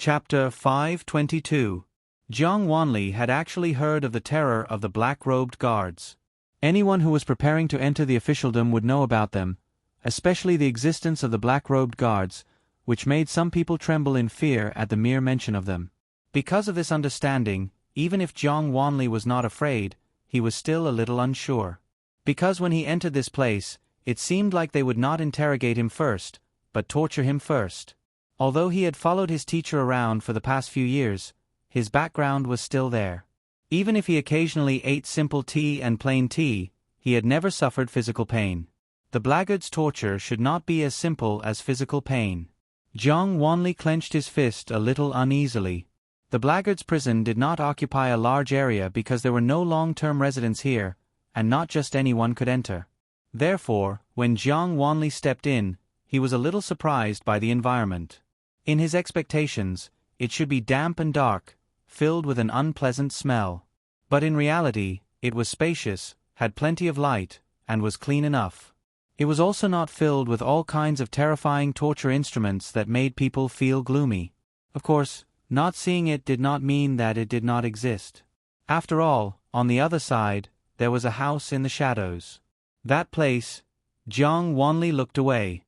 Chapter 522. Jiang Wanli had actually heard of the terror of the black-robed guards. Anyone who was preparing to enter the officialdom would know about them, especially the existence of the black-robed guards, which made some people tremble in fear at the mere mention of them. Because of this understanding, even if Jiang Wanli was not afraid, he was still a little unsure. Because when he entered this place, it seemed like they would not interrogate him first, but torture him first. Although he had followed his teacher around for the past few years, his background was still there. Even if he occasionally ate simple tea and plain tea, he had never suffered physical pain. The blackguard's torture should not be as simple as physical pain. Jiang Wanli clenched his fist a little uneasily. The blackguard's prison did not occupy a large area because there were no long-term residents here, and not just anyone could enter. Therefore, when Jiang Wanli stepped in, he was a little surprised by the environment. In his expectations, it should be damp and dark, filled with an unpleasant smell. But in reality, it was spacious, had plenty of light, and was clean enough. It was also not filled with all kinds of terrifying torture instruments that made people feel gloomy. Of course, not seeing it did not mean that it did not exist. After all, on the other side, there was a house in the shadows. That place. Jiang Wanli looked away.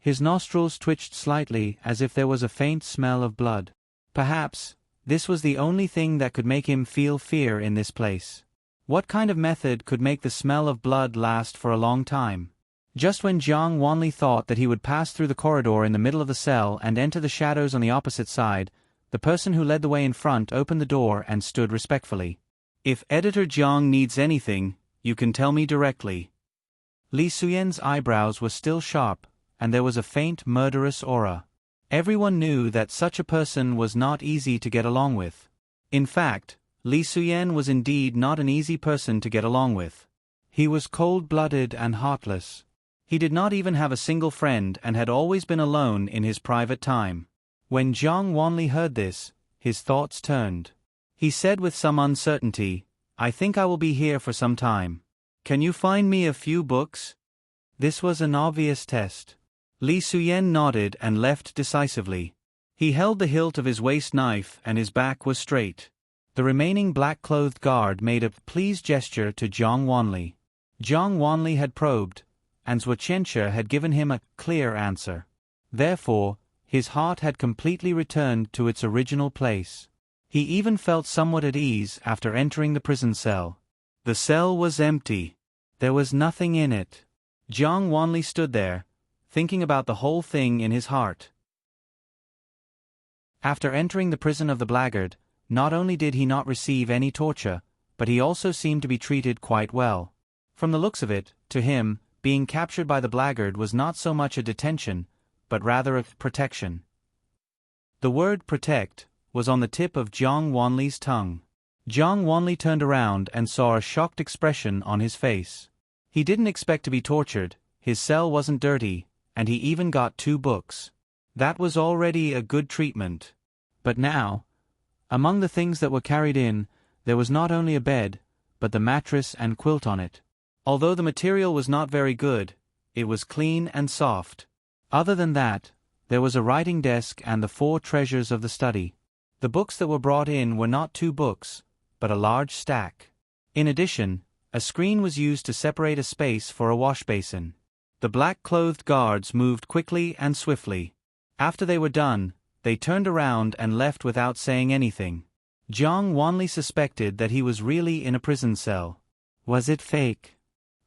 His nostrils twitched slightly as if there was a faint smell of blood. Perhaps, this was the only thing that could make him feel fear in this place. What kind of method could make the smell of blood last for a long time? Just when Jiang Wanli thought that he would pass through the corridor in the middle of the cell and enter the shadows on the opposite side, the person who led the way in front opened the door and stood respectfully. "If Editor Jiang needs anything, you can tell me directly." Li Suyen's eyebrows were still sharp, and there was a faint murderous aura. Everyone knew that such a person was not easy to get along with. In fact, Li Suyen was indeed not an easy person to get along with. He was cold-blooded and heartless. He did not even have a single friend and had always been alone in his private time. When Jiang Wanli heard this, his thoughts turned. He said with some uncertainty, "I think I will be here for some time. Can you find me a few books?" This was an obvious test. Li Suyen nodded and left decisively. He held the hilt of his waist knife and his back was straight. The remaining black-clothed guard made a pleased gesture to Jiang Wanli. Jiang Wanli had probed, and Zhuoqianshi had given him a clear answer. Therefore, his heart had completely returned to its original place. He even felt somewhat at ease after entering the prison cell. The cell was empty. There was nothing in it. Jiang Wanli stood there, thinking about the whole thing in his heart. After entering the prison of the blackguard, not only did he not receive any torture, but he also seemed to be treated quite well. From the looks of it, to him, being captured by the blackguard was not so much a detention, but rather a protection. The word protect was on the tip of Jiang Wanli's tongue. Jiang Wanli turned around and saw a shocked expression on his face. He didn't expect to be tortured, his cell wasn't dirty, and he even got 2 books. That was already a good treatment. But now, among the things that were carried in, there was not only a bed, but the mattress and quilt on it. Although the material was not very good, it was clean and soft. Other than that, there was a writing desk and the 4 treasures of the study. The books that were brought in were not 2 books, but a large stack. In addition, a screen was used to separate a space for a wash basin. The black-clothed guards moved quickly and swiftly. After they were done, they turned around and left without saying anything. Jiang Wanli suspected that he was really in a prison cell. Was it fake?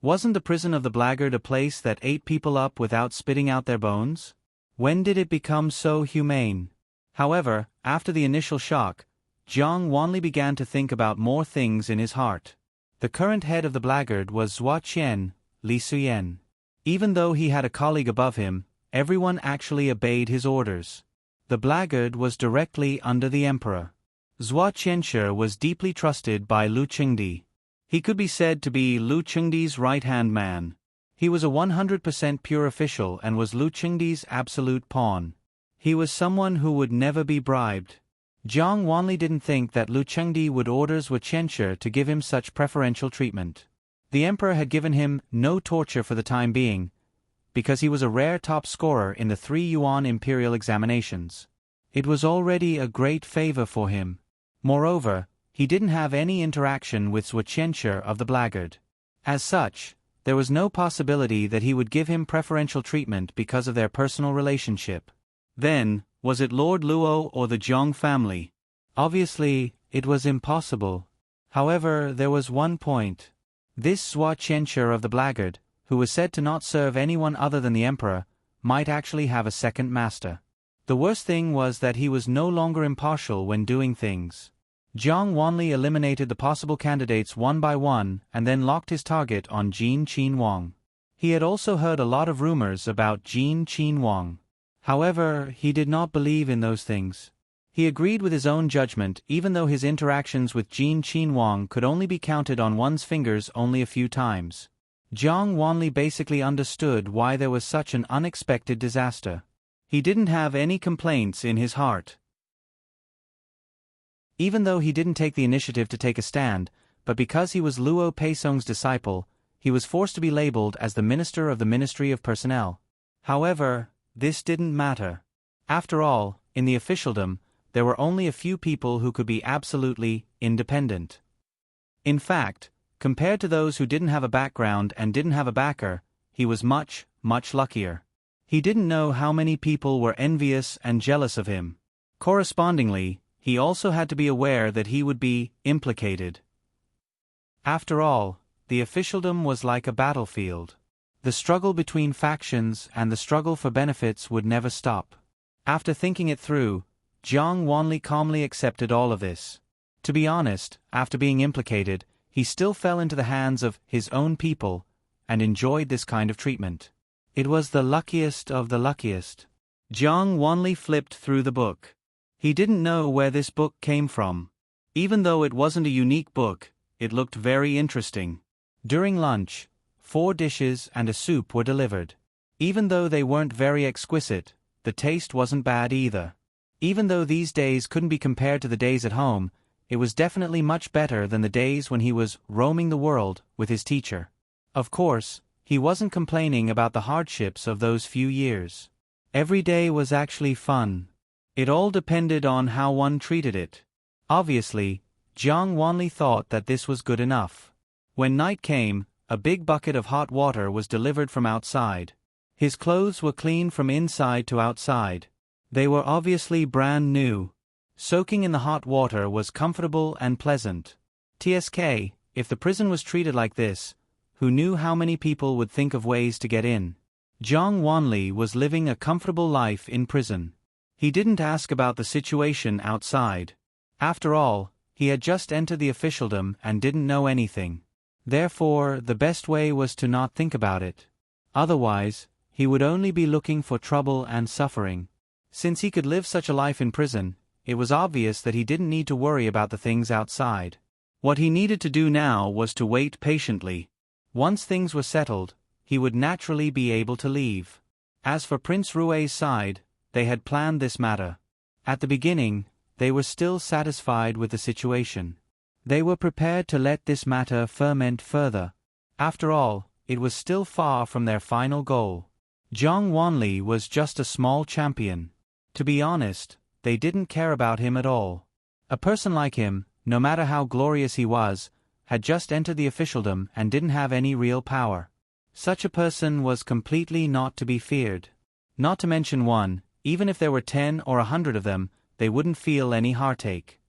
Wasn't the prison of the blackguard a place that ate people up without spitting out their bones? When did it become so humane? However, after the initial shock, Jiang Wanli began to think about more things in his heart. The current head of the blackguard was Zhuoqian, Li Suyen. Even though he had a colleague above him, everyone actually obeyed his orders. The blackguard was directly under the emperor. Zhuoqianshi was deeply trusted by Lu Qingdi. He could be said to be Lu Qingdi's right-hand man. He was a 100% pure official and was Lu Qingdi's absolute pawn. He was someone who would never be bribed. Jiang Wanli didn't think that Lu Qingdi would order Zhuoqianshi to give him such preferential treatment. The emperor had given him no torture for the time being, because he was a rare top scorer in the 3 yuan imperial examinations. It was already a great favor for him. Moreover, he didn't have any interaction with Zhuqianshi of the Blackguard. As such, there was no possibility that he would give him preferential treatment because of their personal relationship. Then, was it Lord Luo or the Zhang family? Obviously, it was impossible. However, there was one point. This Zhuqianshi of the Blackguard, who was said to not serve anyone other than the emperor, might actually have a second master. The worst thing was that he was no longer impartial when doing things. Jiang Wanli eliminated the possible candidates one by one and then locked his target on Jin Qinhuang. He had also heard a lot of rumors about Jin Qinhuang. However, he did not believe in those things. He agreed with his own judgment even though his interactions with Jin Qinhuang could only be counted on one's fingers only a few times. Jiang Wanli basically understood why there was such an unexpected disaster. He didn't have any complaints in his heart. Even though he didn't take the initiative to take a stand, but because he was Luo Peisong's disciple, he was forced to be labeled as the Minister of the Ministry of Personnel. However, this didn't matter. After all, in the officialdom, there were only a few people who could be absolutely independent. In fact, compared to those who didn't have a background and didn't have a backer, he was much, much luckier. He didn't know how many people were envious and jealous of him. Correspondingly, he also had to be aware that he would be implicated. After all, the officialdom was like a battlefield. The struggle between factions and the struggle for benefits would never stop. After thinking it through, Jiang Wanli calmly accepted all of this. To be honest, after being implicated, he still fell into the hands of his own people and enjoyed this kind of treatment. It was the luckiest of the luckiest. Jiang Wanli flipped through the book. He didn't know where this book came from. Even though it wasn't a unique book, it looked very interesting. During lunch, 4 dishes and a soup were delivered. Even though they weren't very exquisite, the taste wasn't bad either. Even though these days couldn't be compared to the days at home, it was definitely much better than the days when he was roaming the world with his teacher. Of course, he wasn't complaining about the hardships of those few years. Every day was actually fun. It all depended on how one treated it. Obviously, Jiang Wanli thought that this was good enough. When night came, a big bucket of hot water was delivered from outside. His clothes were clean from inside to outside. They were obviously brand new. Soaking in the hot water was comfortable and pleasant. TSK, if the prison was treated like this, who knew how many people would think of ways to get in? Jiang Wanli was living a comfortable life in prison. He didn't ask about the situation outside. After all, he had just entered the officialdom and didn't know anything. Therefore, the best way was to not think about it. Otherwise, he would only be looking for trouble and suffering. Since he could live such a life in prison, it was obvious that he didn't need to worry about the things outside. What he needed to do now was to wait patiently. Once things were settled, he would naturally be able to leave. As for Prince Rui's side, they had planned this matter. At the beginning, they were still satisfied with the situation. They were prepared to let this matter ferment further. After all, it was still far from their final goal. Jiang Wanli was just a small champion. To be honest, they didn't care about him at all. A person like him, no matter how glorious he was, had just entered the officialdom and didn't have any real power. Such a person was completely not to be feared. Not to mention one, even if there were 10 or 100 of them, they wouldn't feel any heartache.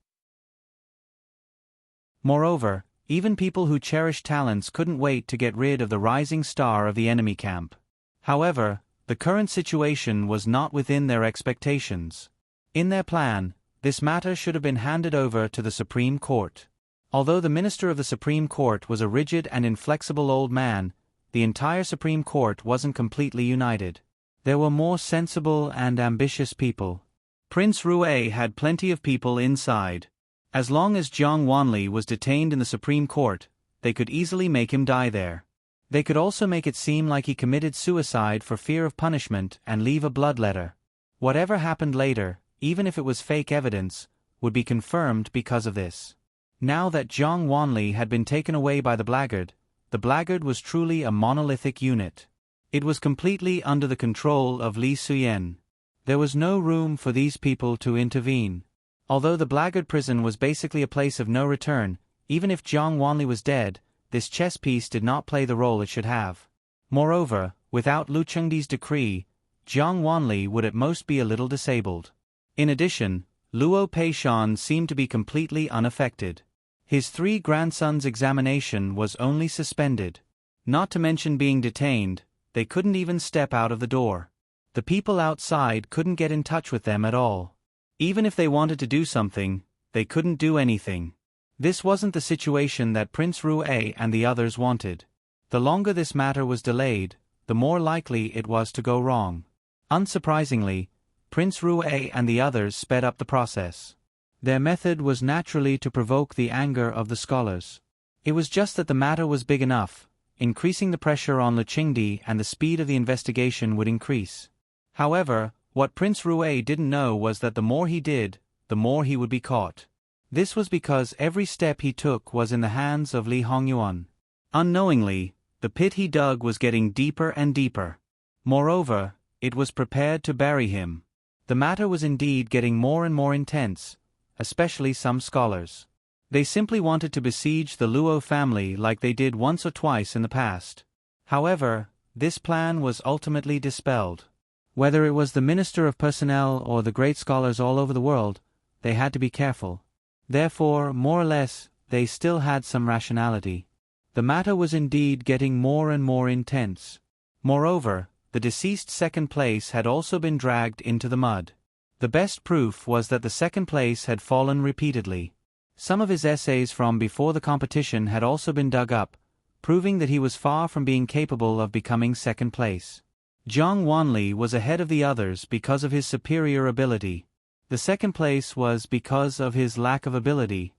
Moreover, even people who cherished talents couldn't wait to get rid of the rising star of the enemy camp. However, the current situation was not within their expectations. In their plan, this matter should have been handed over to the Supreme Court. Although the Minister of the Supreme Court was a rigid and inflexible old man, the entire Supreme Court wasn't completely united. There were more sensible and ambitious people. Prince Rui had plenty of people inside. As long as Jiang Wanli was detained in the Supreme Court, they could easily make him die there. They could also make it seem like he committed suicide for fear of punishment and leave a blood letter. Whatever happened later, even if it was fake evidence, would be confirmed because of this. Now that Jiang Wanli had been taken away by the Blackguard was truly a monolithic unit. It was completely under the control of Li Suyen. There was no room for these people to intervene. Although the blackguard prison was basically a place of no return, even if Jiang Wanli was dead, this chess piece did not play the role it should have. Moreover, without Lu Chengdi's decree, Jiang Wanli would at most be a little disabled. In addition, Luo Peishan seemed to be completely unaffected. His 3 grandsons' examination was only suspended. Not to mention being detained, they couldn't even step out of the door. The people outside couldn't get in touch with them at all. Even if they wanted to do something, they couldn't do anything. This wasn't the situation that Prince Rue and the others wanted. The longer this matter was delayed, the more likely it was to go wrong. Unsurprisingly, Prince Rue and the others sped up the process. Their method was naturally to provoke the anger of the scholars. It was just that the matter was big enough, increasing the pressure on Lu Qingdi and the speed of the investigation would increase. However, what Prince Rue didn't know was that the more he did, the more he would be caught. This was because every step he took was in the hands of Li Hongyuan. Unknowingly, the pit he dug was getting deeper and deeper. Moreover, it was prepared to bury him. The matter was indeed getting more and more intense, especially some scholars. They simply wanted to besiege the Luo family like they did once or twice in the past. However, this plan was ultimately dispelled. Whether it was the Minister of Personnel or the great scholars all over the world, they had to be careful. Therefore, more or less, they still had some rationality. The matter was indeed getting more and more intense. Moreover, the deceased second place had also been dragged into the mud. The best proof was that the second place had fallen repeatedly. Some of his essays from before the competition had also been dug up, proving that he was far from being capable of becoming second place. Jiang Wanli was ahead of the others because of his superior ability. The second place was because of his lack of ability.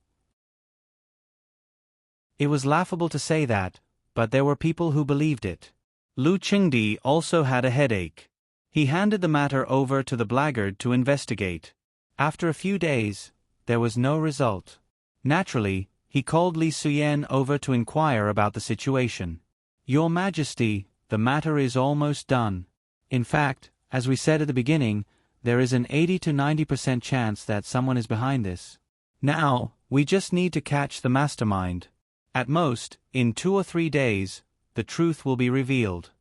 It was laughable to say that, but there were people who believed it. Lu Qingdi also had a headache. He handed the matter over to the blackguard to investigate. After a few days, there was no result. Naturally, he called Li Suyen over to inquire about the situation. "Your Majesty, the matter is almost done. In fact, as we said at the beginning, there is an 80 to 90% chance that someone is behind this. Now, we just need to catch the mastermind. At most, in 2 or 3 days, the truth will be revealed."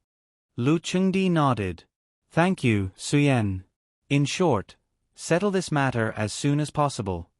Lu Qingdi nodded. "Thank you, Suyen. In short, settle this matter as soon as possible."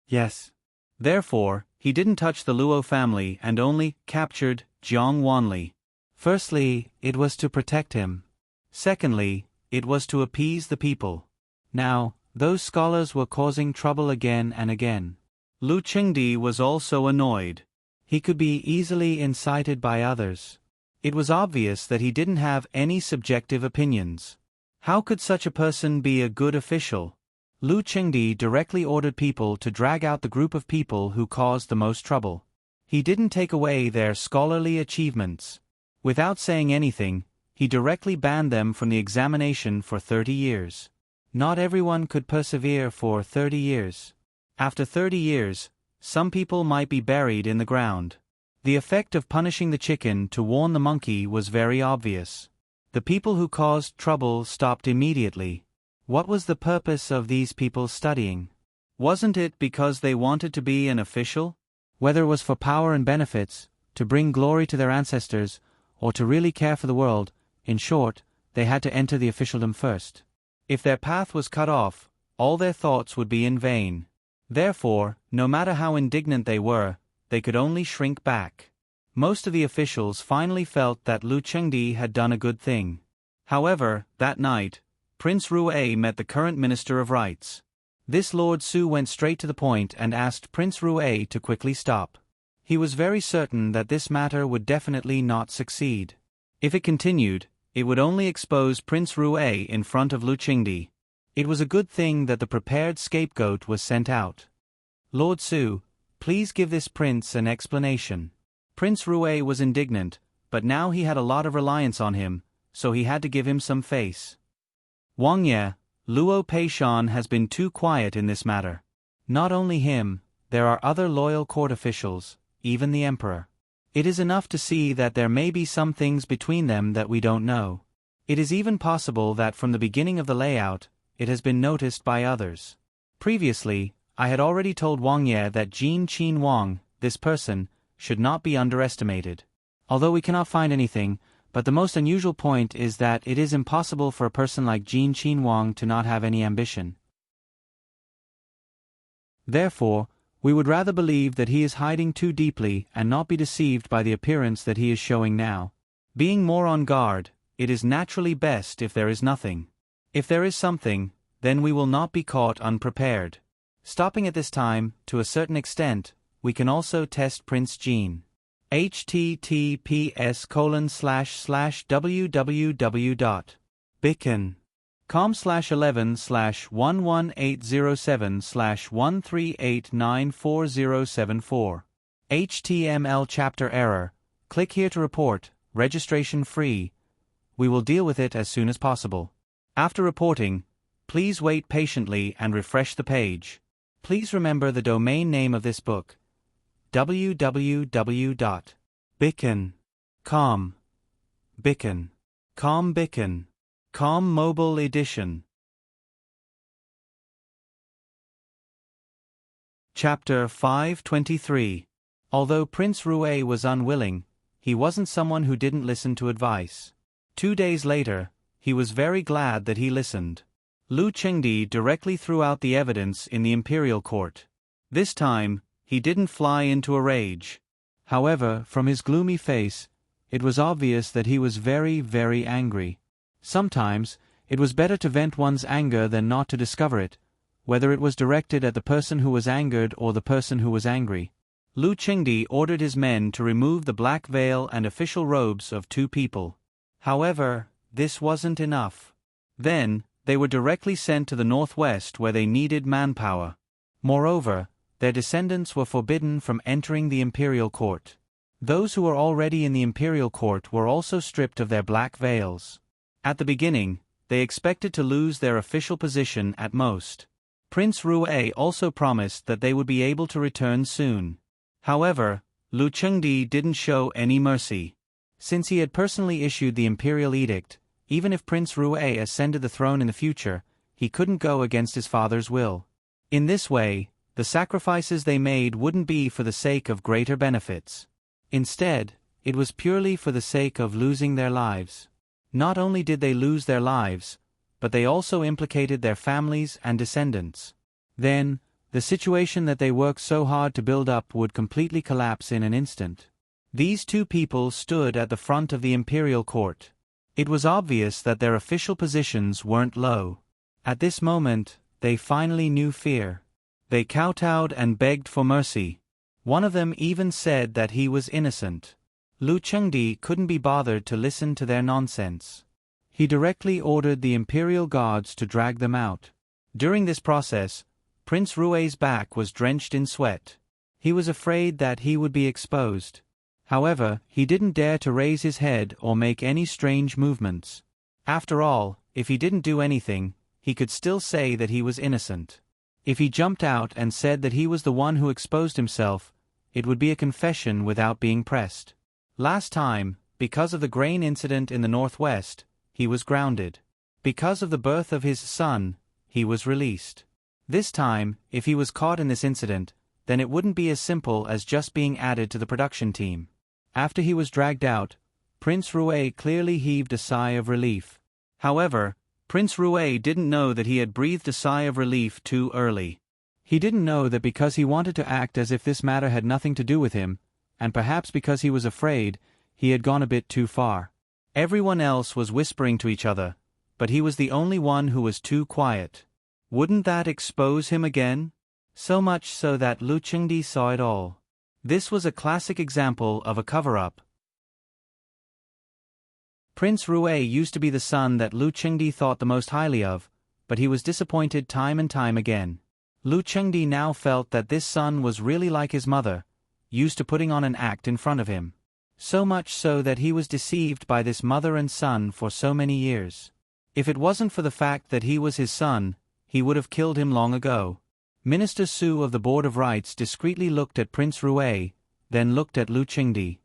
"Yes." Therefore, he didn't touch the Luo family and only captured Jiang Wanli. Firstly, it was to protect him. Secondly, it was to appease the people. Now, those scholars were causing trouble again and again. Lu Qingdi was also annoyed. He could be easily incited by others. It was obvious that he didn't have any subjective opinions. How could such a person be a good official? Lu Qingdi directly ordered people to drag out the group of people who caused the most trouble. He didn't take away their scholarly achievements. Without saying anything, he directly banned them from the examination for 30 years. Not everyone could persevere for 30 years. After 30 years, some people might be buried in the ground. The effect of punishing the chicken to warn the monkey was very obvious. The people who caused trouble stopped immediately. What was the purpose of these people studying? Wasn't it because they wanted to be an official? Whether it was for power and benefits, to bring glory to their ancestors, or to really care for the world, in short, they had to enter the officialdom first. If their path was cut off, all their thoughts would be in vain. Therefore, no matter how indignant they were, they could only shrink back. Most of the officials finally felt that Lu Qingdi had done a good thing. However, that night, Prince Rue met the current Minister of Rights. This Lord Su went straight to the point and asked Prince Rue to quickly stop. He was very certain that this matter would definitely not succeed. If it continued, it would only expose Prince Rue in front of Lu Qingdi. It was a good thing that the prepared scapegoat was sent out. "Lord Su, please give this prince an explanation." Prince Rue was indignant, but now he had a lot of reliance on him, so he had to give him some face. "Wang Ye, Luo Peishan has been too quiet in this matter. Not only him, there are other loyal court officials, even the emperor. It is enough to see that there may be some things between them that we don't know. It is even possible that from the beginning of the layout, it has been noticed by others. Previously, I had already told Wang Ye that Jin Qin Wang, this person, should not be underestimated. Although we cannot find anything, but the most unusual point is that it is impossible for a person like Jin Qin Wang to not have any ambition. Therefore, we would rather believe that he is hiding too deeply and not be deceived by the appearance that he is showing now. Being more on guard, it is naturally best if there is nothing. If there is something, then we will not be caught unprepared. Stopping at this time, to a certain extent, we can also test Prince Jin. https://www.bicken.com/11/11807/138944074. HTML chapter error. Click here to report, registration free. We will deal with it as soon as possible. After reporting, please wait patiently and refresh the page. Please remember the domain name of this book: www.bicken.com. Bicken.com Mobile Edition. Chapter 523. Although Prince Rue was unwilling, he wasn't someone who didn't listen to advice. 2 days later, he was very glad that he listened. Lu Chengdi directly threw out the evidence in the imperial court. This time, he didn't fly into a rage. However, from his gloomy face, it was obvious that he was very, very angry. Sometimes, it was better to vent one's anger than not to discover it, whether it was directed at the person who was angered or the person who was angry. Lu Chengdi ordered his men to remove the black veil and official robes of 2 people. However, this wasn't enough. Then, they were directly sent to the northwest where they needed manpower. Moreover, their descendants were forbidden from entering the imperial court. Those who were already in the imperial court were also stripped of their black veils. At the beginning, they expected to lose their official position at most. Prince Rue also promised that they would be able to return soon. However, Lu Chengdi didn't show any mercy. Since he had personally issued the imperial edict, even if Prince Rue ascended the throne in the future, he couldn't go against his father's will. In this way, the sacrifices they made wouldn't be for the sake of greater benefits. Instead, it was purely for the sake of losing their lives. Not only did they lose their lives, but they also implicated their families and descendants. Then, the situation that they worked so hard to build up would completely collapse in an instant. These 2 people stood at the front of the imperial court. It was obvious that their official positions weren't low. At this moment, they finally knew fear. They kowtowed and begged for mercy. One of them even said that he was innocent. Lu Chengdi couldn't be bothered to listen to their nonsense. He directly ordered the imperial guards to drag them out. During this process, Prince Rue's back was drenched in sweat. He was afraid that he would be exposed. However, he didn't dare to raise his head or make any strange movements. After all, if he didn't do anything, he could still say that he was innocent. If he jumped out and said that he was the one who exposed himself, it would be a confession without being pressed. Last time, because of the grain incident in the northwest, he was grounded. Because of the birth of his son, he was released. This time, if he was caught in this incident, then it wouldn't be as simple as just being added to the production team. After he was dragged out, Prince Rue clearly heaved a sigh of relief. However, Prince Rue didn't know that he had breathed a sigh of relief too early. He didn't know that because he wanted to act as if this matter had nothing to do with him, and perhaps because he was afraid, he had gone a bit too far. Everyone else was whispering to each other, but he was the only one who was too quiet. Wouldn't that expose him again? So much so that Lu Chengdi saw it all. This was a classic example of a cover-up. Prince Rue used to be the son that Lu Chengdi thought the most highly of, but he was disappointed time and time again. Lu Chengdi now felt that this son was really like his mother, used to putting on an act in front of him. So much so that he was deceived by this mother and son for so many years. If it wasn't for the fact that he was his son, he would have killed him long ago. Minister Su of the Board of Rights discreetly looked at Prince Rue, then looked at Lu Chengdi.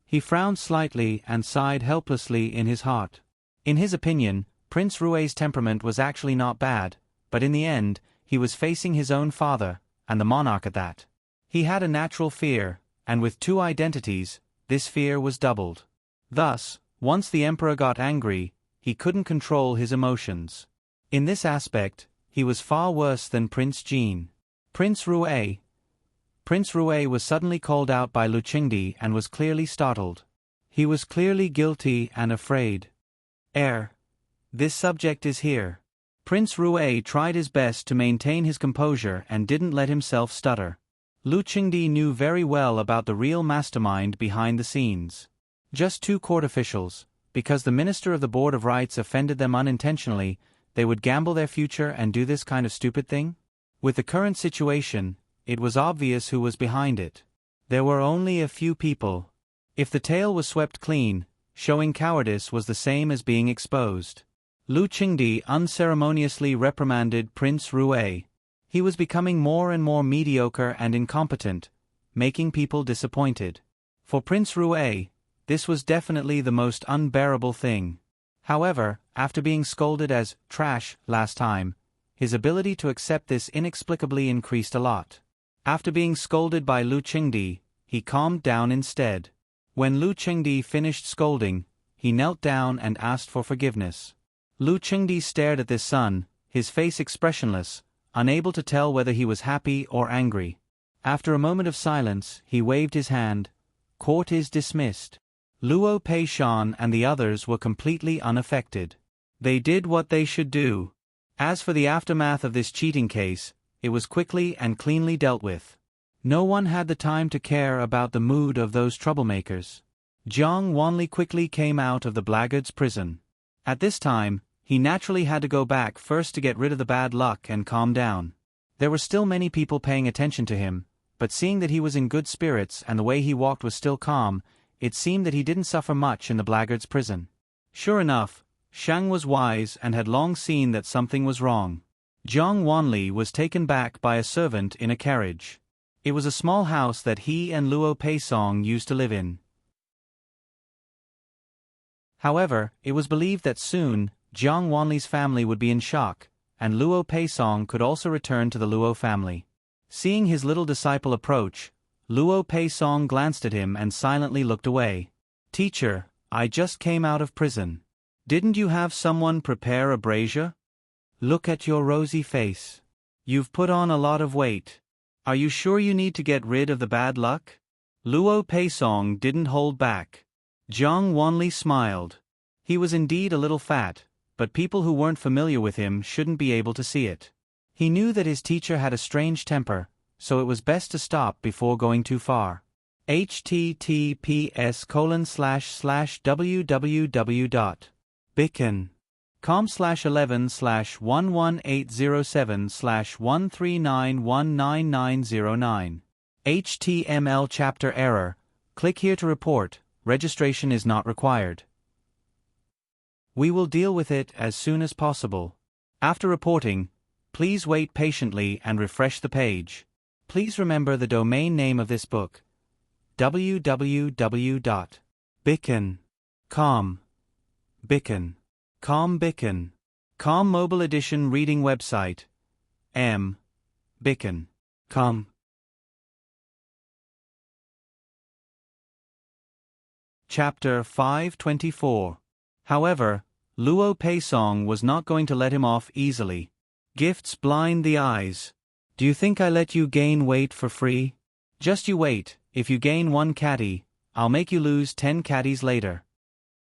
He frowned slightly and sighed helplessly in his heart. In his opinion, Prince Rue's temperament was actually not bad, but in the end, he was facing his own father, and the monarch at that. He had a natural fear, and with two identities, this fear was doubled. Thus, once the emperor got angry, he couldn't control his emotions. In this aspect, he was far worse than Prince Jean. Prince Rue was suddenly called out by Lu Qingdi and was clearly startled. He was clearly guilty and afraid. This subject is here. Prince Rue tried his best to maintain his composure and didn't let himself stutter. Lu Qingdi knew very well about the real mastermind behind the scenes. Just two court officials, because the minister of the Board of Rights offended them unintentionally, they would gamble their future and do this kind of stupid thing? With the current situation, it was obvious who was behind it. There were only a few people. If the tail was swept clean, showing cowardice was the same as being exposed. Lu Qingdi unceremoniously reprimanded Prince Rue. He was becoming more and more mediocre and incompetent, making people disappointed. For Prince Rue, this was definitely the most unbearable thing. However, after being scolded as trash last time, his ability to accept this inexplicably increased a lot. After being scolded by Lu Qingdi, he calmed down instead. When Lu Qingdi finished scolding, he knelt down and asked for forgiveness. Lu Qingdi stared at his son, his face expressionless, unable to tell whether he was happy or angry. After a moment of silence, he waved his hand. Court is dismissed. Luo Peishan and the others were completely unaffected. They did what they should do. As for the aftermath of this cheating case, it was quickly and cleanly dealt with. No one had the time to care about the mood of those troublemakers. Jiang Wanli quickly came out of the blackguard's prison. At this time, he naturally had to go back first to get rid of the bad luck and calm down. There were still many people paying attention to him, but seeing that he was in good spirits and the way he walked was still calm, it seemed that he didn't suffer much in the blackguard's prison. Sure enough, Shang was wise and had long seen that something was wrong. Jiang Wanli was taken back by a servant in a carriage. It was a small house that he and Luo Peisong used to live in. However, it was believed that soon, Jiang Wanli's family would be in shock, and Luo Peisong could also return to the Luo family. Seeing his little disciple approach, Luo Peisong glanced at him and silently looked away. "Teacher, I just came out of prison. Didn't you have someone prepare a brazier? Look at your rosy face. You've put on a lot of weight. Are you sure you need to get rid of the bad luck?" Luo Peisong didn't hold back. Jiang Wanli smiled. He was indeed a little fat, but people who weren't familiar with him shouldn't be able to see it. He knew that his teacher had a strange temper, so it was best to stop before going too far. https://www.bicken.com/11/11807/139199909 HTML chapter error. Click here to report. Registration is not required. We will deal with it as soon as possible. After reporting, please wait patiently and refresh the page. Please remember the domain name of this book: www.bicken.com. Bicken. Com Mobile Edition Reading Website. Bicken.com. Chapter 524. However, Luo Peisong was not going to let him off easily. Gifts blind the eyes. Do you think I let you gain weight for free? Just you wait, if you gain 1 catty, I'll make you lose 10 catties later.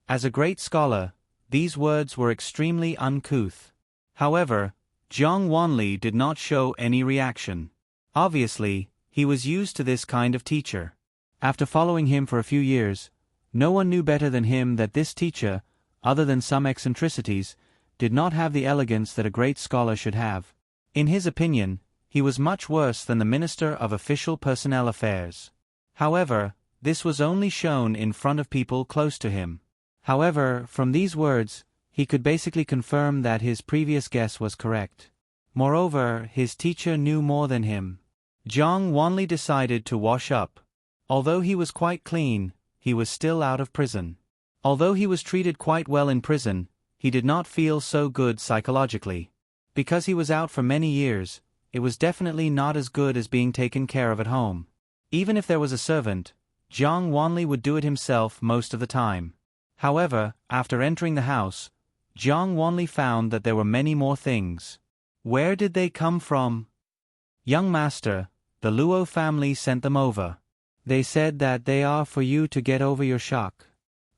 As a great scholar, these words were extremely uncouth. However, Jiang Wanli did not show any reaction. Obviously, he was used to this kind of teacher. After following him for a few years, no one knew better than him that this teacher, other than some eccentricities, did not have the elegance that a great scholar should have. In his opinion, he was much worse than the Minister of Official Personnel Affairs. However, this was only shown in front of people close to him. However, from these words, he could basically confirm that his previous guess was correct. Moreover, his teacher knew more than him. Jiang Wanli decided to wash up. Although he was quite clean, he was still out of prison. Although he was treated quite well in prison, he did not feel so good psychologically. Because he was out for many years, it was definitely not as good as being taken care of at home. Even if there was a servant, Jiang Wanli would do it himself most of the time. However, after entering the house, Jiang Wanli found that there were many more things. Where did they come from? Young master, the Luo family sent them over. They said that they are for you to get over your shock.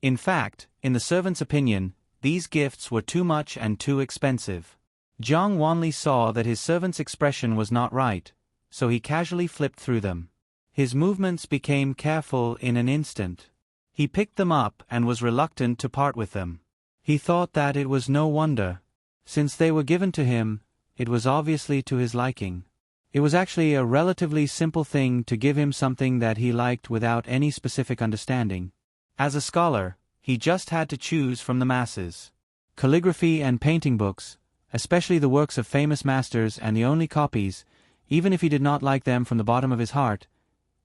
In fact, in the servant's opinion, these gifts were too much and too expensive. Jiang Wanli saw that his servant's expression was not right, so he casually flipped through them. His movements became careful in an instant. He picked them up and was reluctant to part with them. He thought that it was no wonder. Since they were given to him, it was obviously to his liking. It was actually a relatively simple thing to give him something that he liked without any specific understanding. As a scholar, he just had to choose from the masses. Calligraphy and painting books, especially the works of famous masters and the only copies, even if he did not like them from the bottom of his heart,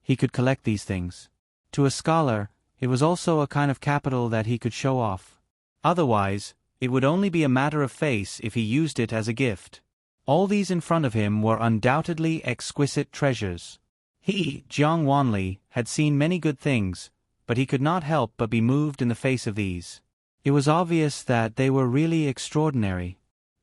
he could collect these things. To a scholar, it was also a kind of capital that he could show off. Otherwise, it would only be a matter of face if he used it as a gift. All these in front of him were undoubtedly exquisite treasures. He, Jiang Wanli, had seen many good things, but he could not help but be moved in the face of these. It was obvious that they were really extraordinary.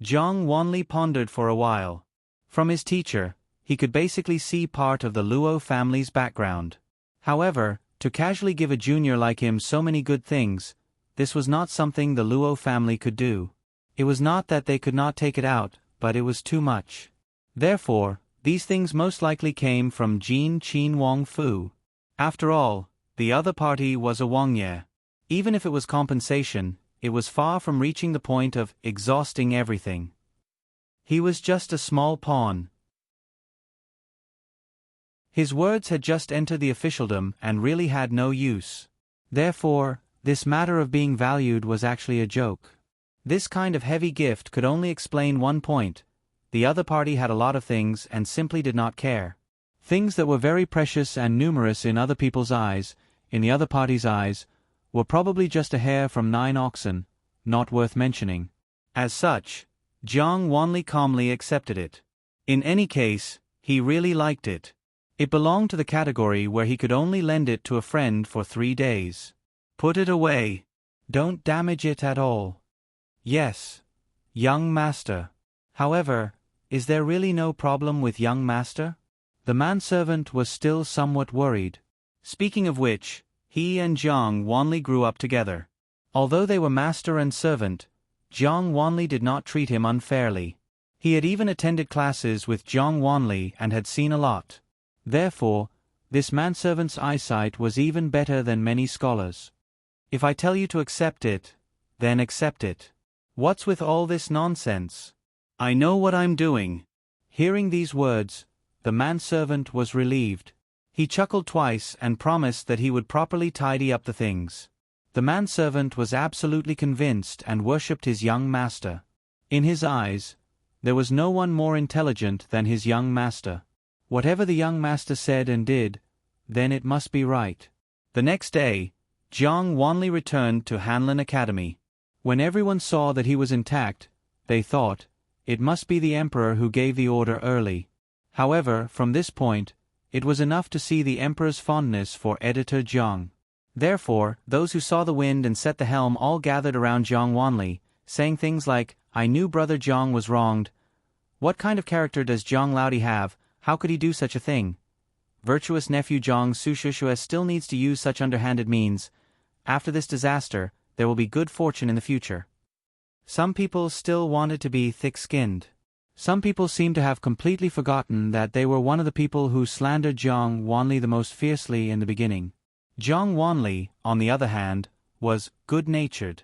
Jiang Wanli pondered for a while. From his teacher, he could basically see part of the Luo family's background. However, to casually give a junior like him so many good things, this was not something the Luo family could do. It was not that they could not take it out, but it was too much. Therefore, these things most likely came from Jin Qin Wang Fu. After all, the other party was a Wangye. Even if it was compensation, it was far from reaching the point of exhausting everything. He was just a small pawn. His words had just entered the officialdom and really had no use. Therefore, this matter of being valued was actually a joke. This kind of heavy gift could only explain one point: the other party had a lot of things and simply did not care. Things that were very precious and numerous in other people's eyes, in the other party's eyes, were probably just a hair from 9 oxen, not worth mentioning. As such, Jiang Wanli calmly accepted it. In any case, he really liked it. It belonged to the category where he could only lend it to a friend for 3 days. Put it away. Don't damage it at all. Yes, young master. However, is there really no problem with young master? The manservant was still somewhat worried. Speaking of which, he and Jiang Wanli grew up together. Although they were master and servant, Jiang Wanli did not treat him unfairly. He had even attended classes with Jiang Wanli and had seen a lot. Therefore, this manservant's eyesight was even better than many scholars. If I tell you to accept it, then accept it. What's with all this nonsense? I know what I'm doing. Hearing these words, the manservant was relieved. He chuckled twice and promised that he would properly tidy up the things. The manservant was absolutely convinced and worshipped his young master. In his eyes, there was no one more intelligent than his young master. Whatever the young master said and did, then it must be right. The next day, Jiang Wanli returned to Hanlin Academy. When everyone saw that he was intact, they thought, it must be the emperor who gave the order early. However, from this point, it was enough to see the emperor's fondness for editor Jiang. Therefore, those who saw the wind and set the helm all gathered around Jiang Wanli, saying things like, I knew brother Jiang was wronged. What kind of character does Jiang Laodi have? How could he do such a thing? Virtuous nephew Jiang Sushushue still needs to use such underhanded means. After this disaster, there will be good fortune in the future. Some people still wanted to be thick-skinned. Some people seemed to have completely forgotten that they were one of the people who slandered Jiang Wanli the most fiercely in the beginning. Jiang Wanli, on the other hand, was good-natured.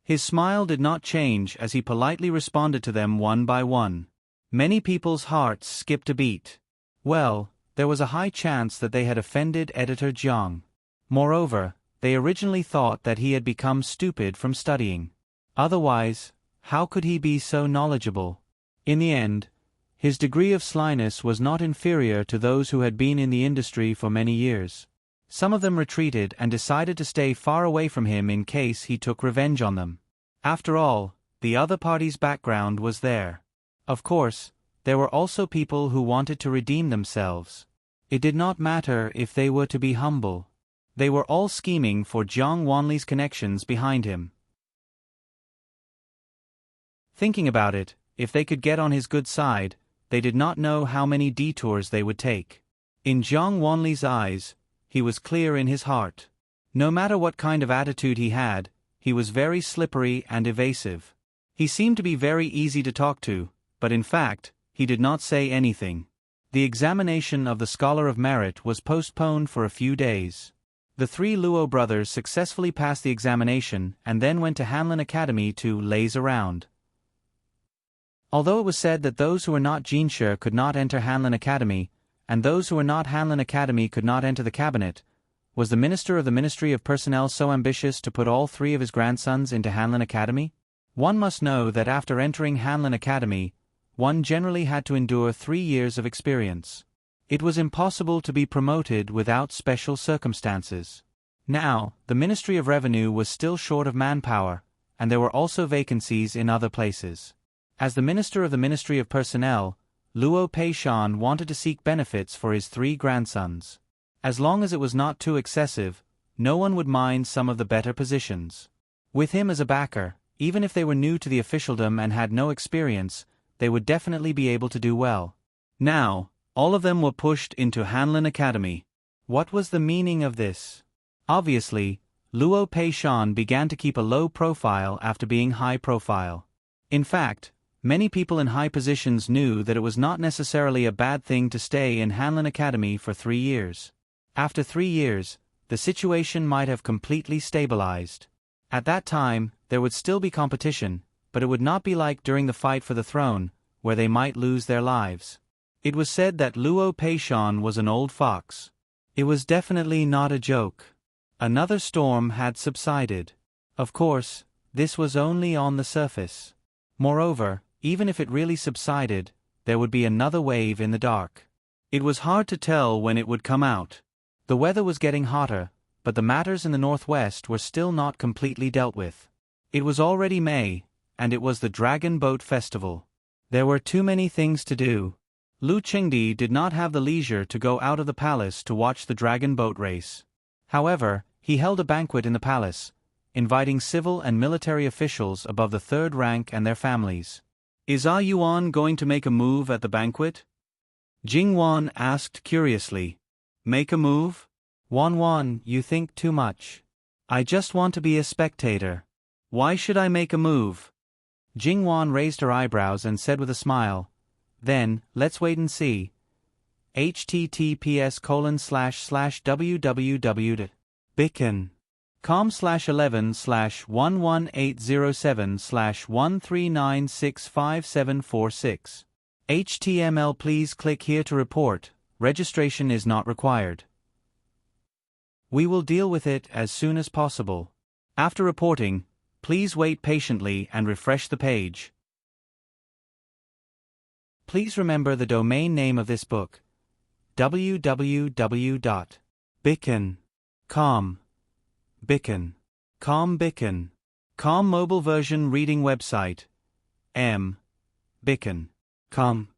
His smile did not change as he politely responded to them one by one. Many people's hearts skipped a beat. Well, there was a high chance that they had offended editor Jiang. Moreover, they originally thought that he had become stupid from studying. Otherwise, how could he be so knowledgeable? In the end, his degree of slyness was not inferior to those who had been in the industry for many years. Some of them retreated and decided to stay far away from him in case he took revenge on them. After all, the other party's background was there. Of course, there were also people who wanted to redeem themselves. It did not matter if they were to be humble. They were all scheming for Jiang Wanli's connections behind him. Thinking about it, if they could get on his good side, they did not know how many detours they would take. In Jiang Wanli's eyes, he was clear in his heart. No matter what kind of attitude he had, he was very slippery and evasive. He seemed to be very easy to talk to, but in fact, he did not say anything. The examination of the Scholar of Merit was postponed for a few days. The three Luo brothers successfully passed the examination and then went to Hanlin Academy to laze around. Although it was said that those who were not Jinshe could not enter Hanlin Academy, and those who were not Hanlin Academy could not enter the cabinet, was the minister of the Ministry of Personnel so ambitious to put all three of his grandsons into Hanlin Academy? One must know that after entering Hanlin Academy, one generally had to endure 3 years of experience. It was impossible to be promoted without special circumstances. Now, the Ministry of Revenue was still short of manpower, and there were also vacancies in other places. As the minister of the Ministry of Personnel, Luo Peishan wanted to seek benefits for his 3 grandsons. As long as it was not too excessive, no one would mind some of the better positions. With him as a backer, even if they were new to the officialdom and had no experience, they would definitely be able to do well. Now, all of them were pushed into Hanlin Academy. What was the meaning of this? Obviously, Luo Peishan began to keep a low profile after being high profile. In fact, many people in high positions knew that it was not necessarily a bad thing to stay in Hanlin Academy for 3 years. After 3 years, the situation might have completely stabilized. At that time, there would still be competition, but it would not be like during the fight for the throne, where they might lose their lives. It was said that Luo Peishan was an old fox. It was definitely not a joke. Another storm had subsided. Of course, this was only on the surface. Moreover, even if it really subsided, there would be another wave in the dark. It was hard to tell when it would come out. The weather was getting hotter, but the matters in the northwest were still not completely dealt with. It was already May, and it was the Dragon Boat Festival. There were too many things to do. Lu Qingdi did not have the leisure to go out of the palace to watch the dragon boat race. However, he held a banquet in the palace, inviting civil and military officials above the 3rd rank and their families. "Is Ah Yuan going to make a move at the banquet?" Jing Wan asked curiously. "Make a move?" "Wan, you think too much. I just want to be a spectator." "Why should I make a move?" Jing Wan raised her eyebrows and said with a smile, "Then, let's wait and see. https://www.bicken.com/11/11807/139654746. HTML Please click here to report. Registration is not required. We will deal with it as soon as possible. After reporting, please wait patiently and refresh the page. Please remember the domain name of this book: www.bicken.com. Bicken. Com mobile version reading website. Bicken.com.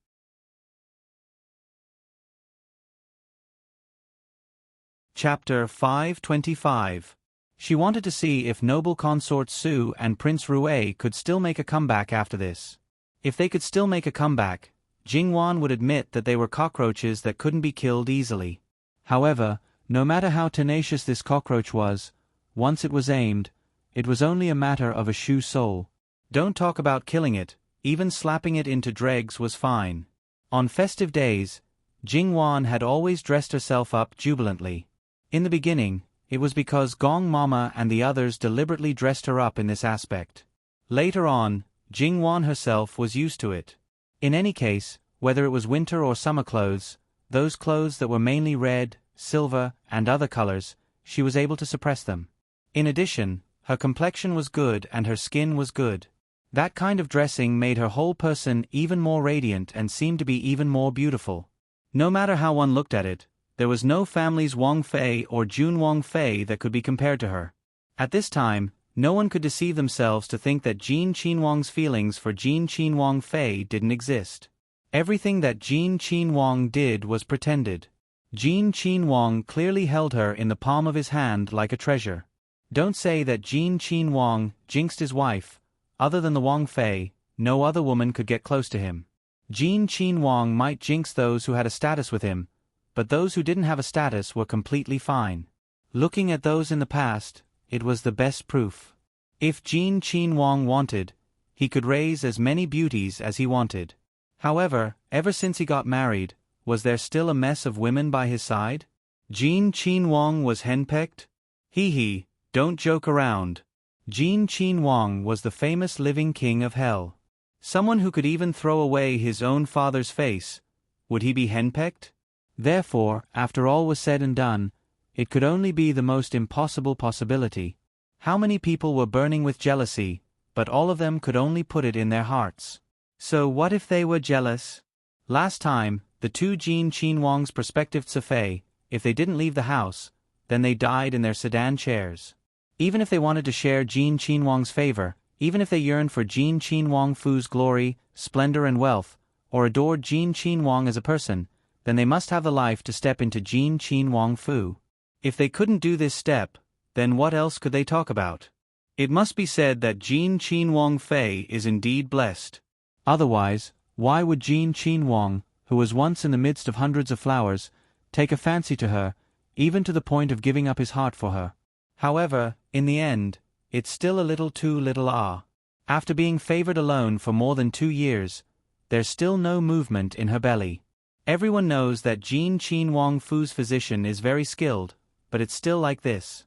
Chapter 525. She wanted to see if noble consort Su and Prince Rue could still make a comeback after this. If they could still make a comeback, Jingwan would admit that they were cockroaches that couldn't be killed easily. However, no matter how tenacious this cockroach was, once it was aimed, it was only a matter of a shoe sole. Don't talk about killing it, even slapping it into dregs was fine. On festive days, Jingwan had always dressed herself up jubilantly. In the beginning, it was because Gong Mama and the others deliberately dressed her up in this aspect. Later on, Jingwan herself was used to it. In any case, whether it was winter or summer clothes, those clothes that were mainly red, silver, and other colors, she was able to suppress them. In addition, her complexion was good and her skin was good. That kind of dressing made her whole person even more radiant and seemed to be even more beautiful. No matter how one looked at it, there was no family's Wang Fei or Jun Wang Fei that could be compared to her. At this time, No one could deceive themselves to think that Jin Qinhuang's feelings for Jin Qinhuang Fei didn't exist. Everything that Jin Qinhuang did was pretended. Jin Qinhuang clearly held her in the palm of his hand like a treasure. Don't say that Jin Qinhuang jinxed his wife. Other than the Wang Fei, no other woman could get close to him. Jin Qinhuang might jinx those who had a status with him, but those who didn't have a status were completely fine. Looking at those in the past, it was the best proof. If Jin Qinhuang wanted, he could raise as many beauties as he wanted. However, ever since he got married, was there still a mess of women by his side? Jin Qinhuang was henpecked? Hee, don't joke around. Jin Qinhuang was the famous living king of hell. Someone who could even throw away his own father's face. Would he be henpecked? Therefore, after all was said and done, it could only be the most impossible possibility. How many people were burning with jealousy, but all of them could only put it in their hearts. So what if they were jealous? Last time, the two Jin Qinhuang's prospective Cefei, if they didn't leave the house, then they died in their sedan chairs. Even if they wanted to share Jin Qinhuang's favor, even if they yearned for Jin Qinhuang Fu's glory, splendor and wealth, or adored Jin Qinhuang as a person, then they must have the life to step into Jin Qinhuang Fu. If they couldn't do this step, then what else could they talk about? It must be said that Jin Qinhuang Fei is indeed blessed. Otherwise, why would Jin Qinhuang, who was once in the midst of hundreds of flowers, take a fancy to her, even to the point of giving up his heart for her? However, in the end, it's still a little too little. After being favored alone for more than 2 years, there's still no movement in her belly. Everyone knows that Jin Qinhuang Fu's physician is very skilled, but it's still like this.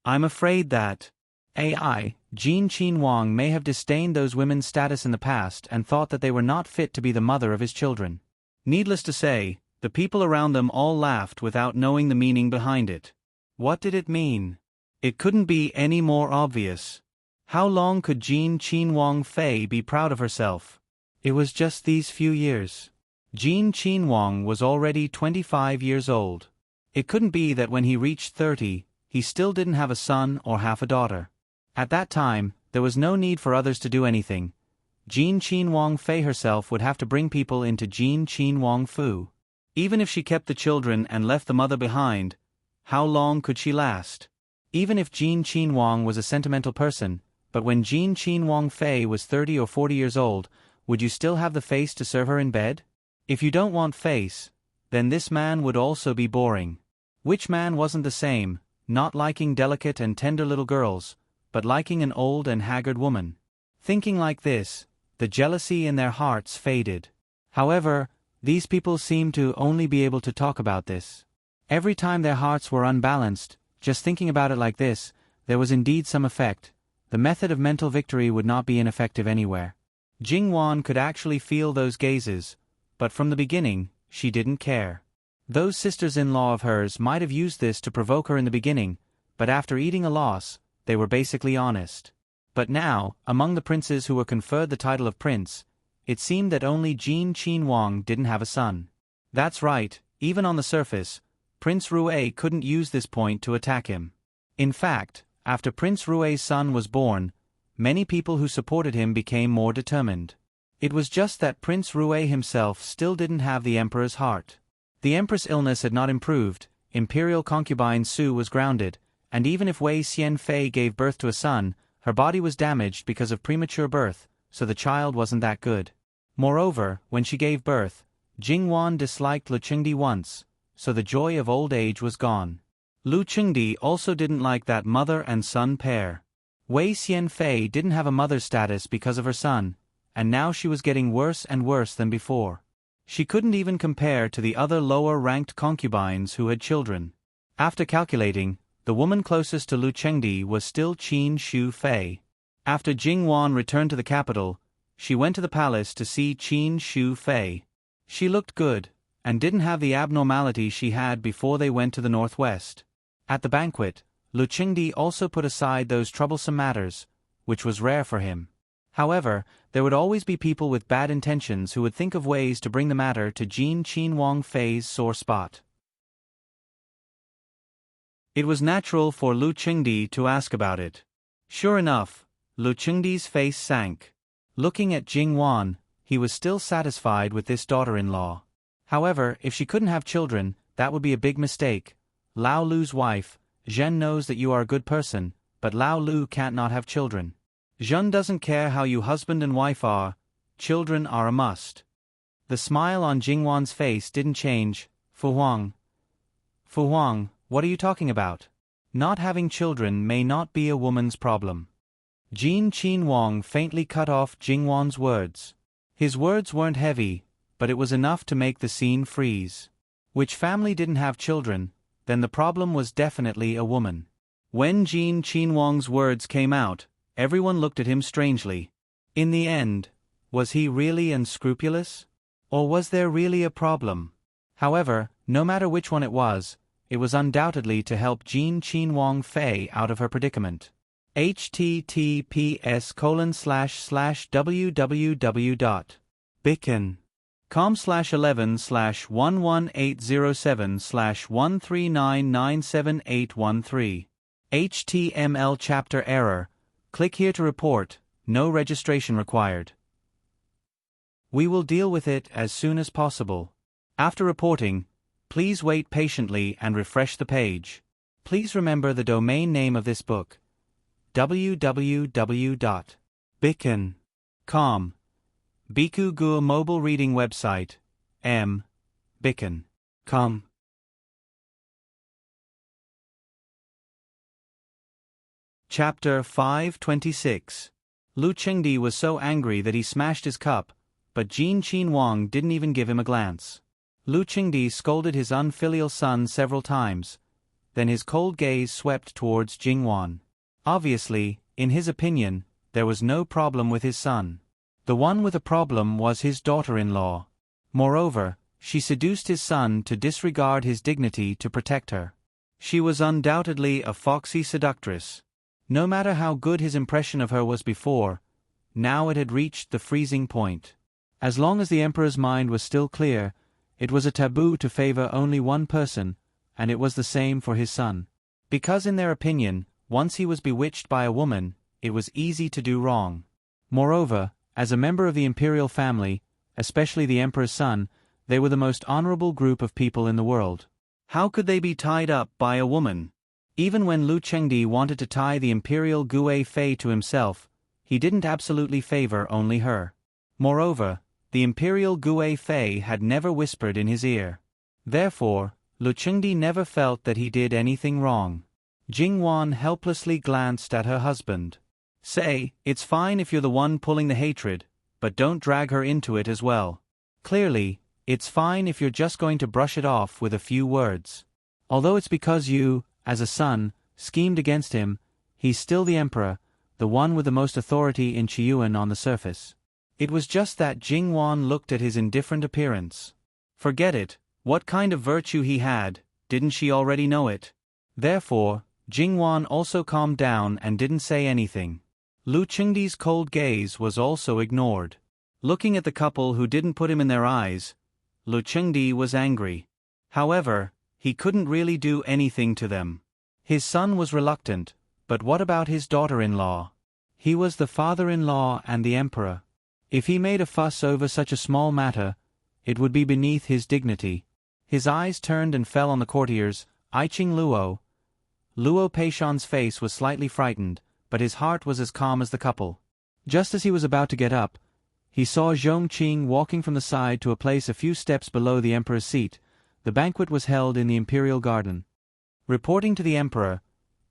I'm afraid that Jin Qinhuang may have disdained those women's status in the past and thought that they were not fit to be the mother of his children. Needless to say, the people around them all laughed without knowing the meaning behind it. What did it mean? It couldn't be any more obvious. How long could Jin Qinhuang Fei be proud of herself? It was just these few years. Jin Qinhuang was already 25 years old. It couldn't be that when he reached 30, he still didn't have a son or half a daughter. At that time, there was no need for others to do anything. Jin Qinhuang Fei herself would have to bring people into Jin Qinhuang Fu. Even if she kept the children and left the mother behind, how long could she last? Even if Jin Qinhuang was a sentimental person, but when Jin Qinhuang Fei was 30 or 40 years old, would you still have the face to serve her in bed? If you don't want face, then this man would also be boring. Which man wasn't the same, not liking delicate and tender little girls, but liking an old and haggard woman? Thinking like this, the jealousy in their hearts faded. However, these people seemed to only be able to talk about this. Every time their hearts were unbalanced, just thinking about it like this, there was indeed some effect. The method of mental victory would not be ineffective anywhere. Jing Wan could actually feel those gazes, but from the beginning, she didn't care. Those sisters-in-law of hers might have used this to provoke her in the beginning, but after eating a loss, they were basically honest. But now, among the princes who were conferred the title of prince, it seemed that only Jin Qinhuang didn't have a son. That's right, even on the surface, Prince Ruwei couldn't use this point to attack him. In fact, after Prince Ruwei's son was born, many people who supported him became more determined. It was just that Prince Ruwei himself still didn't have the emperor's heart. The empress' illness had not improved, imperial concubine Su was grounded, and even if Wei Xianfei gave birth to a son, her body was damaged because of premature birth, so the child wasn't that good. Moreover, when she gave birth, Jingwan disliked Lu Chengdi once, so the joy of old age was gone. Lu Chengdi also didn't like that mother and son pair. Wei Xianfei didn't have a mother's status because of her son, and now she was getting worse and worse than before. She couldn't even compare to the other lower-ranked concubines who had children. After calculating, the woman closest to Lu Chengdi was still Qin Shu Fei. After Jing Wan returned to the capital, she went to the palace to see Qin Shu Fei. She looked good, and didn't have the abnormality she had before they went to the northwest. At the banquet, Lu Chengdi also put aside those troublesome matters, which was rare for him. However, there would always be people with bad intentions who would think of ways to bring the matter to Jin Qinhuang Fei's sore spot. It was natural for Lu Qingdi to ask about it. Sure enough, Lu Qingdi's face sank. Looking at Jing Wan, he was still satisfied with this daughter-in-law. However, if she couldn't have children, that would be a big mistake. Lao Lu's wife, Zhen, knows that you are a good person, but Lao Lu can't not have children. Zhen doesn't care how you husband and wife are, children are a must. The smile on Jing Wan's face didn't change. Fu Huang, what are you talking about? Not having children may not be a woman's problem. Jin Qin Wang faintly cut off Jing Wan's words. His words weren't heavy, but it was enough to make the scene freeze. Which family didn't have children? Then the problem was definitely a woman. When Jin Qin Wang's words came out, everyone looked at him strangely. In the end, was he really unscrupulous? Or was there really a problem? However, no matter which one it was undoubtedly to help Jin Qin Wang Fei out of her predicament. https://www.bicken.com/11/11807/139978113 HTML chapter error. Click here to report. No registration required. We will deal with it as soon as possible. After reporting, please wait patiently and refresh the page. Please remember the domain name of this book: www.bicken.com. Biku Gu mobile reading website. Bicken.com. Chapter 526. Lu Qingdi was so angry that he smashed his cup, but Jin Qin Wang didn't even give him a glance. Lu Qingdi scolded his unfilial son several times, then his cold gaze swept towards Jing Wan. Obviously, in his opinion, there was no problem with his son. The one with a problem was his daughter-in-law. Moreover, she seduced his son to disregard his dignity to protect her. She was undoubtedly a foxy seductress. No matter how good his impression of her was before, now it had reached the freezing point. As long as the emperor's mind was still clear, it was a taboo to favor only one person, and it was the same for his son. Because in their opinion, once he was bewitched by a woman, it was easy to do wrong. Moreover, as a member of the imperial family, especially the emperor's son, they were the most honorable group of people in the world. How could they be tied up by a woman? Even when Lu Qingdi wanted to tie the imperial Gue Fei to himself, he didn't absolutely favor only her. Moreover, the imperial Gue Fei had never whispered in his ear. Therefore, Lu Qingdi never felt that he did anything wrong. Jing Wan helplessly glanced at her husband. Say, it's fine if you're the one pulling the hatred, but don't drag her into it as well. Clearly, it's fine if you're just going to brush it off with a few words. Although it's because you, as a son, schemed against him, he's still the emperor, the one with the most authority in Qiyuan on the surface. It was just that Jing Wan looked at his indifferent appearance. Forget it, what kind of virtue he had, didn't she already know it? Therefore, Jing Wan also calmed down and didn't say anything. Lu Qingdi's cold gaze was also ignored. Looking at the couple who didn't put him in their eyes, Lu Qingdi was angry. However, he couldn't really do anything to them. His son was reluctant, but what about his daughter-in-law? He was the father-in-law and the emperor. If he made a fuss over such a small matter, it would be beneath his dignity. His eyes turned and fell on the courtiers, Iching Luo. Luo Peishan's face was slightly frightened, but his heart was as calm as the couple. Just as he was about to get up, he saw Zhongqing walking from the side to a place a few steps below the emperor's seat. The banquet was held in the imperial garden. Reporting to the emperor,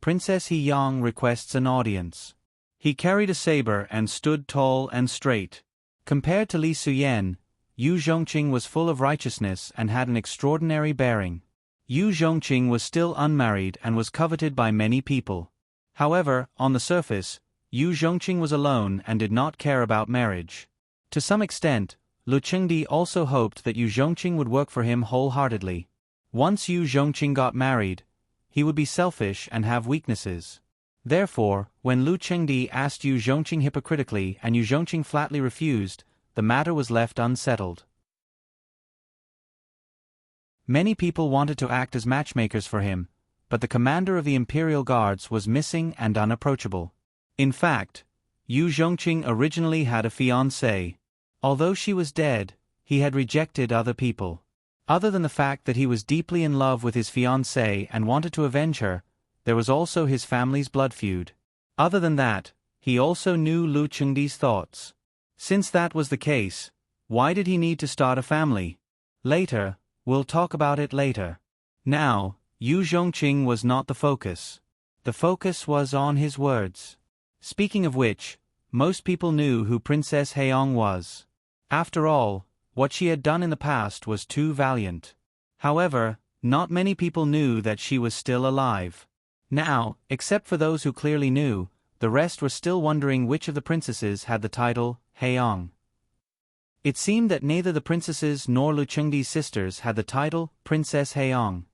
Princess He Yang requests an audience. He carried a saber and stood tall and straight. Compared to Li Suyen, Yu Zhongqing was full of righteousness and had an extraordinary bearing. Yu Zhongqing was still unmarried and was coveted by many people. However, on the surface, Yu Zhongqing was alone and did not care about marriage. To some extent, Lu Qingdi also hoped that Yu Zhongqing would work for him wholeheartedly. Once Yu Zhongqing got married, he would be selfish and have weaknesses. Therefore, when Lu Qingdi asked Yu Zhongqing hypocritically and Yu Zhongqing flatly refused, the matter was left unsettled. Many people wanted to act as matchmakers for him, but the commander of the Imperial Guards was missing and unapproachable. In fact, Yu Zhongqing originally had a fiancée. Although she was dead, he had rejected other people. Other than the fact that he was deeply in love with his fiancée and wanted to avenge her, there was also his family's blood feud. Other than that, he also knew Lu Chengdi's thoughts. Since that was the case, why did he need to start a family? Later, we'll talk about it later. Now, Yu Zhongqing was not the focus. The focus was on his words. Speaking of which, most people knew who Princess Heong was. After all, what she had done in the past was too valiant. However, not many people knew that she was still alive. Now, except for those who clearly knew, the rest were still wondering which of the princesses had the title Heong. It seemed that neither the princesses nor Lu Chengdi's sisters had the title Princess Heong.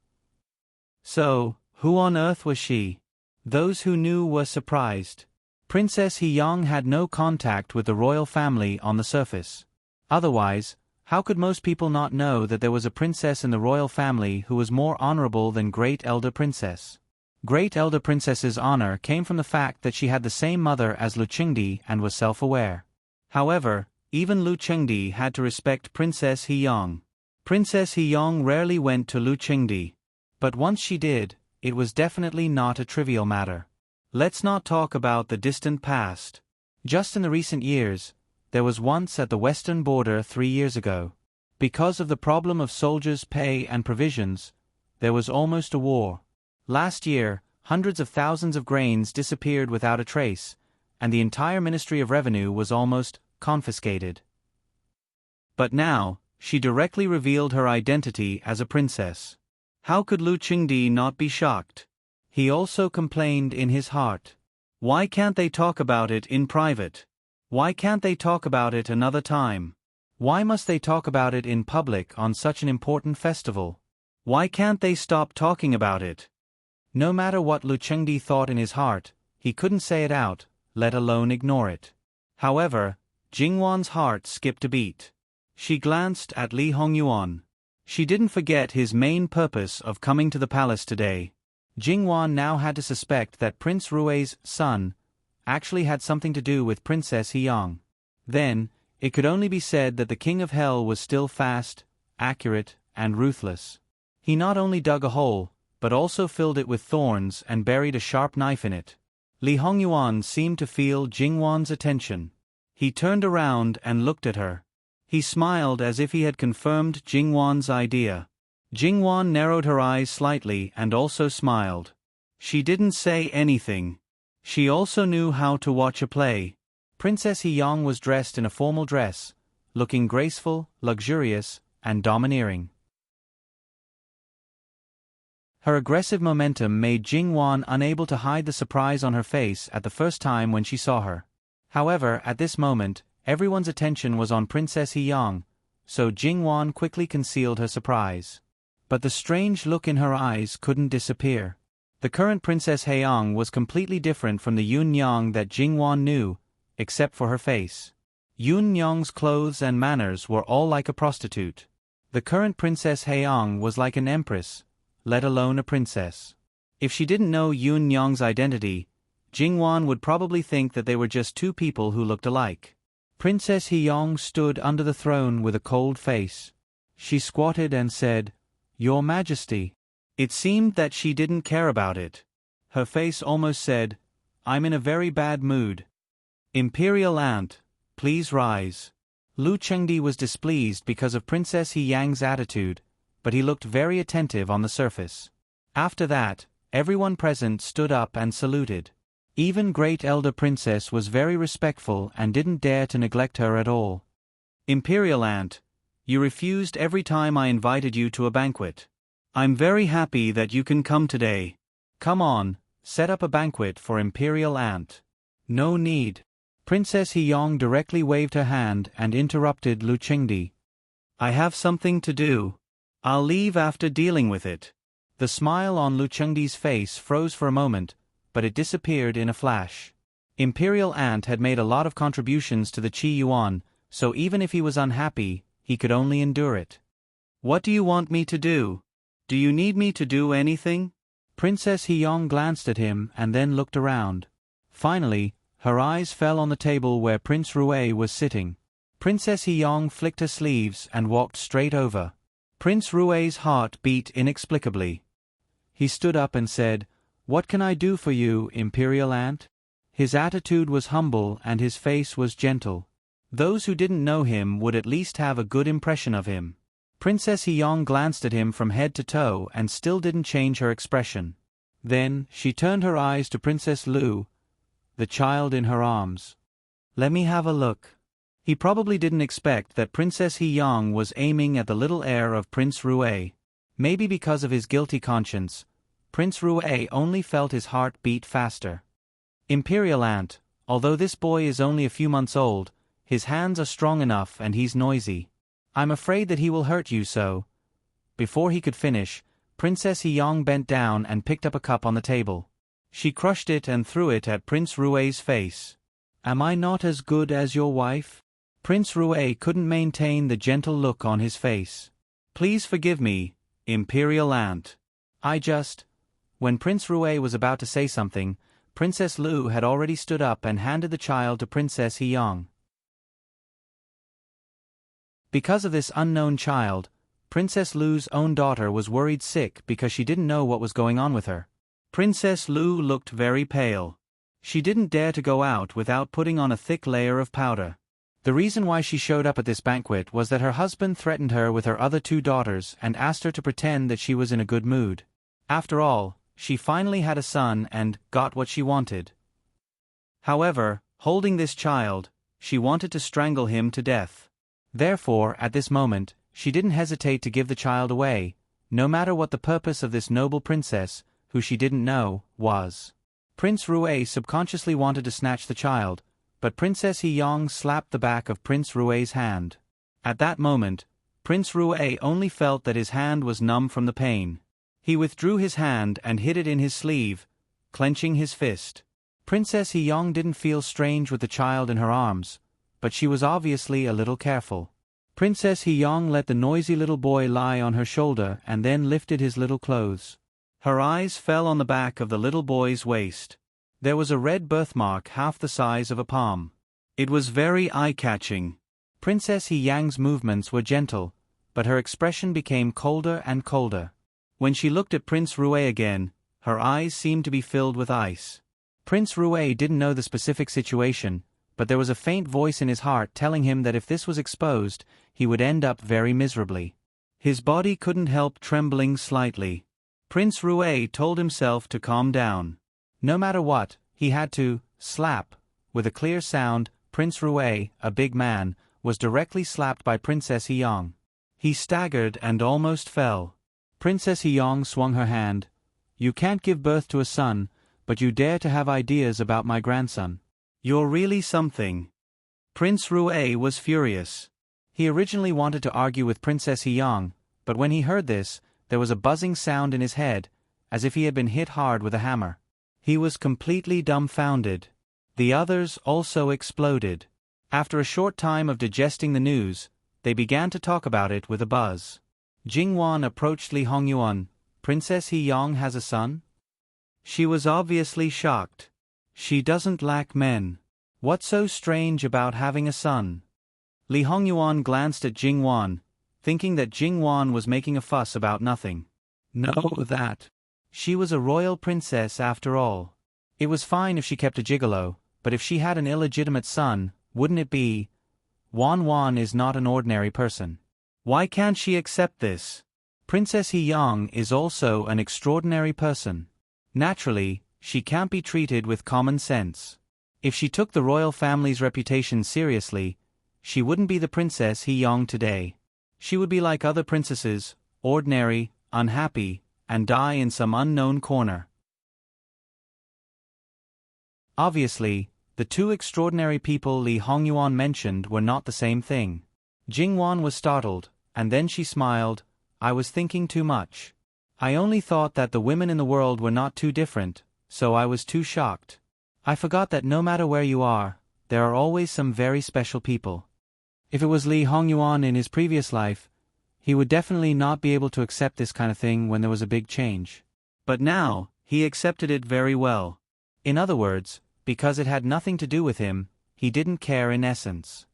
So, who on earth was she? Those who knew were surprised. Princess Heong had no contact with the royal family on the surface. Otherwise, how could most people not know that there was a princess in the royal family who was more honorable than Great Elder Princess? Great Elder Princess's honor came from the fact that she had the same mother as Lu Chengdi and was self-aware. However, even Lu Chengdi had to respect Princess Heong. Princess Heong rarely went to Lu Chengdi. But once she did, it was definitely not a trivial matter. Let's not talk about the distant past. Just in the recent years, there was once at the western border 3 years ago. Because of the problem of soldiers' pay and provisions, there was almost a war. Last year, hundreds of thousands of grains disappeared without a trace, and the entire Ministry of Revenue was almost confiscated. But now, she directly revealed her identity as a princess. How could Lu Chengdi not be shocked? He also complained in his heart. Why can't they talk about it in private? Why can't they talk about it another time? Why must they talk about it in public on such an important festival? Why can't they stop talking about it? No matter what Lu Chengdi thought in his heart, he couldn't say it out, let alone ignore it. However, Jingwan's heart skipped a beat. She glanced at Li Hongyuan. She didn't forget his main purpose of coming to the palace today. Jingwan now had to suspect that Prince Rui's son actually had something to do with Princess Heong. Then, it could only be said that the King of Hell was still fast, accurate, and ruthless. He not only dug a hole, but also filled it with thorns and buried a sharp knife in it. Li Hongyuan seemed to feel Jingwan's attention. He turned around and looked at her. He smiled as if he had confirmed Jingwan's idea. Jingwan narrowed her eyes slightly and also smiled. She didn't say anything. She also knew how to watch a play. Princess Heong was dressed in a formal dress, looking graceful, luxurious, and domineering. Her aggressive momentum made Jingwan unable to hide the surprise on her face at the first time when she saw her. However, at this moment, everyone's attention was on Princess Heong, so Jingwan quickly concealed her surprise. But the strange look in her eyes couldn't disappear. The current Princess Heong was completely different from the Yun Yang that Jingwan knew, except for her face. Yun Yang's clothes and manners were all like a prostitute. The current Princess Heong was like an empress, let alone a princess. If she didn't know Yun Yang's identity, Jingwan would probably think that they were just two people who looked alike. Princess Heong stood under the throne with a cold face. She squatted and said, "Your Majesty." It seemed that she didn't care about it. Her face almost said, "I'm in a very bad mood." "Imperial Aunt, please rise." Lu Chengdi was displeased because of Princess He Yang's attitude, but he looked very attentive on the surface. After that, everyone present stood up and saluted. Even Great Elder Princess was very respectful and didn't dare to neglect her at all. "Imperial Aunt, you refused every time I invited you to a banquet. I'm very happy that you can come today. Come on, set up a banquet for Imperial Aunt." "No need." Princess Heong directly waved her hand and interrupted Lu Chengdi. "I have something to do. I'll leave after dealing with it." The smile on Lu Chengdi's face froze for a moment, but it disappeared in a flash. Imperial Aunt had made a lot of contributions to the Qi Yuan, so even if he was unhappy, he could only endure it. "What do you want me to do? Do you need me to do anything?" Princess Heyong glanced at him and then looked around. Finally, her eyes fell on the table where Prince Rue was sitting. Princess Heyong flicked her sleeves and walked straight over. Prince Rue's heart beat inexplicably. He stood up and said, "What can I do for you, Imperial Aunt?" His attitude was humble and his face was gentle. Those who didn't know him would at least have a good impression of him. Princess Heyong glanced at him from head to toe and still didn't change her expression. Then, she turned her eyes to Princess Lu, the child in her arms. "Let me have a look." He probably didn't expect that Princess Heyong was aiming at the little heir of Prince Rue. Maybe because of his guilty conscience, Prince Rue only felt his heart beat faster. "Imperial Aunt, although this boy is only a few months old, his hands are strong enough and he's noisy. I'm afraid that he will hurt you so." Before he could finish, Princess Heyong bent down and picked up a cup on the table. She crushed it and threw it at Prince Rue's face. "Am I not as good as your wife?" Prince Rue couldn't maintain the gentle look on his face. "Please forgive me, Imperial Aunt. When Prince Rue was about to say something, Princess Lu had already stood up and handed the child to Princess Heyong. Because of this unknown child, Princess Lu's own daughter was worried sick because she didn't know what was going on with her. Princess Lu looked very pale. She didn't dare to go out without putting on a thick layer of powder. The reason why she showed up at this banquet was that her husband threatened her with her other two daughters and asked her to pretend that she was in a good mood. After all, she finally had a son and got what she wanted. However, holding this child, she wanted to strangle him to death. Therefore, at this moment, she didn't hesitate to give the child away, no matter what the purpose of this noble princess, who she didn't know, was. Prince Rue subconsciously wanted to snatch the child, but Princess Heyong slapped the back of Prince Rue's hand. At that moment, Prince Rue only felt that his hand was numb from the pain. He withdrew his hand and hid it in his sleeve, clenching his fist. Princess Heyong didn't feel strange with the child in her arms, but she was obviously a little careful. Princess Heyong let the noisy little boy lie on her shoulder and then lifted his little clothes. Her eyes fell on the back of the little boy's waist. There was a red birthmark half the size of a palm. It was very eye-catching. Princess Heyong's movements were gentle, but her expression became colder and colder. When she looked at Prince Rue again, her eyes seemed to be filled with ice. Prince Rue didn't know the specific situation, but there was a faint voice in his heart telling him that if this was exposed, he would end up very miserably. His body couldn't help trembling slightly. Prince Rue told himself to calm down. No matter what, he had to slap. With a clear sound, Prince Rue, a big man, was directly slapped by Princess Heyong. He staggered and almost fell. Princess Heyong swung her hand. "You can't give birth to a son, but you dare to have ideas about my grandson. You're really something." Prince Rue was furious. He originally wanted to argue with Princess Heyong, but when he heard this, there was a buzzing sound in his head, as if he had been hit hard with a hammer. He was completely dumbfounded. The others also exploded. After a short time of digesting the news, they began to talk about it with a buzz. Jingwan approached Li Hongyuan. "Princess Heyong has a son?" She was obviously shocked. "She doesn't lack men. What's so strange about having a son?" Li Hongyuan glanced at Jingwan, thinking that Jingwan was making a fuss about nothing. No, that. She was a royal princess after all. It was fine if she kept a gigolo, but if she had an illegitimate son, wouldn't it be? Wan is not an ordinary person. Why can't she accept this? Princess Heyong is also an extraordinary person. Naturally, she can't be treated with common sense. If she took the royal family's reputation seriously, she wouldn't be the Princess Heyong today. She would be like other princesses, ordinary, unhappy, and die in some unknown corner. Obviously, the two extraordinary people Li Hongyuan mentioned were not the same thing. Jingwan was startled, and then she smiled. "I was thinking too much. I only thought that the women in the world were not too different, so I was too shocked. I forgot that no matter where you are, there are always some very special people." If it was Li Hongyuan in his previous life, he would definitely not be able to accept this kind of thing when there was a big change. But now, he accepted it very well. In other words, because it had nothing to do with him, he didn't care in essence.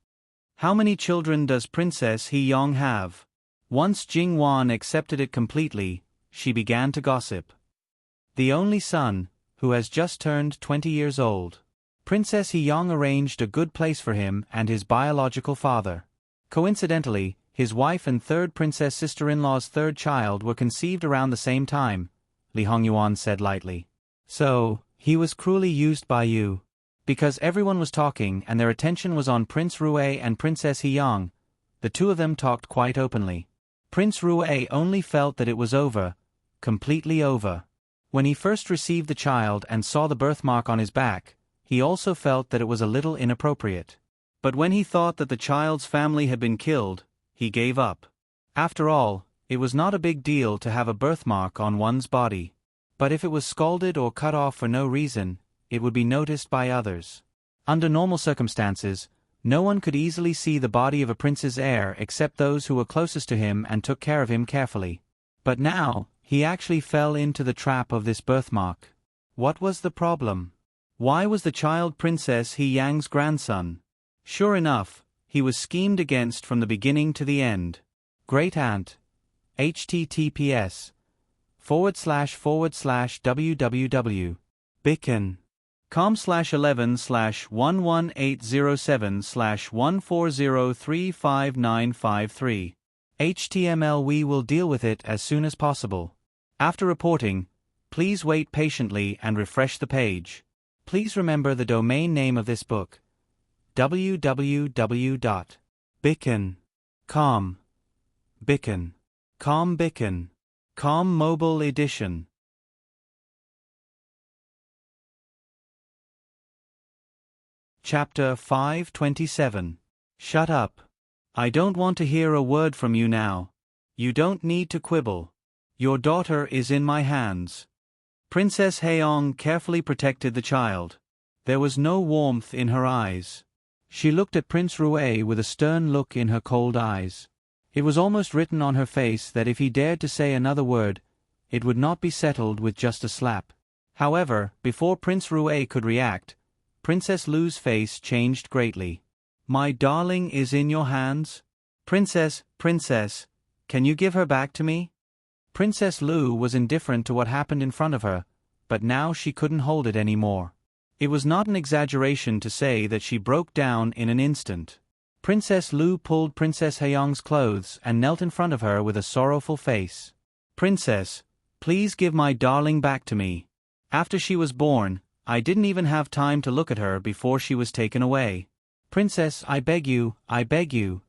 How many children does Princess He-yong have? Once Jing-wan accepted it completely, she began to gossip. The only son, who has just turned 20 years old. Princess He-yong arranged a good place for him and his biological father. Coincidentally, his wife and third princess sister-in-law's third child were conceived around the same time, Li Hongyuan said lightly. So, he was cruelly used by you. Because everyone was talking and their attention was on Prince Rue and Princess He-yong, the two of them talked quite openly. Prince Rue only felt that it was over, completely over. When he first received the child and saw the birthmark on his back, he also felt that it was a little inappropriate. But when he thought that the child's family had been killed, he gave up. After all, it was not a big deal to have a birthmark on one's body. But if it was scalded or cut off for no reason, it would be noticed by others. Under normal circumstances, no one could easily see the body of a prince's heir except those who were closest to him and took care of him carefully. But now, he actually fell into the trap of this birthmark. What was the problem? Why was the child Princess He-yang's grandson? Sure enough, he was schemed against from the beginning to the end. Great Aunt. https://www. Bicken. com/11/11807/140359553. HTML. We will deal with it as soon as possible. After reporting, please wait patiently and refresh the page. Please remember the domain name of this book: www.bicken.com. Bicken. Com Bicken. Com Mobile Edition. Chapter 527. Shut up. I don't want to hear a word from you now. You don't need to quibble. Your daughter is in my hands. Princess He-yong carefully protected the child. There was no warmth in her eyes. She looked at Prince Rue with a stern look in her cold eyes. It was almost written on her face that if he dared to say another word, it would not be settled with just a slap. However, before Prince Rue could react, Princess Lu's face changed greatly. My darling is in your hands? Princess, can you give her back to me? Princess Lu was indifferent to what happened in front of her, but now she couldn't hold it any more. It was not an exaggeration to say that she broke down in an instant. Princess Lu pulled Princess He-yong's clothes and knelt in front of her with a sorrowful face. Princess, please give my darling back to me. After she was born, I didn't even have time to look at her before she was taken away. Princess, I beg you, I beg you.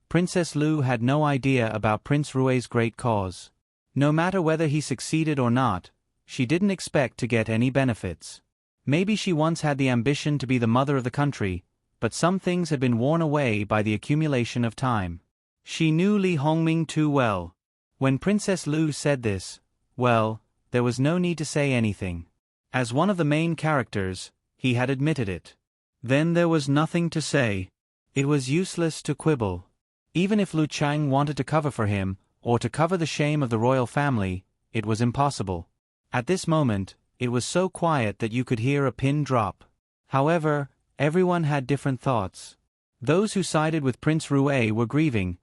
Princess Lu had no idea about Prince Rue's great cause. No matter whether he succeeded or not, she didn't expect to get any benefits. Maybe she once had the ambition to be the mother of the country, but some things had been worn away by the accumulation of time. She knew Li Hongming too well. When Princess Lu said this, well, there was no need to say anything. As one of the main characters, he had admitted it. Then there was nothing to say. It was useless to quibble. Even if Lu Chang wanted to cover for him, or to cover the shame of the royal family, it was impossible. At this moment, it was so quiet that you could hear a pin drop. However, everyone had different thoughts. Those who sided with Prince Rue were grieving,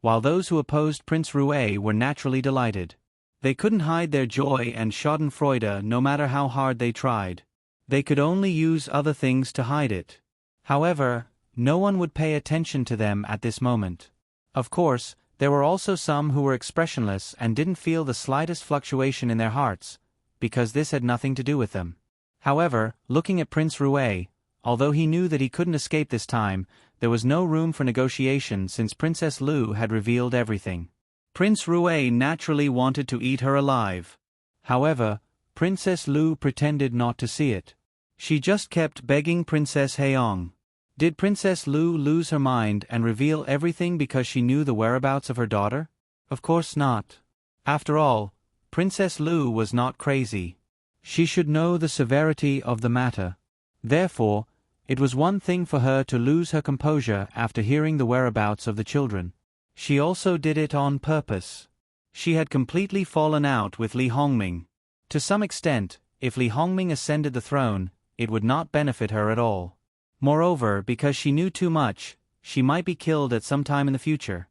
while those who opposed Prince Rue were naturally delighted. They couldn't hide their joy and schadenfreude no matter how hard they tried. They could only use other things to hide it. However, no one would pay attention to them at this moment. Of course, there were also some who were expressionless and didn't feel the slightest fluctuation in their hearts, because this had nothing to do with them. However, looking at Prince Rue, although he knew that he couldn't escape this time, there was no room for negotiation since Princess Lu had revealed everything. Prince Rue naturally wanted to eat her alive. However, Princess Lu pretended not to see it. She just kept begging Princess He-yong. Did Princess Lu lose her mind and reveal everything because she knew the whereabouts of her daughter? Of course not. After all, Princess Lu was not crazy. She should know the severity of the matter. Therefore, it was one thing for her to lose her composure after hearing the whereabouts of the children. She also did it on purpose. She had completely fallen out with Li Hongming. To some extent, if Li Hongming ascended the throne, it would not benefit her at all. Moreover, because she knew too much, she might be killed at some time in the future.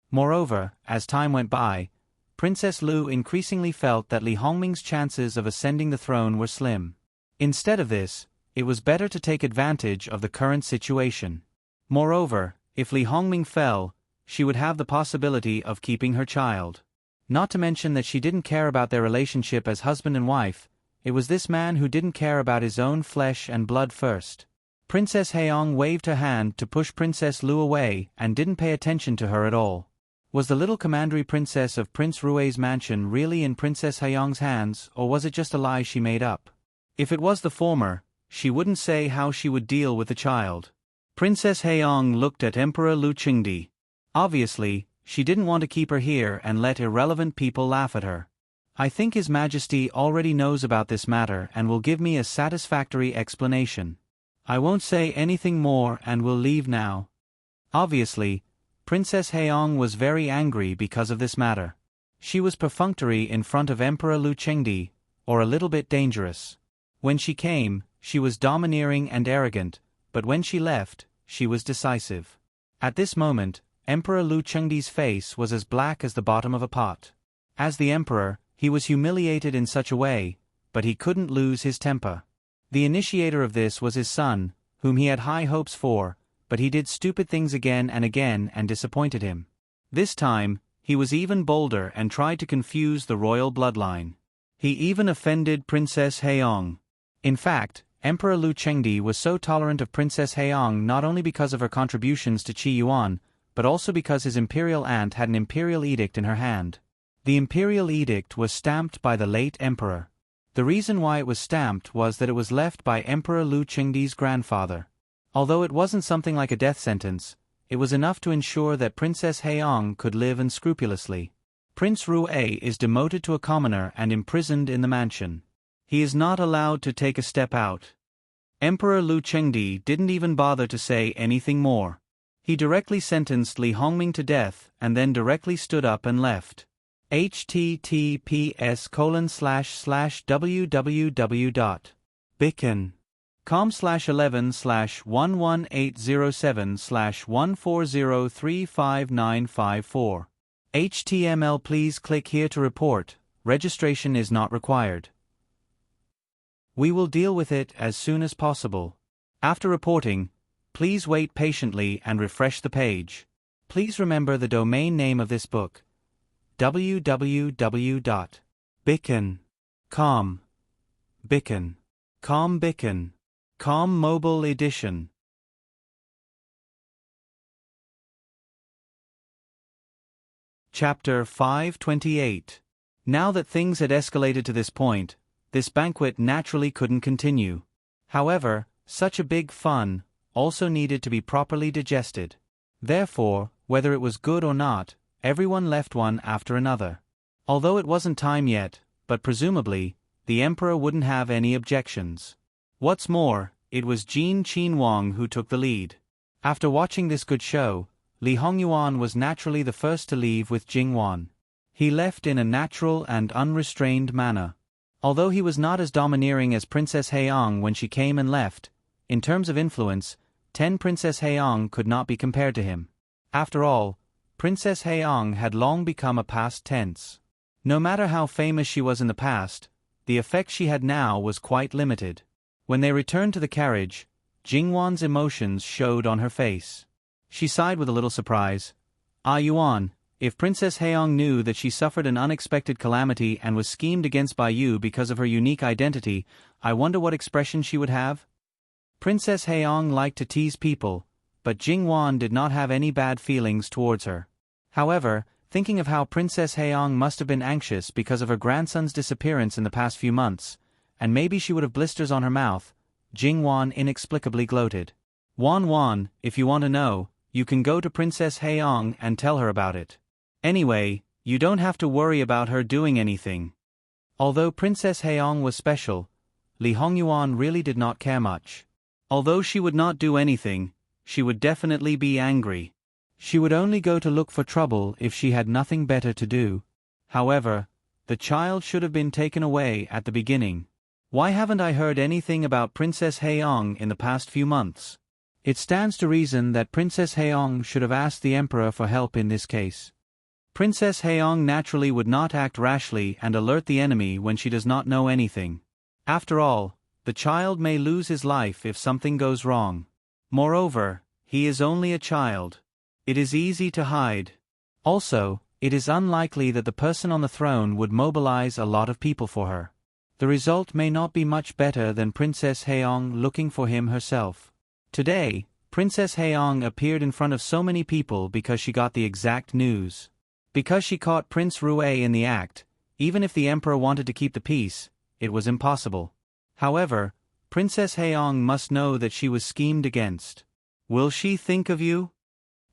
Moreover, as time went by, Princess Lu increasingly felt that Li Hongming's chances of ascending the throne were slim. Instead of this, it was better to take advantage of the current situation. Moreover, if Li Hongming fell, she would have the possibility of keeping her child. Not to mention that she didn't care about their relationship as husband and wife, it was this man who didn't care about his own flesh and blood first. Princess Haiyang waved her hand to push Princess Lu away and didn't pay attention to her at all. Was the little commandery princess of Prince Rui's mansion really in Princess Haiyang's hands, or was it just a lie she made up? If it was the former, she wouldn't say how she would deal with the child. Princess Haiyang looked at Emperor Lu Qingdi. Obviously, she didn't want to keep her here and let irrelevant people laugh at her. I think His Majesty already knows about this matter and will give me a satisfactory explanation. I won't say anything more and will leave now. Obviously, Princess Haiyang was very angry because of this matter. She was perfunctory in front of Emperor Lu Qingdi, or a little bit dangerous. When she came, she was domineering and arrogant, but when she left, she was decisive. At this moment, Emperor Lu Qingdi's face was as black as the bottom of a pot. As the emperor, he was humiliated in such a way, but he couldn't lose his temper. The initiator of this was his son, whom he had high hopes for, but he did stupid things again and disappointed him. This time, he was even bolder and tried to confuse the royal bloodline. He even offended Princess Haiyang. In fact, Emperor Lu Qingdi was so tolerant of Princess Haiyang not only because of her contributions to Qi Yuan, but also because his imperial aunt had an imperial edict in her hand. The imperial edict was stamped by the late emperor. The reason why it was stamped was that it was left by Emperor Lu Qingdi's grandfather. Although it wasn't something like a death sentence, it was enough to ensure that Princess Haiyang could live unscrupulously. Prince Rui is demoted to a commoner and imprisoned in the mansion. He is not allowed to take a step out. Emperor Lu Qingdi didn't even bother to say anything more. He directly sentenced Li Hongming to death and then directly stood up and left. https://www.bicken.com/11/11807/1403594. HTML. Please click here to report. Registration is not required. We will deal with it as soon as possible. After reporting, please wait patiently and refresh the page. Please remember the domain name of this book: www.bicken.com. Bicken.com Mobile Edition. Chapter 528. Now that things had escalated to this point, this banquet naturally couldn't continue. However, such a big fun also needed to be properly digested. Therefore, whether it was good or not, everyone left one after another. Although it wasn't time yet, but presumably, the emperor wouldn't have any objections. What's more, it was Jin Qinhuang who took the lead. After watching this good show, Li Hongyuan was naturally the first to leave with Jingwan. He left in a natural and unrestrained manner. Although he was not as domineering as Princess Haiyang when she came and left, in terms of influence, 10 Princess Haiyang could not be compared to him. After all, Princess Haiyang had long become a past tense. No matter how famous she was in the past, the effect she had now was quite limited. When they returned to the carriage, Jingwan's emotions showed on her face. She sighed with a little surprise. "Ah Yuan, if Princess Haiyang knew that she suffered an unexpected calamity and was schemed against by you because of her unique identity, I wonder what expression she would have?" Princess Haiyang liked to tease people, but Jingwan did not have any bad feelings towards her. However, thinking of how Princess Haiyang must have been anxious because of her grandson's disappearance in the past few months, and maybe she would have blisters on her mouth, Jingwan inexplicably gloated. "Wan, if you want to know, you can go to Princess Haiyang and tell her about it. Anyway, you don't have to worry about her doing anything." Although Princess Haiyang was special, Li Hongyuan really did not care much. Although she would not do anything, she would definitely be angry. She would only go to look for trouble if she had nothing better to do. However, the child should have been taken away at the beginning. Why haven't I heard anything about Princess Haeong in the past few months? It stands to reason that Princess Haeong should have asked the Emperor for help in this case. Princess Haeong naturally would not act rashly and alert the enemy when she does not know anything. After all, the child may lose his life if something goes wrong. Moreover, he is only a child. It is easy to hide. Also, it is unlikely that the person on the throne would mobilize a lot of people for her. The result may not be much better than Princess Haeong looking for him herself. Today, Princess Haeong appeared in front of so many people because she got the exact news. Because she caught Prince Rue in the act, even if the Emperor wanted to keep the peace, it was impossible. However, Princess Haeong must know that she was schemed against. Will she think of you?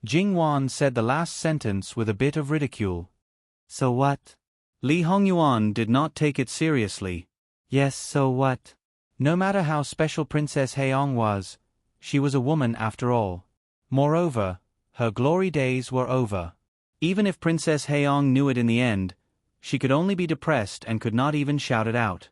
Jing Wan said the last sentence with a bit of ridicule. So what? Li Hongyuan did not take it seriously. Yes, so what? No matter how special Princess Haeong was, she was a woman after all. Moreover, her glory days were over. Even if Princess Haeong knew it in the end, she could only be depressed and could not even shout it out.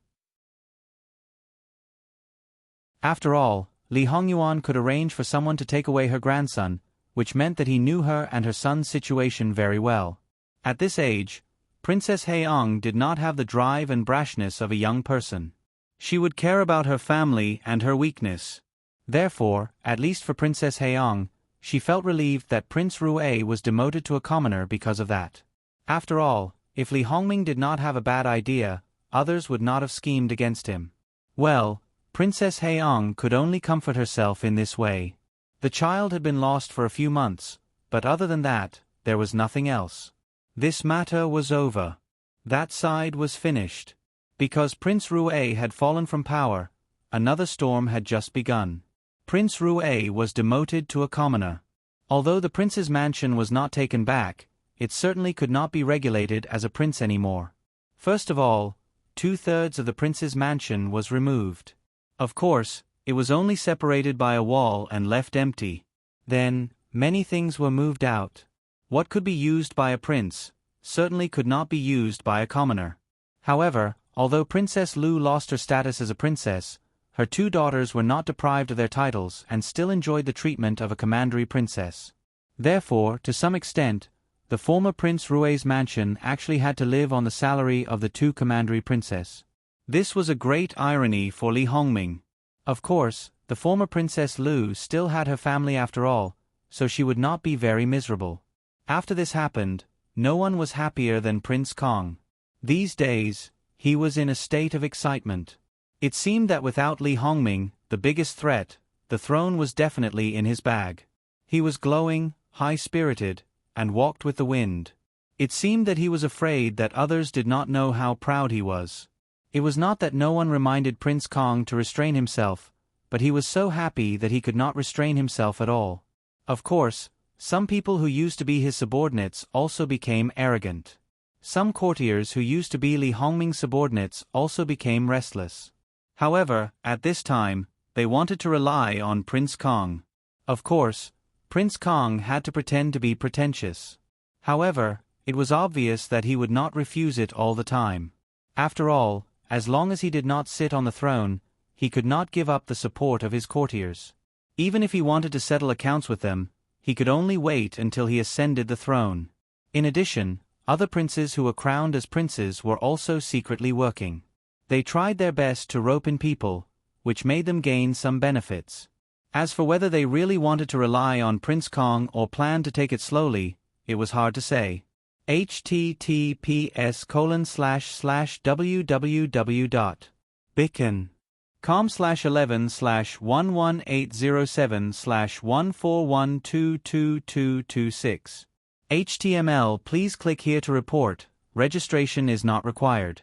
After all, Li Hongyuan could arrange for someone to take away her grandson, which meant that he knew her and her son's situation very well. At this age, Princess Haeong did not have the drive and brashness of a young person. She would care about her family and her weakness. Therefore, at least for Princess Haeong, she felt relieved that Prince Rue was demoted to a commoner because of that. After all, if Li Hongming did not have a bad idea, others would not have schemed against him. Well, Princess Haeong could only comfort herself in this way. The child had been lost for a few months, but other than that, there was nothing else. This matter was over. That side was finished. Because Prince Rue had fallen from power, another storm had just begun. Prince Rue was demoted to a commoner. Although the prince's mansion was not taken back, it certainly could not be regulated as a prince anymore. First of all, 2/3 of the prince's mansion was removed. Of course, it was only separated by a wall and left empty. Then, many things were moved out. What could be used by a prince, certainly could not be used by a commoner. However, although Princess Lu lost her status as a princess, her 2 daughters were not deprived of their titles and still enjoyed the treatment of a commandery princess. Therefore, to some extent, the former Prince Rue's mansion actually had to live on the salary of the 2 commandery princess. This was a great irony for Li Hongming. Of course, the former Princess Lu still had her family after all, so she would not be very miserable. After this happened, no one was happier than Prince Kong. These days, he was in a state of excitement. It seemed that without Li Hongming, the biggest threat, the throne was definitely in his bag. He was glowing, high-spirited, and walked with the wind. It seemed that he was afraid that others did not know how proud he was. It was not that no one reminded Prince Kong to restrain himself, but he was so happy that he could not restrain himself at all. Of course, some people who used to be his subordinates also became arrogant. Some courtiers who used to be Li Hongming's subordinates also became restless. However, at this time, they wanted to rely on Prince Kong. Of course, Prince Kong had to pretend to be pretentious. However, it was obvious that he would not refuse it all the time. After all, as long as he did not sit on the throne, he could not give up the support of his courtiers. Even if he wanted to settle accounts with them, he could only wait until he ascended the throne. In addition, other princes who were crowned as princes were also secretly working. They tried their best to rope in people, which made them gain some benefits. As for whether they really wanted to rely on Prince Kong or planned to take it slowly, it was hard to say. https://www.bicken.com/11/11807/141222226. HTML. Please click here to report. Registration is not required.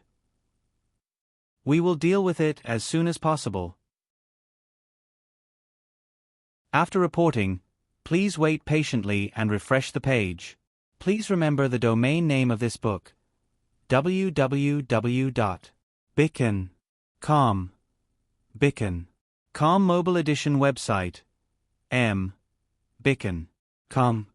We will deal with it as soon as possible. After reporting, please wait patiently and refresh the page. Please remember the domain name of this book: www.bicken.com. Bicken.com Mobile Edition website: m.bicken.com.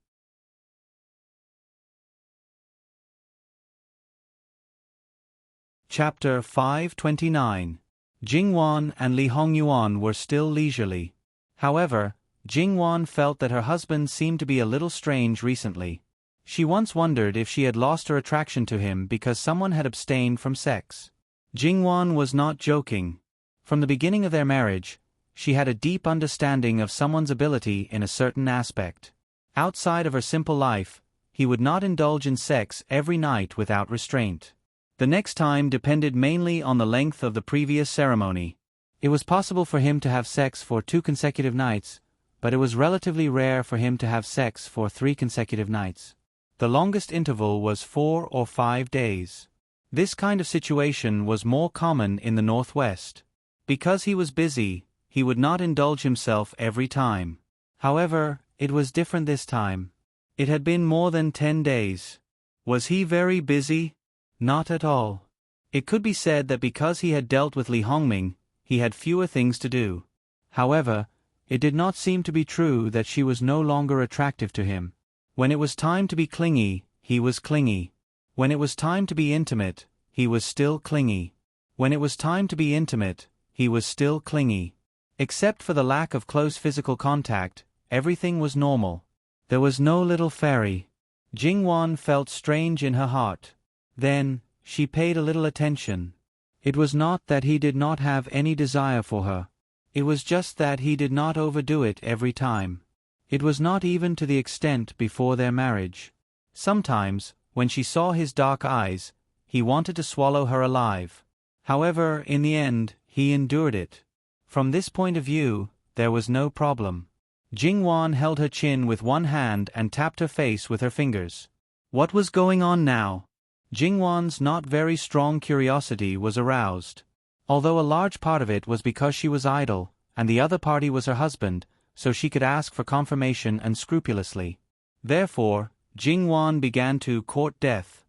Chapter 529. Jingwan and Li Hongyuan were still leisurely. However, Jingwan felt that her husband seemed to be a little strange recently. She once wondered if she had lost her attraction to him because someone had abstained from sex. Jingwan was not joking. From the beginning of their marriage, she had a deep understanding of someone's ability in a certain aspect. Outside of her simple life, he would not indulge in sex every night without restraint. The next time depended mainly on the length of the previous ceremony. It was possible for him to have sex for 2 consecutive nights, but it was relatively rare for him to have sex for 3 consecutive nights. The longest interval was 4 or 5 days. This kind of situation was more common in the Northwest. Because he was busy, he would not indulge himself every time. However, it was different this time. It had been more than 10 days. Was he very busy? Not at all. It could be said that because he had dealt with Li Hongming, he had fewer things to do. However, it did not seem to be true that she was no longer attractive to him. When it was time to be clingy, he was clingy. When it was time to be intimate, he was still clingy. When it was time to be intimate, he was still clingy. Except for the lack of close physical contact, everything was normal. There was no little fairy. Jingwan felt strange in her heart. Then, she paid a little attention. It was not that he did not have any desire for her. It was just that he did not overdo it every time. It was not even to the extent before their marriage. Sometimes, when she saw his dark eyes, he wanted to swallow her alive. However, in the end, he endured it. From this point of view, there was no problem. Jingwan held her chin with one hand and tapped her face with her fingers. What was going on now? Jingwan's not very strong curiosity was aroused. Although a large part of it was because she was idle, and the other party was her husband, so she could ask for confirmation unscrupulously. Therefore, Jingwan began to court death.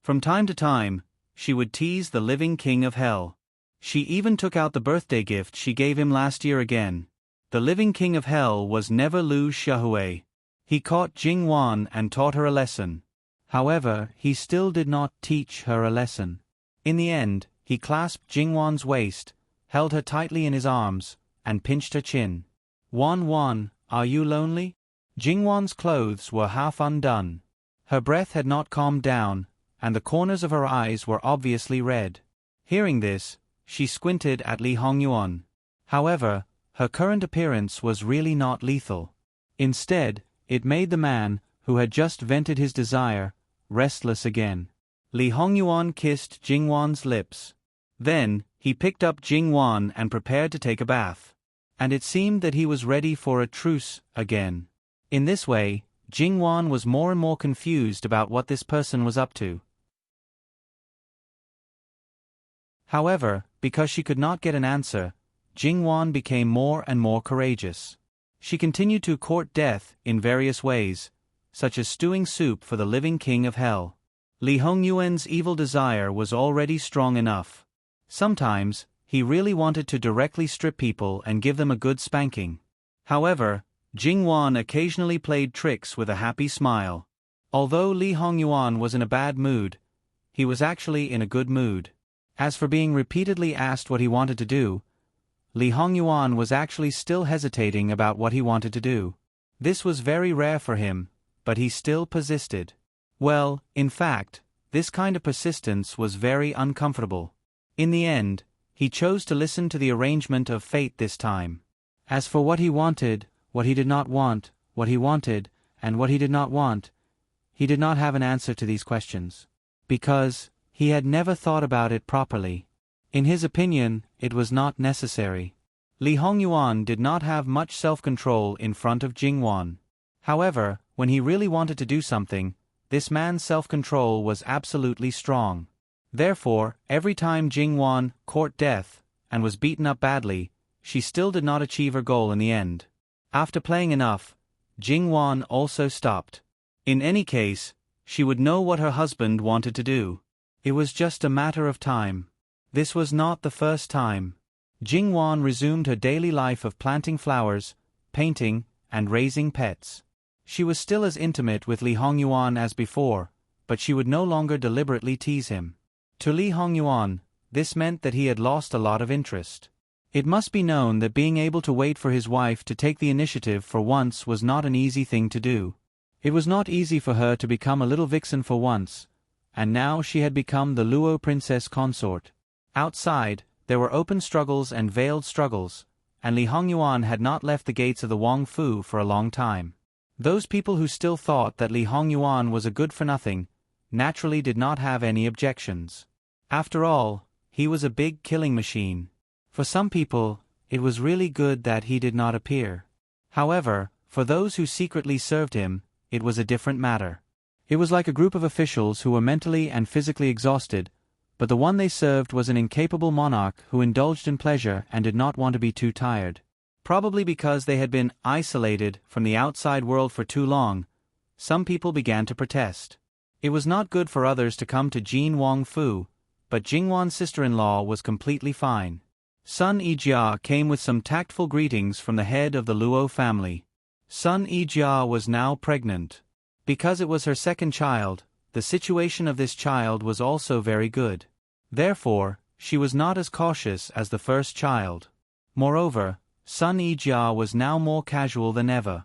From time to time, she would tease the living king of hell. She even took out the birthday gift she gave him last year again. The living king of hell was never Lu Shahui. He caught Jingwan and taught her a lesson. However, he still did not teach her a lesson. In the end, he clasped Jingwan's waist, held her tightly in his arms, and pinched her chin. Wan, are you lonely? Jingwan's clothes were half undone. Her breath had not calmed down, and the corners of her eyes were obviously red. Hearing this, she squinted at Li Hongyuan. However, her current appearance was really not lethal. Instead, it made the man, who had just vented his desire, restless again. Li Hongyuan kissed Jingwan's lips. Then, he picked up Jingwan and prepared to take a bath. And it seemed that he was ready for a truce again. In this way, Jingwan was more and more confused about what this person was up to. However, because she could not get an answer, Jingwan became more and more courageous. She continued to court death in various ways, such as stewing soup for the living king of hell. Li Hongyuan's evil desire was already strong enough. Sometimes, he really wanted to directly strip people and give them a good spanking. However, Jingwan occasionally played tricks with a happy smile. Although Li Hongyuan was in a bad mood, he was actually in a good mood. As for being repeatedly asked what he wanted to do, Li Hongyuan was actually still hesitating about what he wanted to do. This was very rare for him, but he still persisted. Well, in fact, this kind of persistence was very uncomfortable. In the end, he chose to listen to the arrangement of fate this time. As for what he wanted, what he did not want, what he wanted, and what he did not want, he did not have an answer to these questions. Because he had never thought about it properly. In his opinion, it was not necessary. Li Hongyuan did not have much self-control in front of Jingwan. However, when he really wanted to do something, this man's self-control was absolutely strong. Therefore, every time Jingwan court death, and was beaten up badly, she still did not achieve her goal in the end. After playing enough, Jingwan also stopped. In any case, she would know what her husband wanted to do. It was just a matter of time. This was not the first time. Jingwan resumed her daily life of planting flowers, painting, and raising pets. She was still as intimate with Li Hongyuan as before, but she would no longer deliberately tease him. To Li Hongyuan, this meant that he had lost a lot of interest. It must be known that being able to wait for his wife to take the initiative for once was not an easy thing to do. It was not easy for her to become a little vixen for once, and now she had become the Luo princess consort. Outside, there were open struggles and veiled struggles, and Li Hongyuan had not left the gates of the Wang Fu for a long time. Those people who still thought that Li Hongyuan was a good-for-nothing naturally did not have any objections. After all, he was a big killing machine. For some people, it was really good that he did not appear. However, for those who secretly served him, it was a different matter. It was like a group of officials who were mentally and physically exhausted, but the one they served was an incapable monarch who indulged in pleasure and did not want to be too tired. Probably because they had been isolated from the outside world for too long, some people began to protest. It was not good for others to come to Jin Wang Fu, but Jingwan's sister-in-law was completely fine. Sun Yijia came with some tactful greetings from the head of the Luo family. Sun Yijia was now pregnant. Because it was her second child, the situation of this child was also very good. Therefore, she was not as cautious as the first child. Moreover, Sun Yijia was now more casual than ever.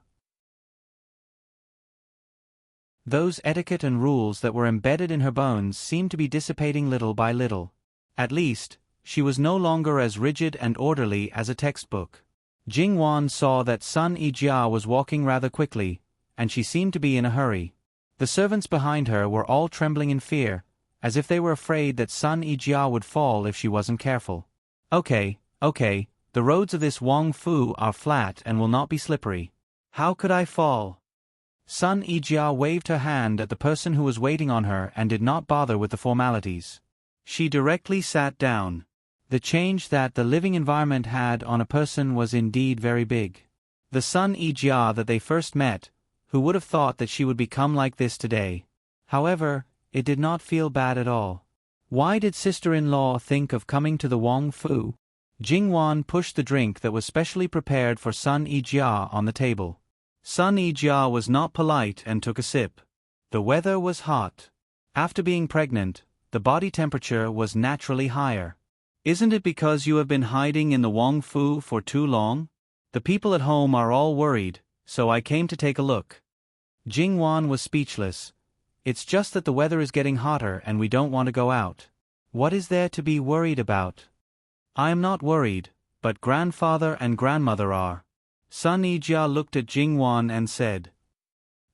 Those etiquette and rules that were embedded in her bones seemed to be dissipating little by little. At least, she was no longer as rigid and orderly as a textbook. Jingwan saw that Sun Yijia was walking rather quickly, and she seemed to be in a hurry. The servants behind her were all trembling in fear, as if they were afraid that Sun Yijia would fall if she wasn't careful. Okay, the roads of this Wang Fu are flat and will not be slippery. How could I fall? Sun Yijia waved her hand at the person who was waiting on her and did not bother with the formalities. She directly sat down. The change that the living environment had on a person was indeed very big. The Sun Yijia that they first met, who would have thought that she would become like this today? However, it did not feel bad at all. Why did sister-in-law think of coming to the Wang Fu? Jingwan pushed the drink that was specially prepared for Sun Yijia on the table. Sun Yijia was not polite and took a sip. The weather was hot. After being pregnant, the body temperature was naturally higher. Isn't it because you have been hiding in the Wang Fu for too long? The people at home are all worried, so I came to take a look. Jingwan was speechless. It's just that the weather is getting hotter and we don't want to go out. What is there to be worried about? I am not worried, but grandfather and grandmother are. Sun Yijia looked at Jingwan and said,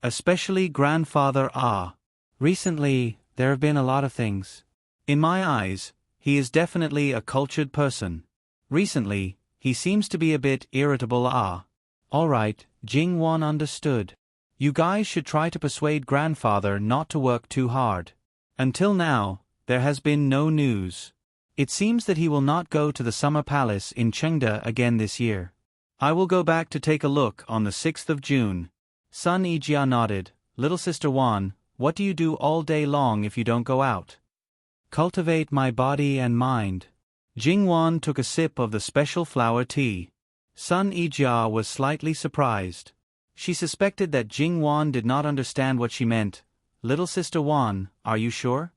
especially grandfather Ah. Recently, there have been a lot of things. In my eyes, he is definitely a cultured person. Recently, he seems to be a bit irritable Ah. Alright, Jingwan understood. You guys should try to persuade grandfather not to work too hard. Until now, there has been no news. It seems that he will not go to the summer palace in Chengde again this year. I will go back to take a look on the 6th of June. Sun Yijia nodded. Little sister Wan, what do you do all day long if you don't go out? Cultivate my body and mind. Jingwan took a sip of the special flower tea. Sun Yijia was slightly surprised. She suspected that Jingwan did not understand what she meant. Little sister Wan, are you sure?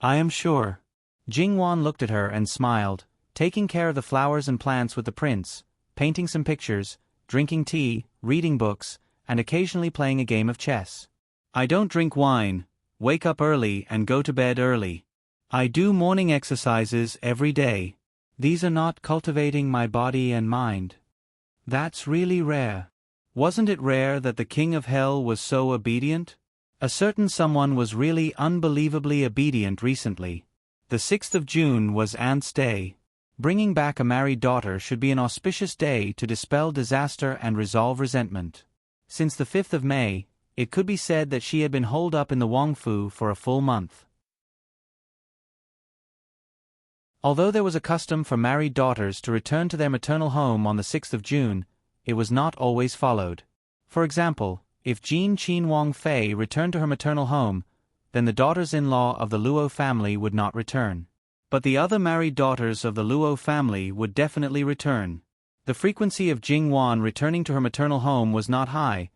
I am sure. Jingwan looked at her and smiled, taking care of the flowers and plants with the prince, painting some pictures, drinking tea, reading books, and occasionally playing a game of chess. I don't drink wine, wake up early and go to bed early. I do morning exercises every day. These are not cultivating my body and mind. That's really rare. Wasn't it rare that the king of hell was so obedient? A certain someone was really unbelievably obedient recently. The 6th of June was Aunt's Day. Bringing back a married daughter should be an auspicious day to dispel disaster and resolve resentment. Since the 5th of May, it could be said that she had been holed up in the Wang Fu for a full month. Although there was a custom for married daughters to return to their maternal home on the 6th of June, it was not always followed. For example, if Jean Qin Wang Fei returned to her maternal home, then the daughters-in-law of the Luo family would not return. But the other married daughters of the Luo family would definitely return. The frequency of Jingwan returning to her maternal home was not high,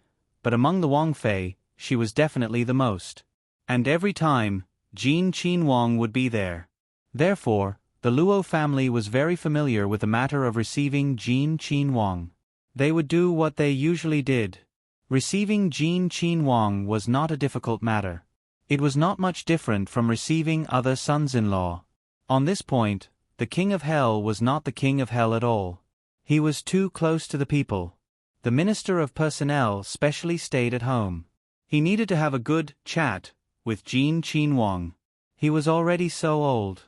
but among the Wang Fei, she was definitely the most. And every time, Jin Qinhuang would be there. Therefore, the Luo family was very familiar with the matter of receiving Jin Qinhuang. They would do what they usually did. Receiving Jin Qinhuang was not a difficult matter. It was not much different from receiving other sons-in-law. On this point, the king of hell was not the king of hell at all. He was too close to the people. The minister of personnel specially stayed at home. He needed to have a good chat with Jin Qinhuang. He was already so old.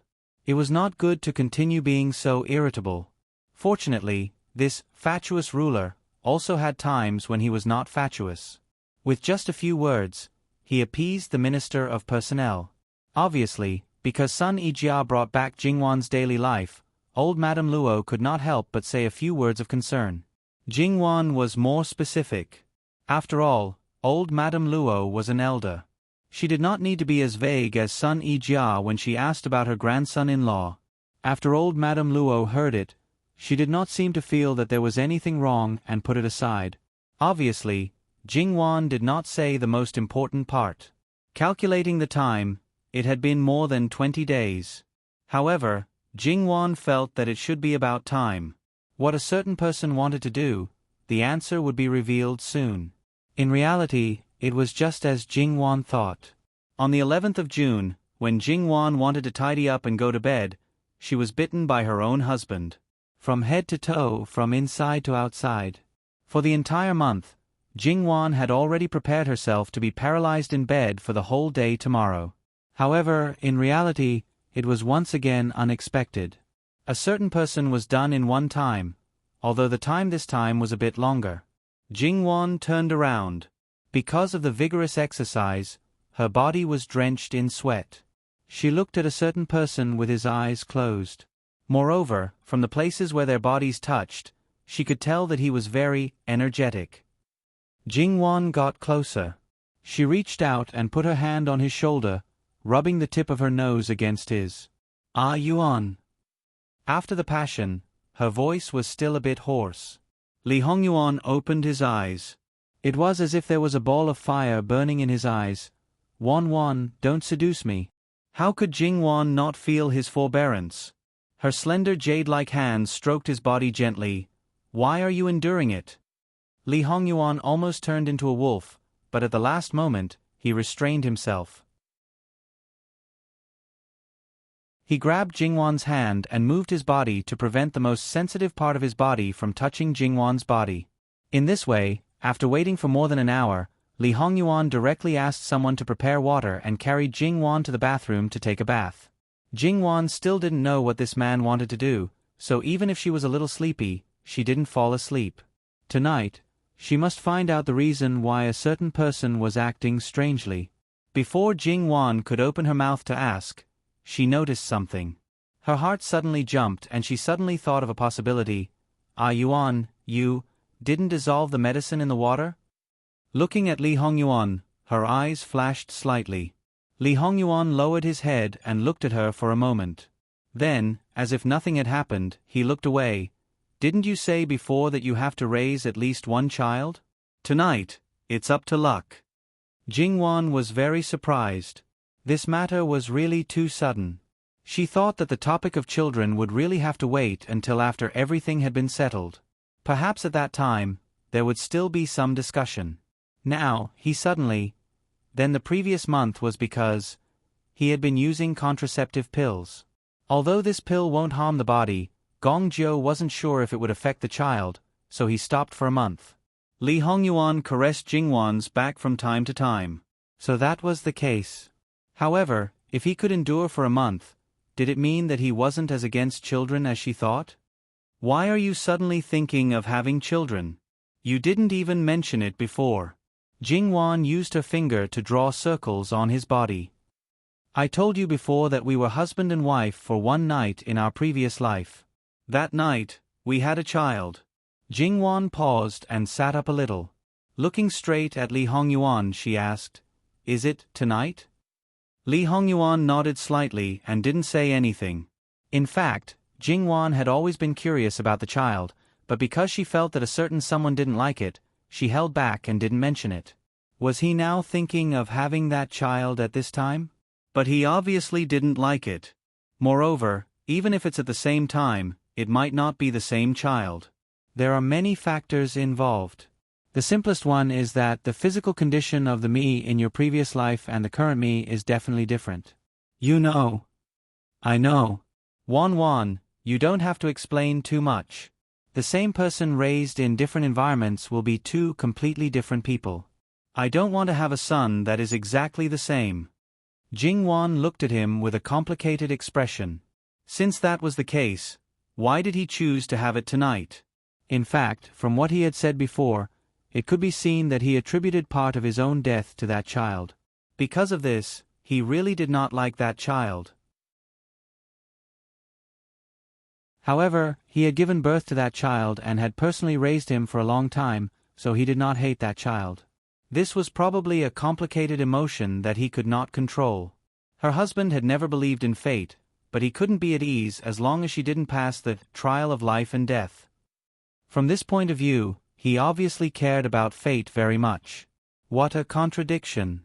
It was not good to continue being so irritable. Fortunately, this fatuous ruler also had times when he was not fatuous. With just a few words, he appeased the minister of personnel. Obviously, because Sun Yijia brought back Jingwan's daily life, old Madame Luo could not help but say a few words of concern. Jingwan was more specific. After all, old Madame Luo was an elder. She did not need to be as vague as Sun Yijia when she asked about her grandson-in-law. After old Madame Luo heard it, she did not seem to feel that there was anything wrong and put it aside. Obviously, Jingwan did not say the most important part. Calculating the time, it had been more than 20 days. However, Jingwan felt that it should be about time. What a certain person wanted to do, the answer would be revealed soon. In reality, it was just as Jingwan thought. On the 11th of June, when Jingwan wanted to tidy up and go to bed, she was bitten by her own husband. From head to toe, from inside to outside. For the entire month, Jingwan had already prepared herself to be paralyzed in bed for the whole day tomorrow. However, in reality, it was once again unexpected. A certain person was done in one time, although the time this time was a bit longer. Jingwan turned around. Because of the vigorous exercise, her body was drenched in sweat. She looked at a certain person with his eyes closed. Moreover, from the places where their bodies touched, she could tell that he was very energetic. Jingwan got closer. She reached out and put her hand on his shoulder, rubbing the tip of her nose against his. "Ah Yuan." After the passion, her voice was still a bit hoarse. Li Hongyuan opened his eyes. It was as if there was a ball of fire burning in his eyes. "Wan, don't seduce me." How could Jingwan not feel his forbearance? Her slender jade-like hands stroked his body gently. "Why are you enduring it?" Li Hongyuan almost turned into a wolf, but at the last moment, he restrained himself. He grabbed Jingwan's hand and moved his body to prevent the most sensitive part of his body from touching Jingwan's body. In this way, after waiting for more than an hour, Li Hongyuan directly asked someone to prepare water and carried Jingwan to the bathroom to take a bath. Jingwan still didn't know what this man wanted to do, so even if she was a little sleepy, she didn't fall asleep. Tonight, she must find out the reason why a certain person was acting strangely. Before Jingwan could open her mouth to ask, she noticed something. Her heart suddenly jumped and she suddenly thought of a possibility. "Ah Yuan, you didn't dissolve the medicine in the water?" Looking at Li Hongyuan, her eyes flashed slightly. Li Hongyuan lowered his head and looked at her for a moment. Then, as if nothing had happened, he looked away. "Didn't you say before that you have to raise at least one child? Tonight, it's up to luck." Jingwan was very surprised. This matter was really too sudden. She thought that the topic of children would really have to wait until after everything had been settled. Perhaps at that time, there would still be some discussion. Now, he suddenly... Then the previous month was because he had been using contraceptive pills. Although this pill won't harm the body, Gong Jiu wasn't sure if it would affect the child, so he stopped for a month. Li Hongyuan caressed Jingwan's back from time to time. So that was the case. However, if he could endure for a month, did it mean that he wasn't as against children as she thought? "Why are you suddenly thinking of having children? You didn't even mention it before." Jingwan used her finger to draw circles on his body. "I told you before that we were husband and wife for one night in our previous life. That night, we had a child." Jingwan paused and sat up a little. Looking straight at Li Hongyuan, she asked, "Is it tonight?" Li Hongyuan nodded slightly and didn't say anything. In fact, Jingwan had always been curious about the child, but because she felt that a certain someone didn't like it, she held back and didn't mention it. Was he now thinking of having that child at this time? But he obviously didn't like it. Moreover, even if it's at the same time, it might not be the same child. There are many factors involved. The simplest one is that the physical condition of the me in your previous life and the current me is definitely different. You know. I know. Wan, you don't have to explain too much. The same person raised in different environments will be two completely different people. I don't want to have a son that is exactly the same. Jingwan looked at him with a complicated expression. Since that was the case, why did he choose to have it tonight? In fact, from what he had said before, it could be seen that he attributed part of his own death to that child. Because of this, he really did not like that child. However, he had given birth to that child and had personally raised him for a long time, so he did not hate that child. This was probably a complicated emotion that he could not control. Her husband had never believed in fate, but he couldn't be at ease as long as she didn't pass the trial of life and death. From this point of view, he obviously cared about fate very much. What a contradiction.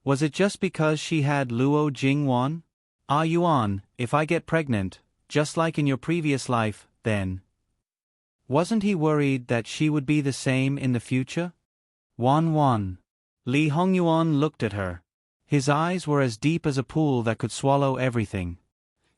Was it just because she had Luo Jingwan? Ah Yuan, if I get pregnant, just like in your previous life, then. Wasn't he worried that she would be the same in the future? Wan. Li Hongyuan looked at her. His eyes were as deep as a pool that could swallow everything.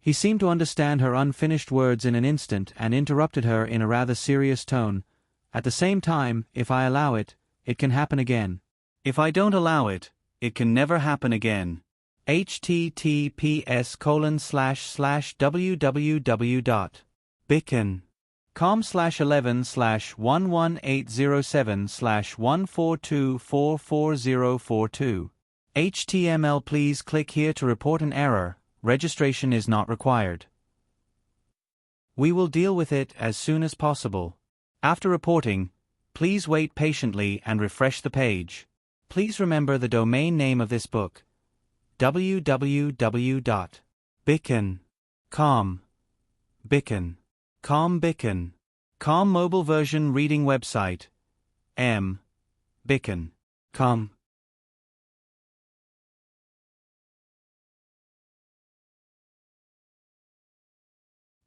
He seemed to understand her unfinished words in an instant and interrupted her in a rather serious tone. At the same time, if I allow it, it can happen again. If I don't allow it, it can never happen again. https://www.bicken.com/11/11807/142444042. HTML. Please click here to report an error. Registration is not required. We will deal with it as soon as possible. After reporting, please wait patiently and refresh the page. Please remember the domain name of this book: www.bicken.com. Bicken. Com mobile version reading website. Bicken.com.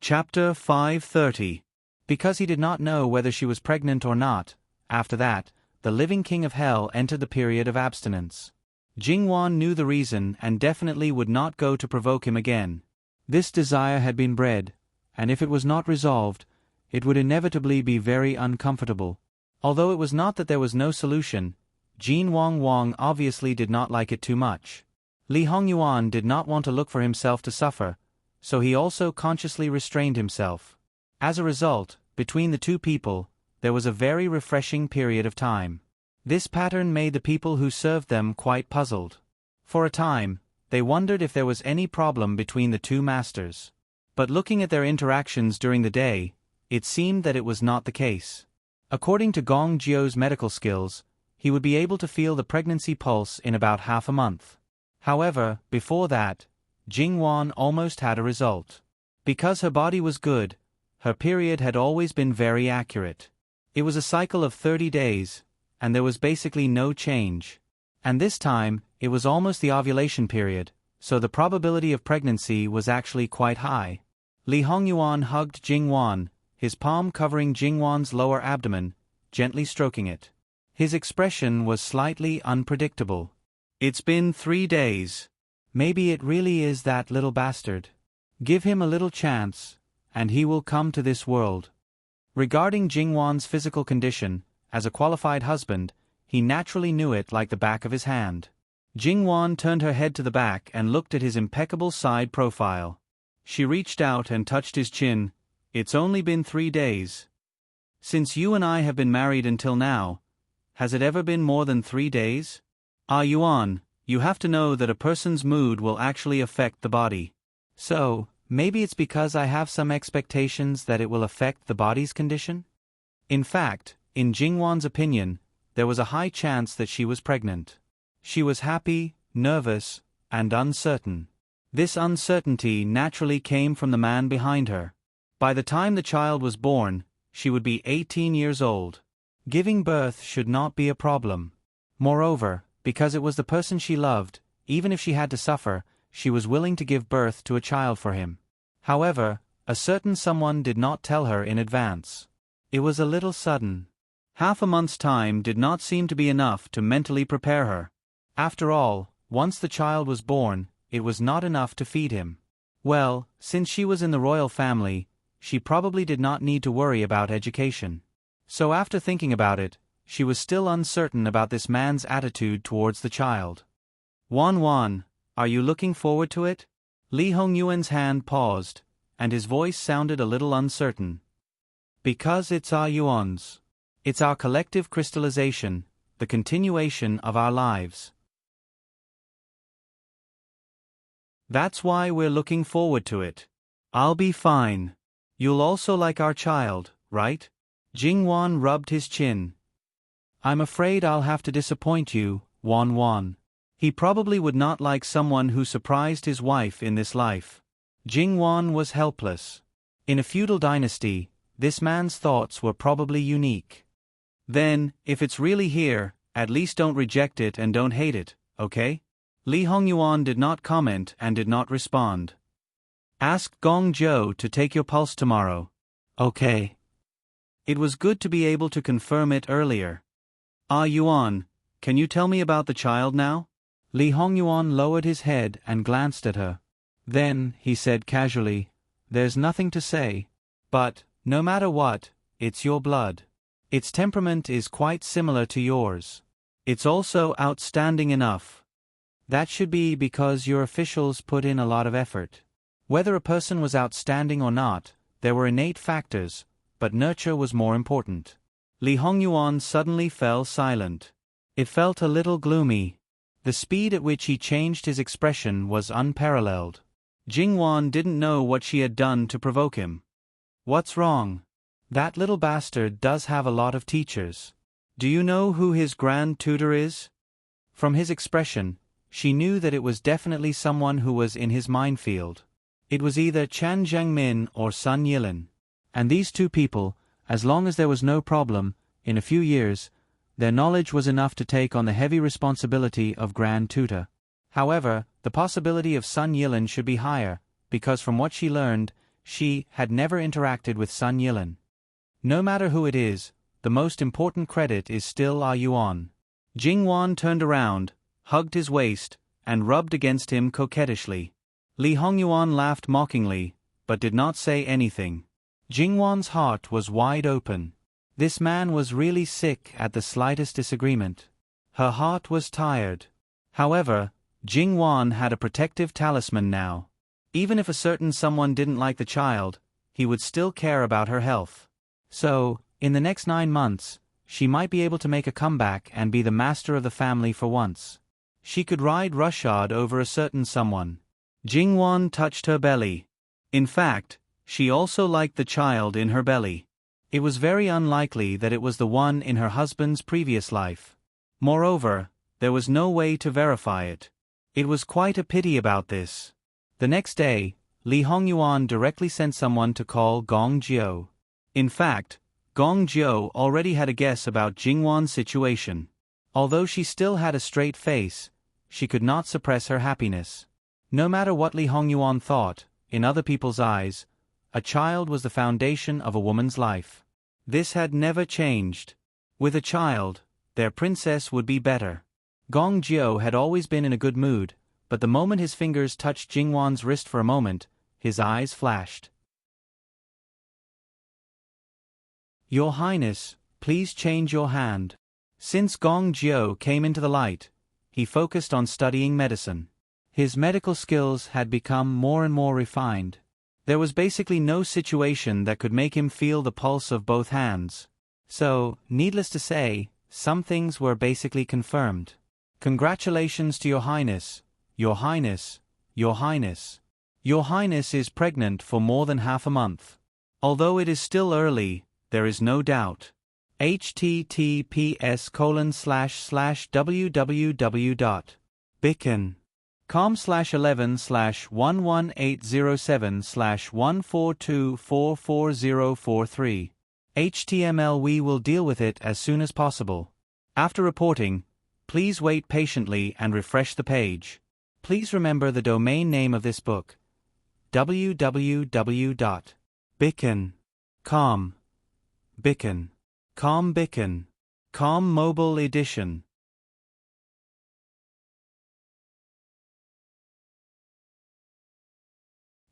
Chapter 530. Because he did not know whether she was pregnant or not, after that, the living king of hell entered the period of abstinence. Jingwan knew the reason and definitely would not go to provoke him again. This desire had been bred, and if it was not resolved, it would inevitably be very uncomfortable. Although it was not that there was no solution, Jin Wang obviously did not like it too much. Li Hongyuan did not want to look for himself to suffer, so he also consciously restrained himself. As a result, between the two people, there was a very refreshing period of time. This pattern made the people who served them quite puzzled. For a time, they wondered if there was any problem between the two masters. But looking at their interactions during the day, it seemed that it was not the case. According to Gong Jiu's medical skills, he would be able to feel the pregnancy pulse in about half a month. However, before that, Jingwan almost had a result. Because her body was good, her period had always been very accurate. It was a cycle of 30 days, and there was basically no change. And this time, it was almost the ovulation period, so the probability of pregnancy was actually quite high. Li Hongyuan hugged Jingwan, his palm covering Jingwan's lower abdomen, gently stroking it. His expression was slightly unpredictable. It's been 3 days. Maybe it really is that little bastard. Give him a little chance, and he will come to this world. Regarding Jingwan's physical condition, as a qualified husband, he naturally knew it like the back of his hand. Jingwan turned her head to the back and looked at his impeccable side profile. She reached out and touched his chin. It's only been 3 days. Since you and I have been married until now, has it ever been more than 3 days? Ah Yuan, you have to know that a person's mood will actually affect the body. So, maybe it's because I have some expectations that it will affect the body's condition? In fact, in Jingwan's opinion, there was a high chance that she was pregnant. She was happy, nervous, and uncertain. This uncertainty naturally came from the man behind her. By the time the child was born, she would be 18 years old. Giving birth should not be a problem. Moreover, because it was the person she loved, even if she had to suffer, she was willing to give birth to a child for him. However, a certain someone did not tell her in advance. It was a little sudden. Half a month's time did not seem to be enough to mentally prepare her. After all, once the child was born, it was not enough to feed him. Well, since she was in the royal family, she probably did not need to worry about education. So after thinking about it, she was still uncertain about this man's attitude towards the child. Wan, are you looking forward to it? Li Hongyuan's hand paused, and his voice sounded a little uncertain. Because it's our Yuan's. It's our collective crystallization, the continuation of our lives. That's why we're looking forward to it. I'll be fine. You'll also like our child, right? Jingwan rubbed his chin. I'm afraid I'll have to disappoint you, Wan. He probably would not like someone who surprised his wife in this life. Jingwan was helpless. In a feudal dynasty, this man's thoughts were probably unique. Then, if it's really here, at least don't reject it and don't hate it, okay? Li Hongyuan did not comment and did not respond. Ask Gong Zhou to take your pulse tomorrow. Okay. It was good to be able to confirm it earlier. Ah Yuan, can you tell me about the child now? Li Hongyuan lowered his head and glanced at her. Then, he said casually, there's nothing to say. But, no matter what, it's your blood. Its temperament is quite similar to yours. It's also outstanding enough. That should be because your officials put in a lot of effort. Whether a person was outstanding or not, there were innate factors, but nurture was more important. Li Hongyuan suddenly fell silent. It felt a little gloomy. The speed at which he changed his expression was unparalleled. Jingwan didn't know what she had done to provoke him. What's wrong? That little bastard does have a lot of teachers. Do you know who his grand tutor is? From his expression, she knew that it was definitely someone who was in his minefield. It was either Chan Jiangmin or Sun Yilin. And these two people, as long as there was no problem, in a few years, their knowledge was enough to take on the heavy responsibility of grand tutor. However, the possibility of Sun Yilin should be higher, because from what she learned, she had never interacted with Sun Yilin. No matter who it is, the most important credit is still Ah Yuan. Jingwan turned around, hugged his waist, and rubbed against him coquettishly. Li Hongyuan laughed mockingly, but did not say anything. Jingwan's heart was wide open. This man was really sick at the slightest disagreement. Her heart was tired. However, Jingwan had a protective talisman now. Even if a certain someone didn't like the child, he would still care about her health. So, in the next 9 months, she might be able to make a comeback and be the master of the family for once. She could ride roughshod over a certain someone. Jingwan touched her belly. In fact, she also liked the child in her belly. It was very unlikely that it was the one in her husband's previous life. Moreover, there was no way to verify it. It was quite a pity about this. The next day, Li Hongyuan directly sent someone to call Gong Zhou. In fact, Gong Zhou already had a guess about Jingwan's situation. Although she still had a straight face, she could not suppress her happiness. No matter what Li Hongyuan thought, in other people's eyes, a child was the foundation of a woman's life. This had never changed. With a child, their princess would be better. Gong Zhou had always been in a good mood, but the moment his fingers touched Jingwan's wrist for a moment, his eyes flashed. Your Highness, please change your hand. Since Gong Zhou came into the light, he focused on studying medicine. His medical skills had become more and more refined. There was basically no situation that could make him feel the pulse of both hands. So, needless to say, some things were basically confirmed. Congratulations to Your Highness, Your Highness, Your Highness. Your Highness is pregnant for more than half a month. Although it is still early, there is no doubt. https://www.bicken.com/11/11807/142444043. HTML. We will deal with it as soon as possible. After reporting, please wait patiently and refresh the page. Please remember the domain name of this book: www.bicken.com. Bicken. Com Mobile Edition.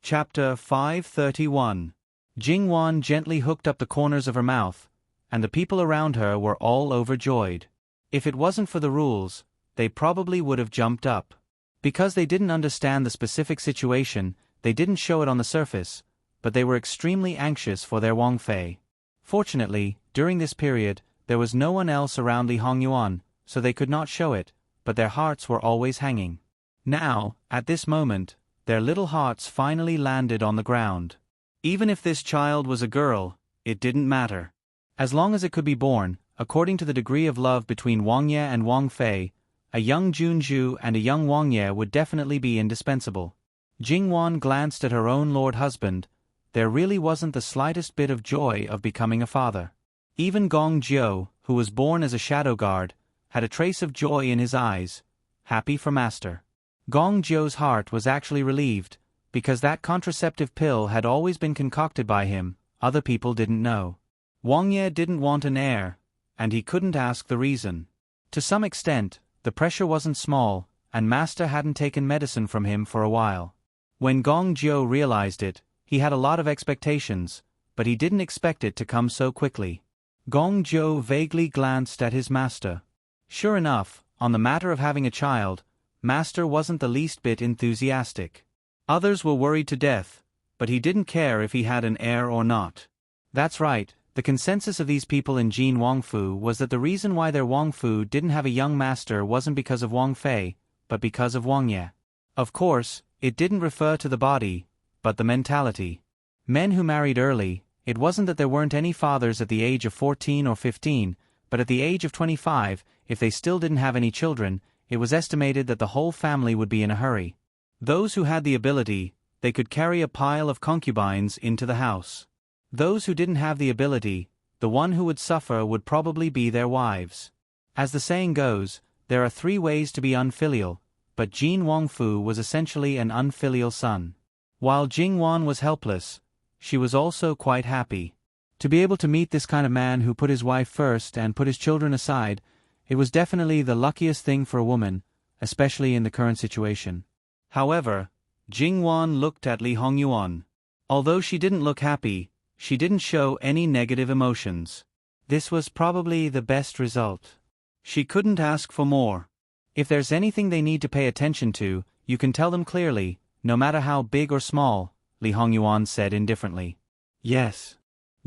Chapter 531. Jingwan gently hooked up the corners of her mouth, and the people around her were all overjoyed. If it wasn't for the rules, they probably would have jumped up. Because they didn't understand the specific situation, they didn't show it on the surface, but they were extremely anxious for their Wang Fei. Fortunately, during this period, there was no one else around Li Hongyuan, so they could not show it, but their hearts were always hanging. Now, at this moment, their little hearts finally landed on the ground. Even if this child was a girl, it didn't matter. As long as it could be born, according to the degree of love between Wang Ye and Wang Fei, a young Junju and a young Wang Ye would definitely be indispensable. Jingwan glanced at her own lord husband. There really wasn't the slightest bit of joy of becoming a father. Even Gong Jiu, who was born as a shadow guard, had a trace of joy in his eyes, happy for master. Gong Jiu's heart was actually relieved, because that contraceptive pill had always been concocted by him. Other people didn't know. Wang Ye didn't want an heir, and he couldn't ask the reason. To some extent, the pressure wasn't small, and master hadn't taken medicine from him for a while. When Gong Jiu realized it, he had a lot of expectations, but he didn't expect it to come so quickly. Gong Jiu vaguely glanced at his master. Sure enough, on the matter of having a child, master wasn't the least bit enthusiastic. Others were worried to death, but he didn't care if he had an heir or not. That's right, the consensus of these people in Jin Wangfu was that the reason why their Wangfu didn't have a young master wasn't because of Wang Fei, but because of Wang Ye. Of course, it didn't refer to the body, but the mentality. Men who married early, it wasn't that there weren't any fathers at the age of 14 or 15, but at the age of 25, if they still didn't have any children, it was estimated that the whole family would be in a hurry. Those who had the ability, they could carry a pile of concubines into the house. Those who didn't have the ability, the one who would suffer would probably be their wives. As the saying goes, there are 3 ways to be unfilial, but Jin Wangfu was essentially an unfilial son. While Jingwan was helpless, she was also quite happy. To be able to meet this kind of man who put his wife first and put his children aside, it was definitely the luckiest thing for a woman, especially in the current situation. However, Jingwan looked at Li Hongyuan. Although she didn't look happy, she didn't show any negative emotions. This was probably the best result. She couldn't ask for more. If there's anything they need to pay attention to, you can tell them clearly, no matter how big or small, Li Hongyuan said indifferently. Yes.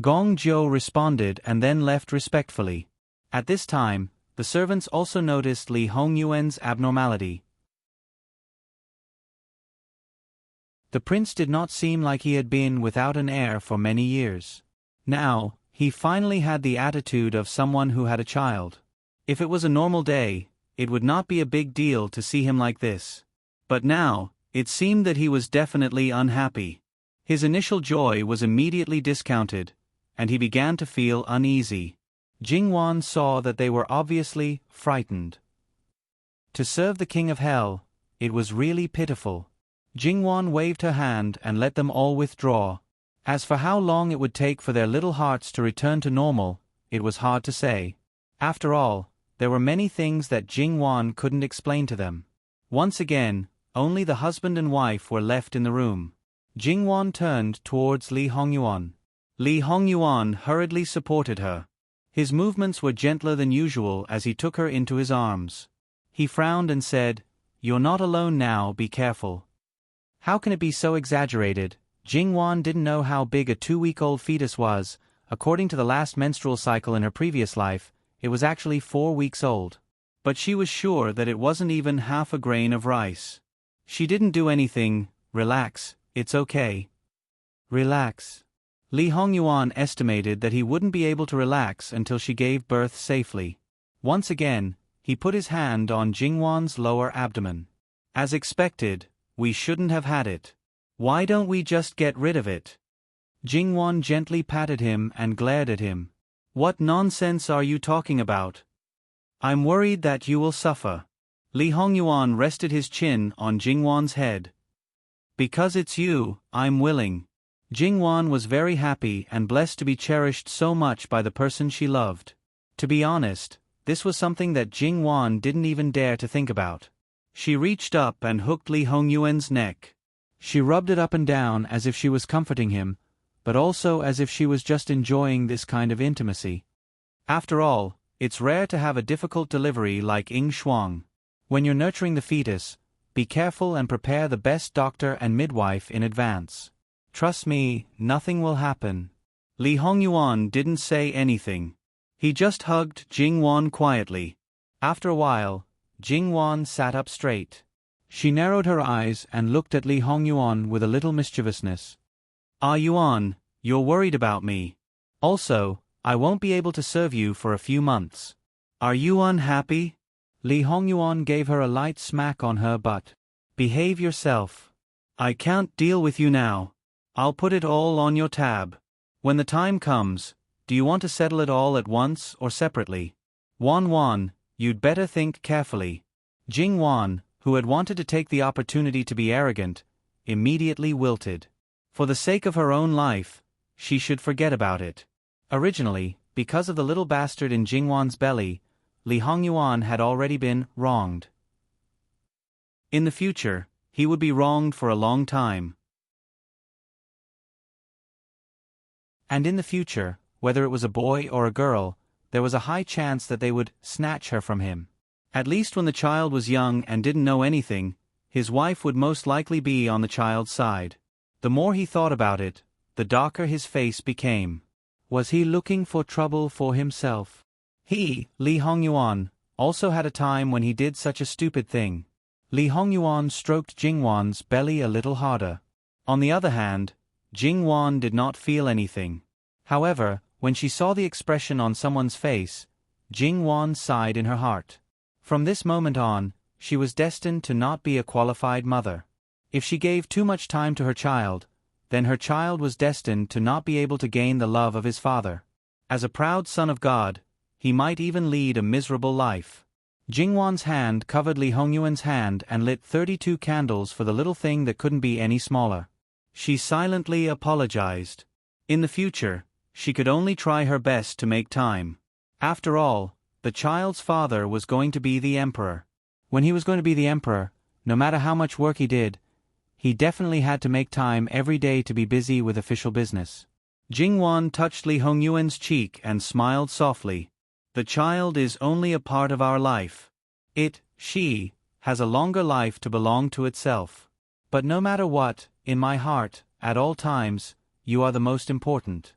Gong Jiu responded and then left respectfully. At this time, the servants also noticed Li Hongyuan's abnormality. The prince did not seem like he had been without an heir for many years. Now, he finally had the attitude of someone who had a child. If it was a normal day, it would not be a big deal to see him like this. But now, it seemed that he was definitely unhappy. His initial joy was immediately discounted, and he began to feel uneasy. Jingwan saw that they were obviously frightened. To serve the king of hell, it was really pitiful. Jingwan waved her hand and let them all withdraw. As for how long it would take for their little hearts to return to normal, it was hard to say. After all, there were many things that Jingwan couldn't explain to them. Once again, only the husband and wife were left in the room. Jingwan turned towards Li Hongyuan. Li Hongyuan hurriedly supported her. His movements were gentler than usual as he took her into his arms. He frowned and said, "You're not alone now, be careful." How can it be so exaggerated? Jingwan didn't know how big a 2-week-old fetus was. According to the last menstrual cycle in her previous life, it was actually 4 weeks old. But she was sure that it wasn't even half a grain of rice. She didn't do anything. Relax, it's okay. Relax. Li Hongyuan estimated that he wouldn't be able to relax until she gave birth safely. Once again, he put his hand on Jingwan's lower abdomen. As expected, we shouldn't have had it. Why don't we just get rid of it? Jingwan gently patted him and glared at him. What nonsense are you talking about? I'm worried that you will suffer. Li Hongyuan rested his chin on Jingwan's head. Because it's you, I'm willing. Jingwan was very happy and blessed to be cherished so much by the person she loved. To be honest, this was something that Jingwan didn't even dare to think about. She reached up and hooked Li Hongyuan's neck. She rubbed it up and down as if she was comforting him, but also as if she was just enjoying this kind of intimacy. After all, it's rare to have a difficult delivery like Ing Shuang. When you're nurturing the fetus, be careful and prepare the best doctor and midwife in advance. Trust me, nothing will happen. Li Hongyuan didn't say anything. He just hugged Jingwan quietly. After a while, Jingwan sat up straight. She narrowed her eyes and looked at Li Hongyuan with a little mischievousness. Ah Yuan, you're worried about me. Also, I won't be able to serve you for a few months. Are you unhappy? Li Hongyuan gave her a light smack on her butt. Behave yourself. I can't deal with you now. I'll put it all on your tab. When the time comes, do you want to settle it all at once or separately? Wan, you'd better think carefully. Jingwan, who had wanted to take the opportunity to be arrogant, immediately wilted. For the sake of her own life, she should forget about it. Originally, because of the little bastard in Jingwan's belly, Li Hongyuan had already been wronged. In the future, he would be wronged for a long time. And in the future, whether it was a boy or a girl, there was a high chance that they would snatch her from him. At least when the child was young and didn't know anything, his wife would most likely be on the child's side. The more he thought about it, the darker his face became. Was he looking for trouble for himself? He, Li Hongyuan, also had a time when he did such a stupid thing. Li Hongyuan stroked Jingwan's belly a little harder. On the other hand, Jingwan did not feel anything. However, when she saw the expression on someone's face, Jingwan sighed in her heart. From this moment on, she was destined to not be a qualified mother. If she gave too much time to her child, then her child was destined to not be able to gain the love of his father. As a proud son of God, he might even lead a miserable life. Jingwan's hand covered Li Hongyuan's hand and lit 32 candles for the little thing that couldn't be any smaller. She silently apologized. In the future, she could only try her best to make time. After all, the child's father was going to be the emperor. When he was going to be the emperor, no matter how much work he did, he definitely had to make time every day to be busy with official business. Jingwan touched Li Hongyuan's cheek and smiled softly. The child is only a part of our life. She, has a longer life to belong to itself. But no matter what, in my heart, at all times, you are the most important.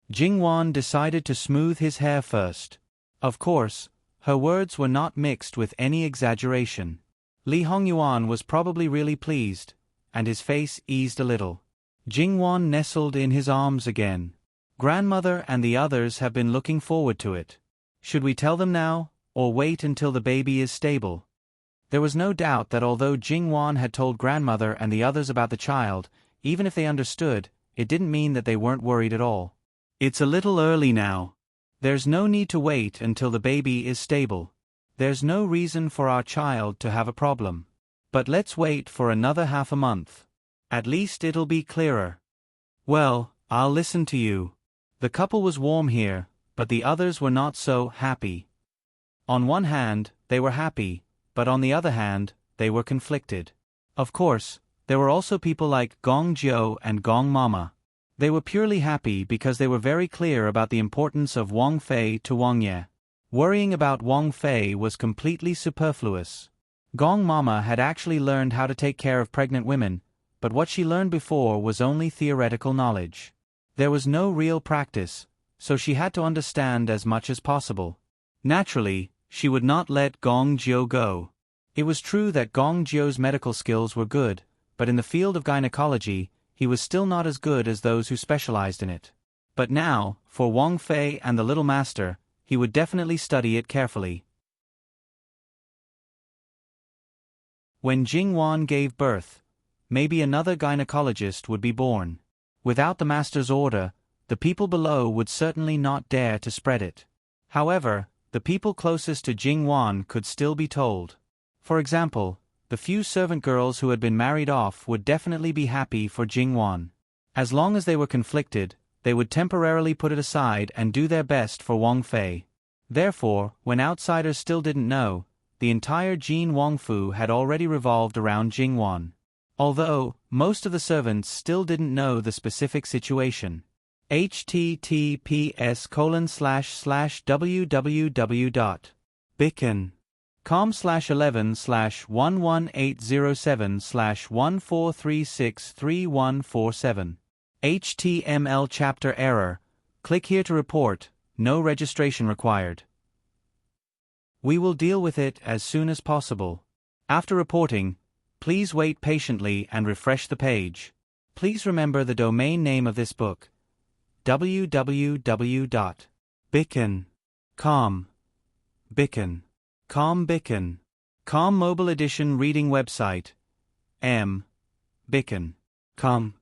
Jingwan decided to smooth his hair first. Of course, her words were not mixed with any exaggeration. Li Hongyuan was probably really pleased, and his face eased a little. Jingwan nestled in his arms again. Grandmother and the others have been looking forward to it. Should we tell them now, or wait until the baby is stable? There was no doubt that although Jingwan had told grandmother and the others about the child, even if they understood, it didn't mean that they weren't worried at all. It's a little early now. There's no need to wait until the baby is stable. There's no reason for our child to have a problem. But let's wait for another half a month. At least it'll be clearer. Well, I'll listen to you. The couple was warm here, but the others were not so happy. On one hand, they were happy, but on the other hand, they were conflicted. Of course, there were also people like Gong Jiu and Gong Mama. They were purely happy because they were very clear about the importance of Wang Fei to Wang Ye. Worrying about Wang Fei was completely superfluous. Gong Mama had actually learned how to take care of pregnant women, but what she learned before was only theoretical knowledge. There was no real practice, so she had to understand as much as possible. Naturally, she would not let Gong Jiu go. It was true that Gong Jiu's medical skills were good, but in the field of gynecology, he was still not as good as those who specialized in it. But now, for Wang Fei and the little master, he would definitely study it carefully. When Jingwan gave birth, maybe another gynecologist would be born. Without the master's order, the people below would certainly not dare to spread it. However, the people closest to Jingwan could still be told. For example, the few servant girls who had been married off would definitely be happy for Jingwan. As long as they were conflicted, they would temporarily put it aside and do their best for Wang Fei. Therefore, when outsiders still didn't know, the entire Jin Wangfu had already revolved around Jingwan. Although, most of the servants still didn't know the specific situation. https://www.bicken.com/11/11807/14363147 HTML chapter error. Click here to report. No registration required. We will deal with it as soon as possible. After reporting, please wait patiently and refresh the page. Please remember the domain name of this book: www.bicken.com. Bicken. Com Mobile Edition Reading Website. Bicken.com.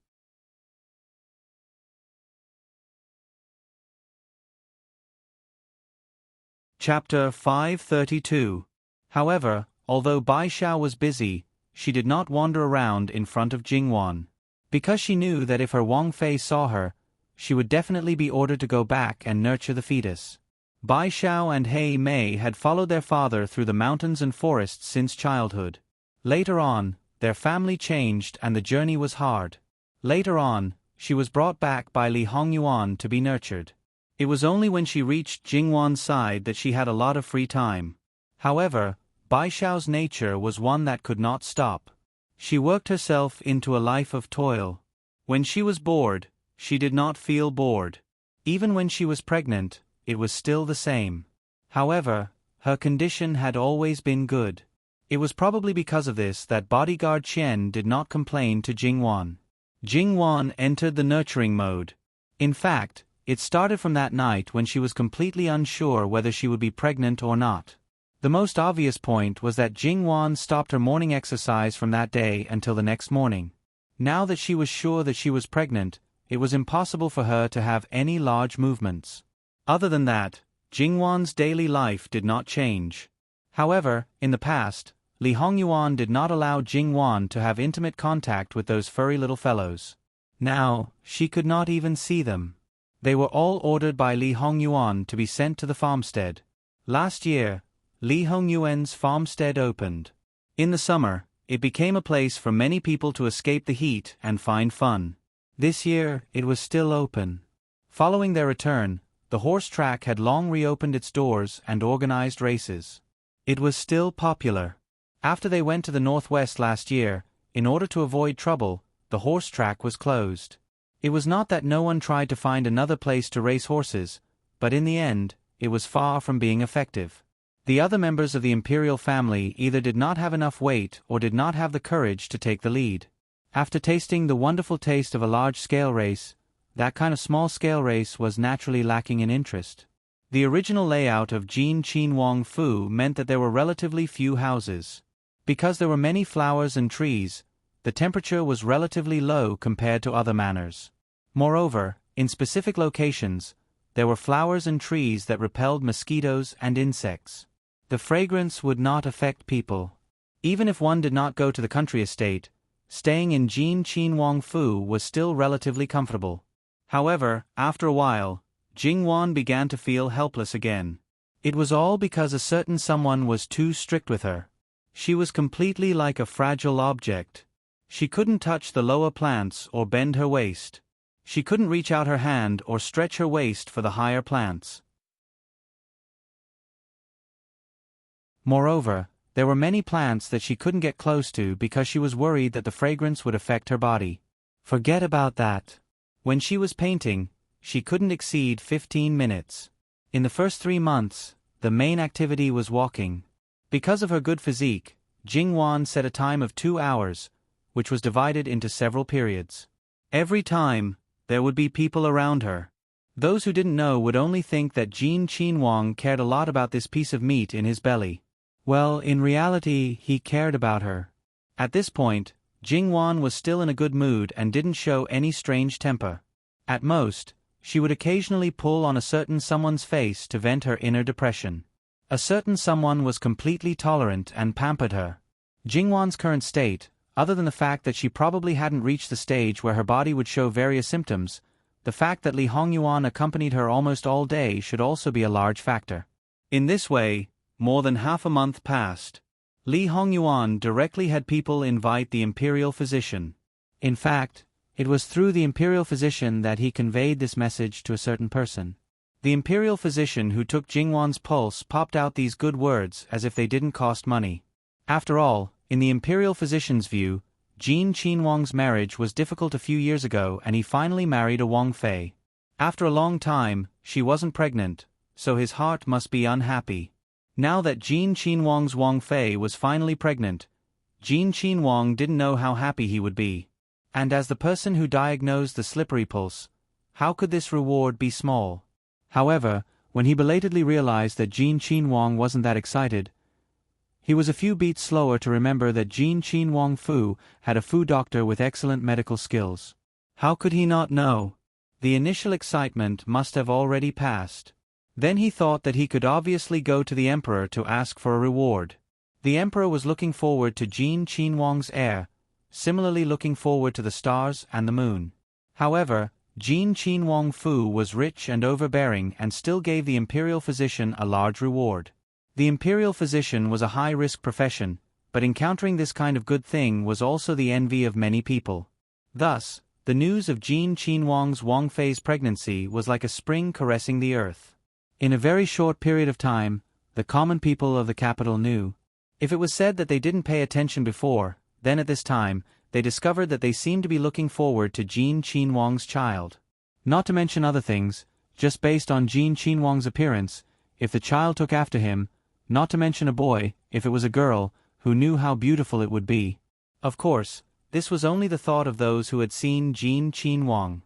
Chapter 532. However, although Bai Xiao was busy, she did not wander around in front of Jingwan. Because she knew that if her Wang Fei saw her, she would definitely be ordered to go back and nurture the fetus. Bai Xiao and Hei Mei had followed their father through the mountains and forests since childhood. Later on, their family changed and the journey was hard. Later on, she was brought back by Li Hongyuan to be nurtured. It was only when she reached Jingwan's side that she had a lot of free time. However, Bai Xiao's nature was one that could not stop. She worked herself into a life of toil. When she was bored, she did not feel bored. Even when she was pregnant, it was still the same. However, her condition had always been good. It was probably because of this that bodyguard Chen did not complain to Jingwan. Jingwan entered the nurturing mode. In fact, it started from that night when she was completely unsure whether she would be pregnant or not. The most obvious point was that Jingwan stopped her morning exercise from that day until the next morning. Now that she was sure that she was pregnant, it was impossible for her to have any large movements. Other than that, Jingwan's daily life did not change. However, in the past, Li Hongyuan did not allow Jingwan to have intimate contact with those furry little fellows. Now, she could not even see them. They were all ordered by Li Hongyuan to be sent to the farmstead. Last year, Li Hongyuan's farmstead opened. In the summer, it became a place for many people to escape the heat and find fun. This year, it was still open. Following their return, the horse track had long reopened its doors and organized races. It was still popular. After they went to the northwest last year, in order to avoid trouble, the horse track was closed. It was not that no one tried to find another place to race horses, but in the end, it was far from being effective. The other members of the imperial family either did not have enough weight or did not have the courage to take the lead. After tasting the wonderful taste of a large-scale race, that kind of small-scale race was naturally lacking in interest. The original layout of Jin Qin Wang Fu meant that there were relatively few houses. Because there were many flowers and trees, the temperature was relatively low compared to other manors. Moreover, in specific locations, there were flowers and trees that repelled mosquitoes and insects. The fragrance would not affect people. Even if one did not go to the country estate, staying in Jin Qin Wang Fu was still relatively comfortable. However, after a while, Jingwan began to feel helpless again. It was all because a certain someone was too strict with her. She was completely like a fragile object. She couldn't touch the lower plants or bend her waist. She couldn't reach out her hand or stretch her waist for the higher plants. Moreover, there were many plants that she couldn't get close to because she was worried that the fragrance would affect her body. Forget about that. When she was painting, she couldn't exceed 15 minutes. In the first 3 months, the main activity was walking. Because of her good physique, Jingwan set a time of 2 hours, which was divided into several periods. Every time, there would be people around her. Those who didn't know would only think that Jin Qinhuang cared a lot about this piece of meat in his belly. Well, in reality, he cared about her. At this point, Jingwan was still in a good mood and didn't show any strange temper. At most, she would occasionally pull on a certain someone's face to vent her inner depression. A certain someone was completely tolerant and pampered her. Jingwan's current state, other than the fact that she probably hadn't reached the stage where her body would show various symptoms, the fact that Li Hongyuan accompanied her almost all day should also be a large factor. In this way, more than half a month passed. Li Hongyuan directly had people invite the imperial physician. In fact, it was through the imperial physician that he conveyed this message to a certain person. The imperial physician who took Jingwan's pulse popped out these good words as if they didn't cost money. After all, in the imperial physician's view, Jin Qinhuang's marriage was difficult a few years ago and he finally married a Wang Fei. After a long time, she wasn't pregnant, so his heart must be unhappy. Now that Jin Qinhuang's Wang Fei was finally pregnant, Jin Qinhuang didn't know how happy he would be. And as the person who diagnosed the slippery pulse, how could this reward be small? However, when he belatedly realized that Jin Qinhuang wasn't that excited, he was a few beats slower to remember that Jin Qinhuang Fu had a Fu doctor with excellent medical skills. How could he not know? The initial excitement must have already passed. Then he thought that he could obviously go to the emperor to ask for a reward. The emperor was looking forward to Jin Qinhuang's heir, similarly looking forward to the stars and the moon. However, Jin Qinhuang Fu was rich and overbearing and still gave the imperial physician a large reward. The imperial physician was a high-risk profession, but encountering this kind of good thing was also the envy of many people. Thus, the news of Jin Qinhuang's Wang Fei's pregnancy was like a spring caressing the earth. In a very short period of time, the common people of the capital knew. If it was said that they didn't pay attention before, then at this time, they discovered that they seemed to be looking forward to Jin Qinhuang's child. Not to mention other things, just based on Jin Qinhuang's appearance, if the child took after him, not to mention a boy, if it was a girl, who knew how beautiful it would be. Of course, this was only the thought of those who had seen Jin Qinhuang.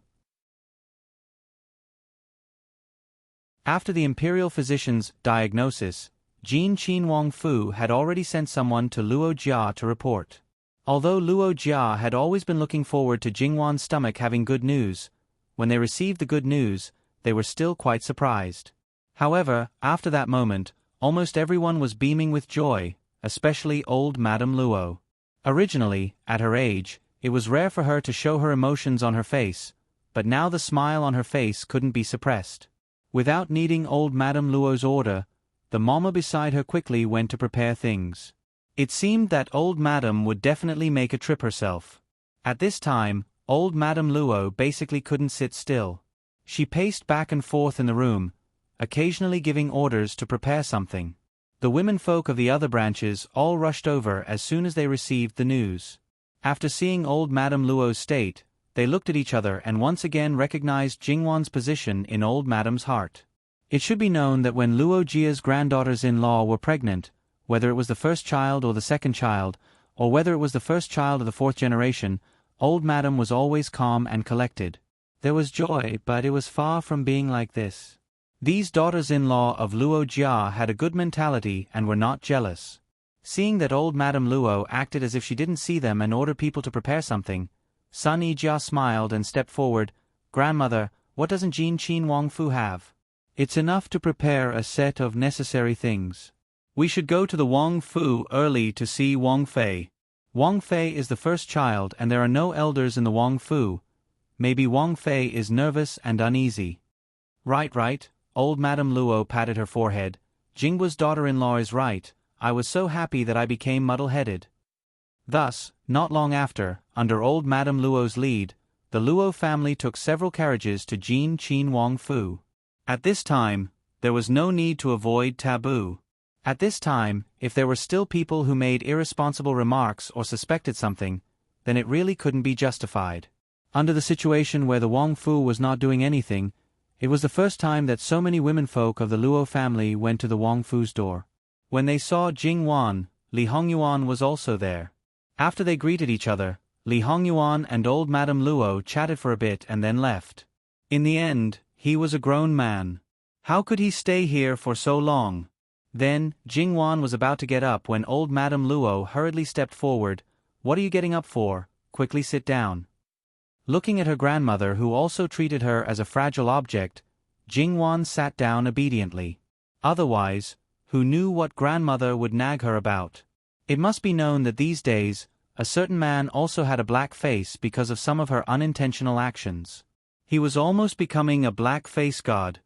After the imperial physician's diagnosis, Jin Qinhuang Fu had already sent someone to Luo Jia to report. Although Luo Jia had always been looking forward to Jingwan's stomach having good news, when they received the good news, they were still quite surprised. However, after that moment, almost everyone was beaming with joy, especially old Madame Luo. Originally, at her age, it was rare for her to show her emotions on her face, but now the smile on her face couldn't be suppressed. Without needing old Madame Luo's order, the mama beside her quickly went to prepare things. It seemed that old Madame would definitely make a trip herself. At this time, old Madame Luo basically couldn't sit still. She paced back and forth in the room, occasionally giving orders to prepare something. The womenfolk of the other branches all rushed over as soon as they received the news. After seeing old Madame Luo's state, they looked at each other and once again recognized Jingwan's position in old Madame's heart. It should be known that when Luo Jia's granddaughters-in-law were pregnant, whether it was the first child or the second child, or whether it was the first child of the fourth generation, old Madame was always calm and collected. There was joy, but it was far from being like this. These daughters-in-law of Luo Jia had a good mentality and were not jealous. Seeing that old Madame Luo acted as if she didn't see them and ordered people to prepare something, Sun Yijia smiled and stepped forward. "Grandmother, what doesn't Jin Qinhuang Fu have? It's enough to prepare a set of necessary things. We should go to the Wang Fu early to see Wang Fei. Wang Fei is the first child and there are no elders in the Wang Fu. Maybe Wang Fei is nervous and uneasy." Right. Old Madame Luo patted her forehead. "Jingwa's daughter-in-law is right. I was so happy that I became muddle-headed." Thus, not long after, under old Madame Luo's lead, the Luo family took several carriages to Jin Qinhuang Fu. At this time, there was no need to avoid taboo. At this time, if there were still people who made irresponsible remarks or suspected something, then it really couldn't be justified. Under the situation where the Wang Fu was not doing anything, it was the first time that so many womenfolk of the Luo family went to the Wang Fu's door. When they saw Jingwan, Li Hongyuan was also there. After they greeted each other, Li Hongyuan and old Madame Luo chatted for a bit and then left. In the end, he was a grown man. How could he stay here for so long? Then, Jingwan was about to get up when old Madame Luo hurriedly stepped forward. "What are you getting up for? Quickly sit down." Looking at her grandmother who also treated her as a fragile object, Jingwan sat down obediently. Otherwise, who knew what grandmother would nag her about. It must be known that these days, a certain man also had a black face because of some of her unintentional actions. He was almost becoming a black face god.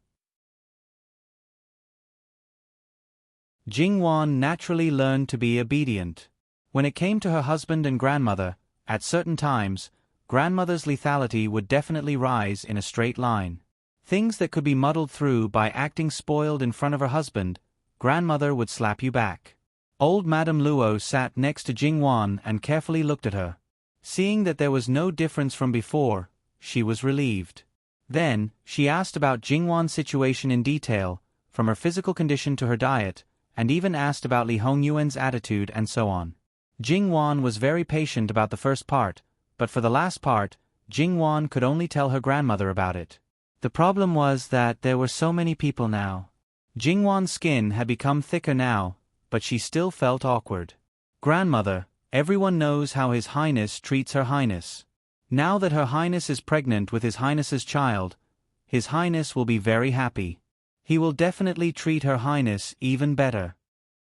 Jingwan naturally learned to be obedient. When it came to her husband and grandmother, at certain times, grandmother's lethality would definitely rise in a straight line. Things that could be muddled through by acting spoiled in front of her husband, grandmother would slap you back. Old Madame Luo sat next to Jingwan and carefully looked at her. Seeing that there was no difference from before, she was relieved. Then, she asked about Jingwan's situation in detail, from her physical condition to her diet, and even asked about Li Hongyuan's attitude and so on. Jingwan was very patient about the first part, but for the last part, Jingwan could only tell her grandmother about it. The problem was that there were so many people now. Jingwan's skin had become thicker now, but she still felt awkward. Grandmother, everyone knows how His Highness treats Her Highness. Now that Her Highness is pregnant with His Highness's child, His Highness will be very happy. He will definitely treat Her Highness even better.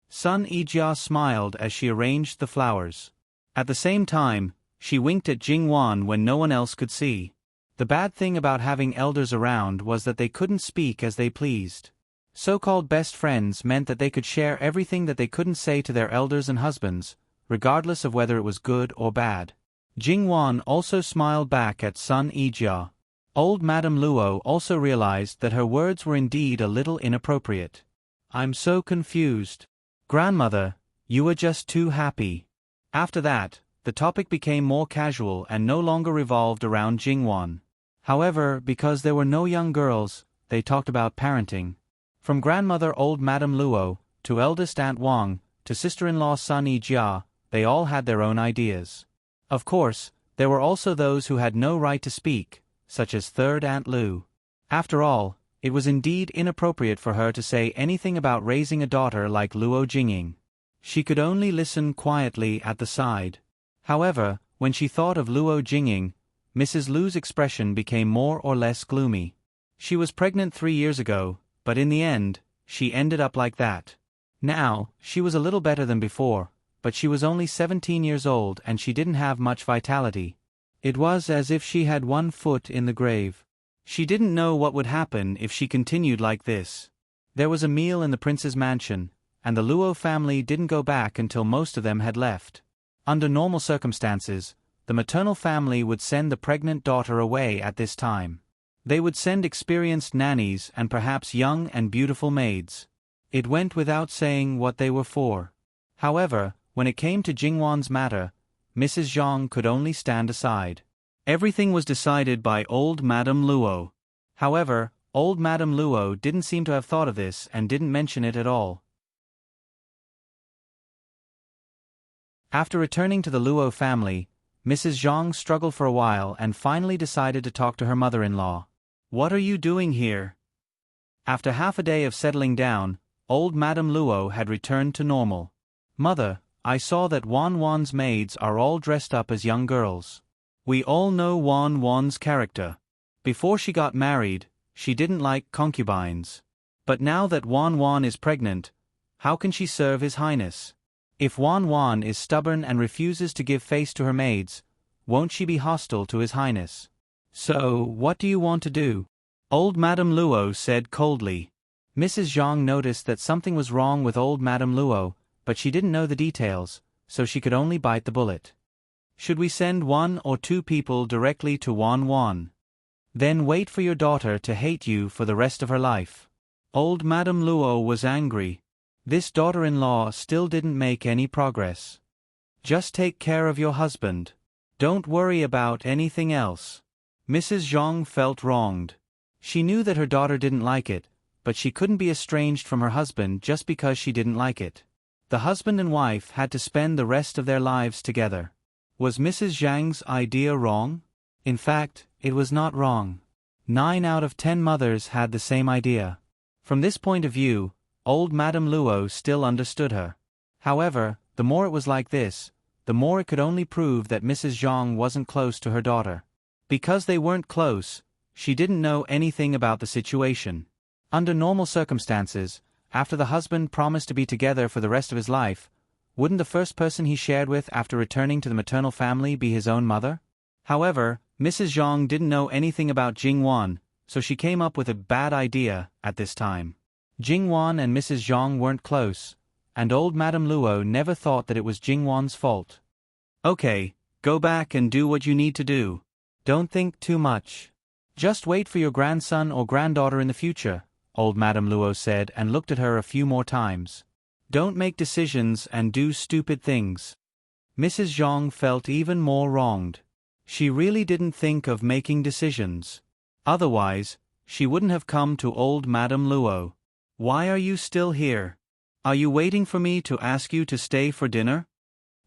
Sun Yijia smiled as she arranged the flowers. At the same time, she winked at Jingwan when no one else could see. The bad thing about having elders around was that they couldn't speak as they pleased. So-called best friends meant that they could share everything that they couldn't say to their elders and husbands, regardless of whether it was good or bad. Jingwan also smiled back at Sun Yijia. Old Madame Luo also realized that her words were indeed a little inappropriate. "I'm so confused. Grandmother, you were just too happy." After that, the topic became more casual and no longer revolved around Jingwan. However, because there were no young girls, they talked about parenting. From grandmother old Madame Luo, to eldest Aunt Wang, to sister-in-law Sun Yijia, they all had their own ideas. Of course, there were also those who had no right to speak, such as third Aunt Lu. After all, it was indeed inappropriate for her to say anything about raising a daughter like Luo Jingying. She could only listen quietly at the side. However, when she thought of Luo Jingying, Mrs. Lu's expression became more or less gloomy. She was pregnant 3 years ago, but in the end, she ended up like that. Now, she was a little better than before, but she was only 17 years old and she didn't have much vitality. It was as if she had one foot in the grave. She didn't know what would happen if she continued like this. There was a meal in the prince's mansion, and the Luo family didn't go back until most of them had left. Under normal circumstances, the maternal family would send the pregnant daughter away at this time. They would send experienced nannies and perhaps young and beautiful maids. It went without saying what they were for. However, when it came to Jingwan's matter, Mrs. Zhang could only stand aside. Everything was decided by old Madame Luo. However, old Madame Luo didn't seem to have thought of this and didn't mention it at all. After returning to the Luo family, Mrs. Zhang struggled for a while and finally decided to talk to her mother-in-law. "What are you doing here?" After half a day of settling down, old Madame Luo had returned to normal. "Mother, I saw that Wan Wan's maids are all dressed up as young girls. We all know Wan Wan's character. Before she got married, she didn't like concubines. But now that Wan Wan is pregnant, how can she serve His Highness? If Wan Wan is stubborn and refuses to give face to her maids, won't she be hostile to His Highness? So, what do you want to do?" Old Madame Luo said coldly. Mrs. Zhang noticed that something was wrong with old Madame Luo, but she didn't know the details, so she could only bite the bullet. "Should we send 1 or 2 people directly to Wan Wan? Then wait for your daughter to hate you for the rest of her life?" Old Madame Luo was angry. This daughter-in-law still didn't make any progress. "Just take care of your husband. Don't worry about anything else." Mrs. Zhang felt wronged. She knew that her daughter didn't like it, but she couldn't be estranged from her husband just because she didn't like it. The husband and wife had to spend the rest of their lives together. Was Mrs. Zhang's idea wrong? In fact, it was not wrong. 9 out of 10 mothers had the same idea. From this point of view, old Madame Luo still understood her. However, the more it was like this, the more it could only prove that Mrs. Zhang wasn't close to her daughter. Because they weren't close, she didn't know anything about the situation. Under normal circumstances, after the husband promised to be together for the rest of his life, wouldn't the first person he shared with after returning to the maternal family be his own mother? However, Mrs. Zhang didn't know anything about Jingwan, so she came up with a bad idea at this time. Jingwan and Mrs. Zhang weren't close, and old Madame Luo never thought that it was Jingwan's fault. Okay, go back and do what you need to do. Don't think too much. Just wait for your grandson or granddaughter in the future, old Madame Luo said and looked at her a few more times. Don't make decisions and do stupid things. Mrs. Zhang felt even more wronged. She really didn't think of making decisions. Otherwise, she wouldn't have come to old Madame Luo. Why are you still here? Are you waiting for me to ask you to stay for dinner?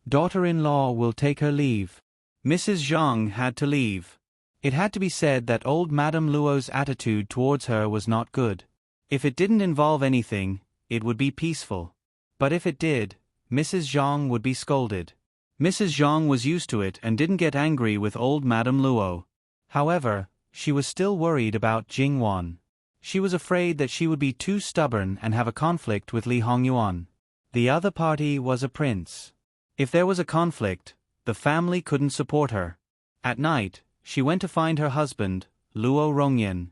Daughter-in-law will take her leave. Mrs. Zhang had to leave. It had to be said that old Madame Luo's attitude towards her was not good. If it didn't involve anything, it would be peaceful. But if it did, Mrs. Zhang would be scolded. Mrs. Zhang was used to it and didn't get angry with old Madame Luo. However, she was still worried about Jingwan. She was afraid that she would be too stubborn and have a conflict with Li Hongyuan. The other party was a prince. If there was a conflict, the family couldn't support her. At night, she went to find her husband, Luo Rongyan.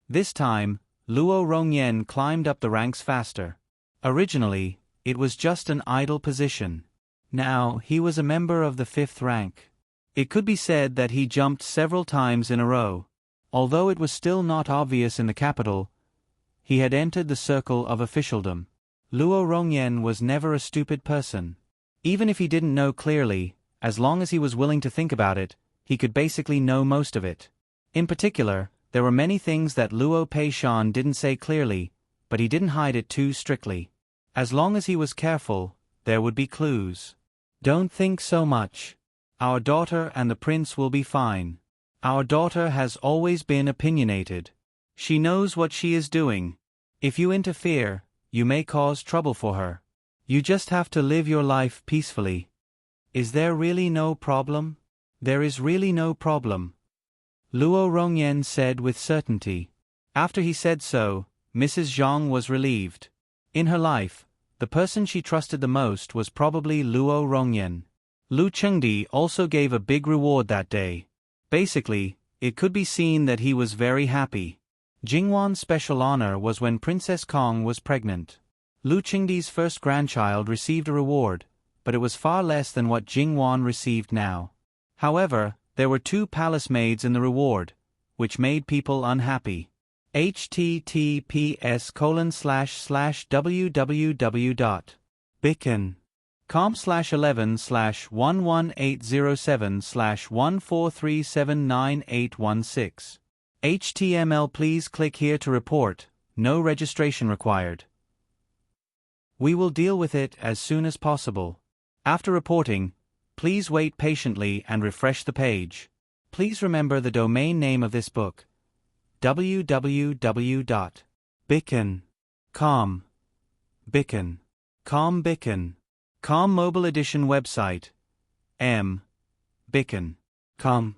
This time, Luo Rongyan climbed up the ranks faster. Originally, it was just an idle position. Now, he was a member of the 5th rank. It could be said that he jumped several times in a row. Although it was still not obvious in the capital, he had entered the circle of officialdom. Luo Rongyan was never a stupid person. Even if he didn't know clearly, as long as he was willing to think about it, he could basically know most of it. In particular, there were many things that Luo Peishan didn't say clearly, but he didn't hide it too strictly. As long as he was careful, there would be clues. Don't think so much. Our daughter and the prince will be fine. Our daughter has always been opinionated. She knows what she is doing. If you interfere, you may cause trouble for her. You just have to live your life peacefully. Is there really no problem? There is really no problem, Luo Rongyan said with certainty. After he said so, Mrs. Zhang was relieved. In her life, the person she trusted the most was probably Luo Rongyan. Lu Chengdi also gave a big reward that day. Basically, it could be seen that he was very happy. Jingwan's special honor was when Princess Kong was pregnant. Lu Chengdi's first grandchild received a reward, but it was far less than what Jingwan received now. However, there were 2 palace maids in the reward, which made people unhappy. https://www.bicken.com/11/11807/143798816. HTML. Please click here to report. No registration required. We will deal with it as soon as possible. After reporting, please wait patiently and refresh the page. Please remember the domain name of this book: www.bicken.com. Bicken. Com Mobile Edition website: bicken.com.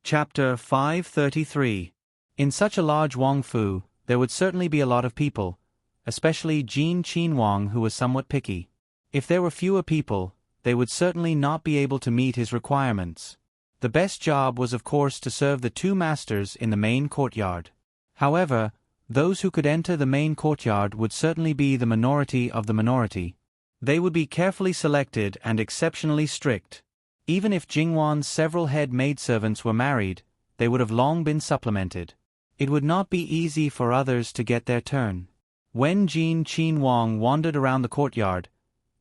Chapter 533. In such a large Wang Fu, there would certainly be a lot of people, especially Jin Qinhuang, who was somewhat picky. If there were fewer people, they would certainly not be able to meet his requirements. The best job was of course to serve the 2 masters in the main courtyard. However, those who could enter the main courtyard would certainly be the minority of the minority. They would be carefully selected and exceptionally strict. Even if Jingwan's several head maidservants were married, they would have long been supplemented. It would not be easy for others to get their turn. When Jin Qinhuang wandered around the courtyard,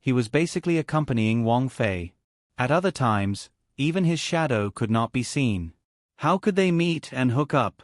he was basically accompanying Wang Fei. At other times, even his shadow could not be seen. How could they meet and hook up?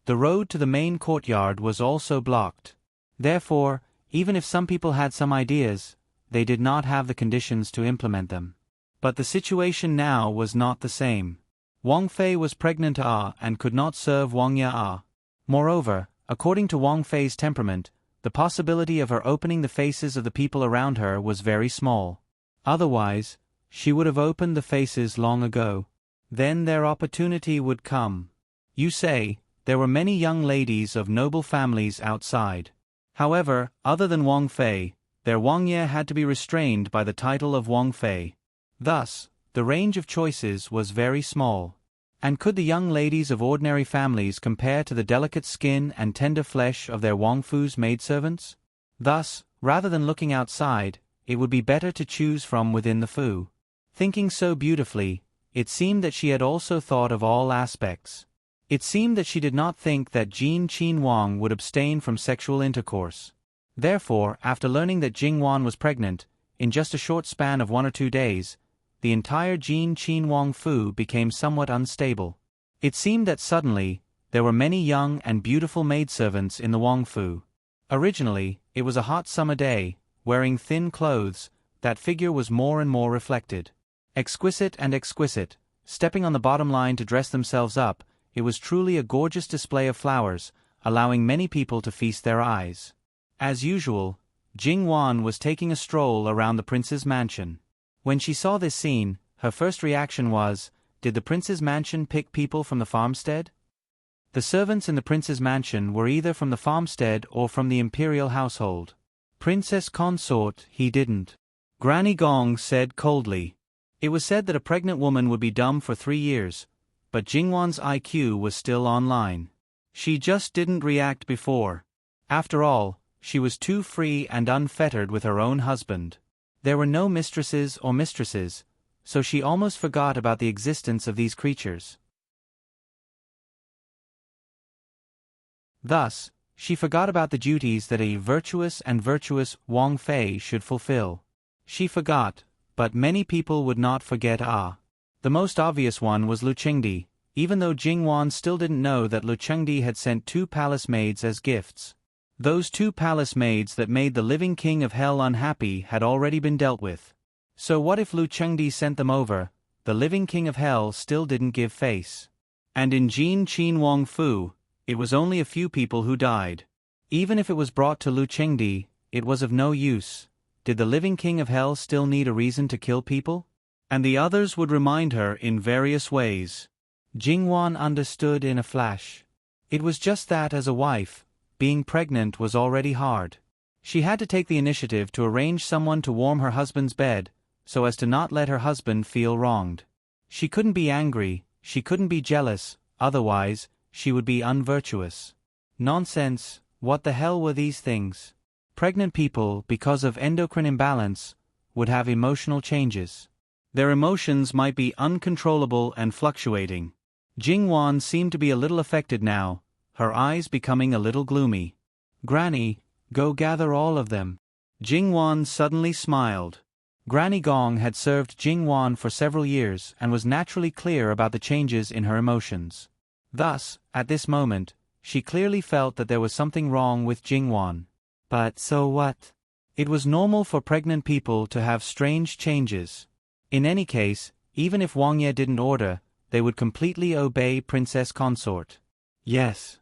The road to the main courtyard was also blocked. Therefore, even if some people had some ideas, they did not have the conditions to implement them. But the situation now was not the same. Wang Fei was pregnant and could not serve Wang Ya. Moreover, according to Wang Fei's temperament, the possibility of her opening the faces of the people around her was very small. Otherwise, she would have opened the faces long ago. Then their opportunity would come. You say, there were many young ladies of noble families outside. However, other than Wang Fei, their Wang Ye had to be restrained by the title of Wang Fei. Thus, the range of choices was very small. And could the young ladies of ordinary families compare to the delicate skin and tender flesh of their Wang Fu's maidservants? Thus, rather than looking outside, it would be better to choose from within the Fu. Thinking so beautifully, it seemed that she had also thought of all aspects. It seemed that she did not think that Jin Qin Wang would abstain from sexual intercourse. Therefore, after learning that Jing Wan was pregnant, in just a short span of 1 or 2 days, the entire Jin Qin Wang Fu became somewhat unstable. It seemed that suddenly, there were many young and beautiful maidservants in the Wang Fu. Originally, it was a hot summer day, wearing thin clothes, that figure was more and more reflected. Exquisite and exquisite, stepping on the bottom line to dress themselves up, it was truly a gorgeous display of flowers, allowing many people to feast their eyes. As usual, Jing Wan was taking a stroll around the prince's mansion. When she saw this scene, her first reaction was, did the prince's mansion pick people from the farmstead? The servants in the prince's mansion were either from the farmstead or from the imperial household. Princess consort, he didn't. Granny Gong said coldly. It was said that a pregnant woman would be dumb for 3 years, but Jingwan's IQ was still online. She just didn't react before. After all, she was too free and unfettered with her own husband. There were no mistresses or mistresses, so she almost forgot about the existence of these creatures. Thus, she forgot about the duties that a virtuous and virtuous Wang Fei should fulfill. She forgot, but many people would not forget. The most obvious one was Lu Qingdi, even though Jing Wan still didn't know that Lu Qingdi had sent 2 palace maids as gifts. Those 2 palace maids that made the living king of hell unhappy had already been dealt with. So what if Lu Qingdi sent them over, the living king of hell still didn't give face. And in Jin Qin Wang Fu, it was only a few people who died. Even if it was brought to Lu Qingdi, it was of no use. Did the living king of hell still need a reason to kill people? And the others would remind her in various ways. Jingwan understood in a flash. It was just that as a wife, being pregnant was already hard. She had to take the initiative to arrange someone to warm her husband's bed, so as to not let her husband feel wronged. She couldn't be angry, she couldn't be jealous, otherwise, she would be unvirtuous. Nonsense, what the hell were these things? Pregnant people, because of endocrine imbalance, would have emotional changes. Their emotions might be uncontrollable and fluctuating. Jingwan seemed to be a little affected now, her eyes becoming a little gloomy. Granny, go gather all of them. Jingwan suddenly smiled. Granny Gong had served Jingwan for several years and was naturally clear about the changes in her emotions. Thus, at this moment, she clearly felt that there was something wrong with Jingwan. But so what? It was normal for pregnant people to have strange changes. In any case, even if Wang Ye didn't order, they would completely obey Princess Consort. Yes.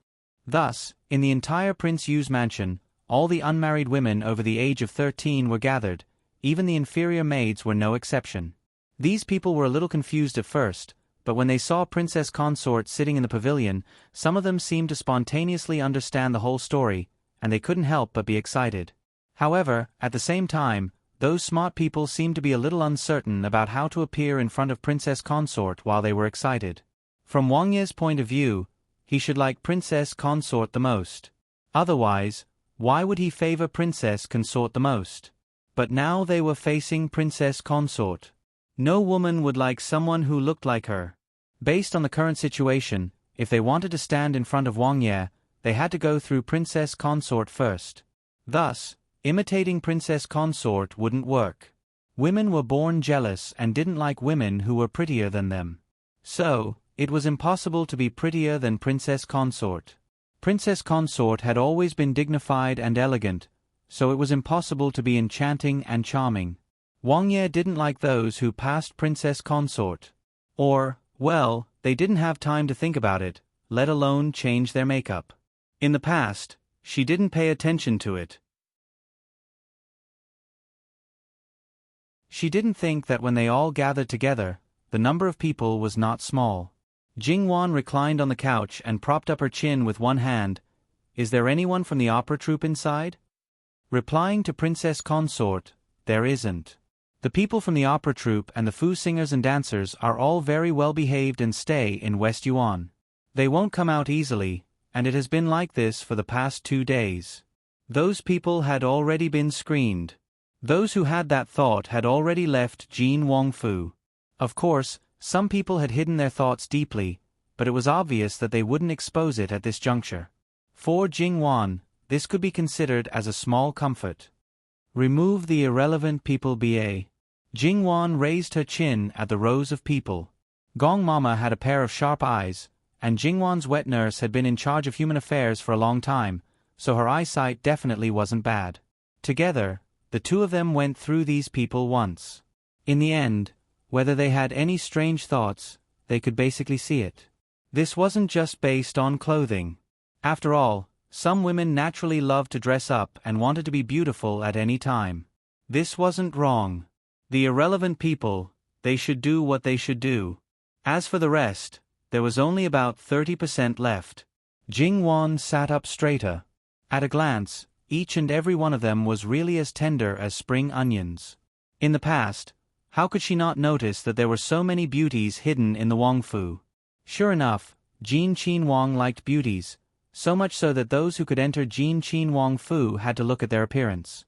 Thus, in the entire Prince Yu's mansion, all the unmarried women over the age of 13 were gathered, even the inferior maids were no exception. These people were a little confused at first, but when they saw Princess Consort sitting in the pavilion, some of them seemed to spontaneously understand the whole story, and they couldn't help but be excited. However, at the same time, those smart people seemed to be a little uncertain about how to appear in front of Princess Consort while they were excited. From Wang Ye's point of view, he should like Princess Consort the most. Otherwise, why would he favor Princess Consort the most? But now they were facing Princess Consort. No woman would like someone who looked like her. Based on the current situation, if they wanted to stand in front of Wang Ye, they had to go through Princess Consort first. Thus, imitating Princess Consort wouldn't work. Women were born jealous and didn't like women who were prettier than them. So, it was impossible to be prettier than Princess Consort. Princess Consort had always been dignified and elegant, so it was impossible to be enchanting and charming. Wang Ye didn't like those who passed Princess Consort. Or, well, they didn't have time to think about it, let alone change their makeup. In the past, she didn't pay attention to it. She didn't think that when they all gathered together, the number of people was not small. Jingwan reclined on the couch and propped up her chin with one hand. Is there anyone from the opera troupe inside? Replying to Princess Consort, there isn't. The people from the opera troupe and the Fu singers and dancers are all very well behaved and stay in West Yuan. They won't come out easily, and it has been like this for the past 2 days. Those people had already been screened. Those who had that thought had already left Jin Wangfu. Of course, some people had hidden their thoughts deeply, but it was obvious that they wouldn't expose it at this juncture. For Jingwan, this could be considered as a small comfort. Remove the irrelevant people ba. Jingwan raised her chin at the rows of people. Gong Mama had a pair of sharp eyes, and Jingwan's wet nurse had been in charge of human affairs for a long time, so her eyesight definitely wasn't bad. Together, the two of them went through these people once. In the end, whether they had any strange thoughts, they could basically see it. This wasn't just based on clothing. After all, some women naturally loved to dress up and wanted to be beautiful at any time. This wasn't wrong. The irrelevant people, they should do what they should do. As for the rest, there was only about 30% left. Jingwan sat up straighter. At a glance, each and every one of them was really as tender as spring onions. In the past, how could she not notice that there were so many beauties hidden in the Wangfu? Sure enough, Jin Qin Wang liked beauties, so much so that those who could enter Jin Qin Wangfu had to look at their appearance.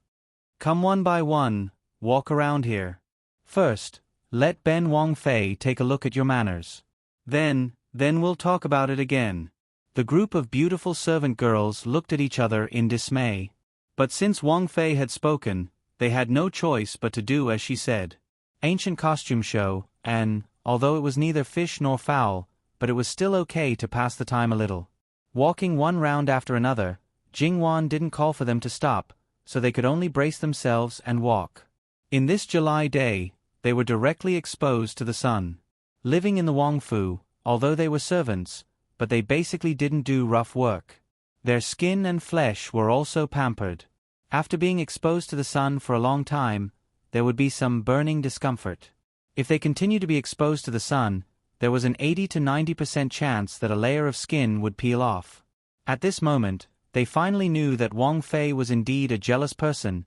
Come one by one, walk around here. First, let Ben Wangfei take a look at your manners. Then we'll talk about it again. The group of beautiful servant girls looked at each other in dismay. But since Wang Fei had spoken, they had no choice but to do as she said. Ancient costume show, and, although it was neither fish nor fowl, but it was still okay to pass the time a little. Walking one round after another, Jingwan didn't call for them to stop, so they could only brace themselves and walk. In this July day, they were directly exposed to the sun. Living in the Wangfu, although they were servants, but they basically didn't do rough work. Their skin and flesh were also pampered. After being exposed to the sun for a long time, there would be some burning discomfort. If they continued to be exposed to the sun, there was an 80 to 90% chance that a layer of skin would peel off. At this moment, they finally knew that Wang Fei was indeed a jealous person,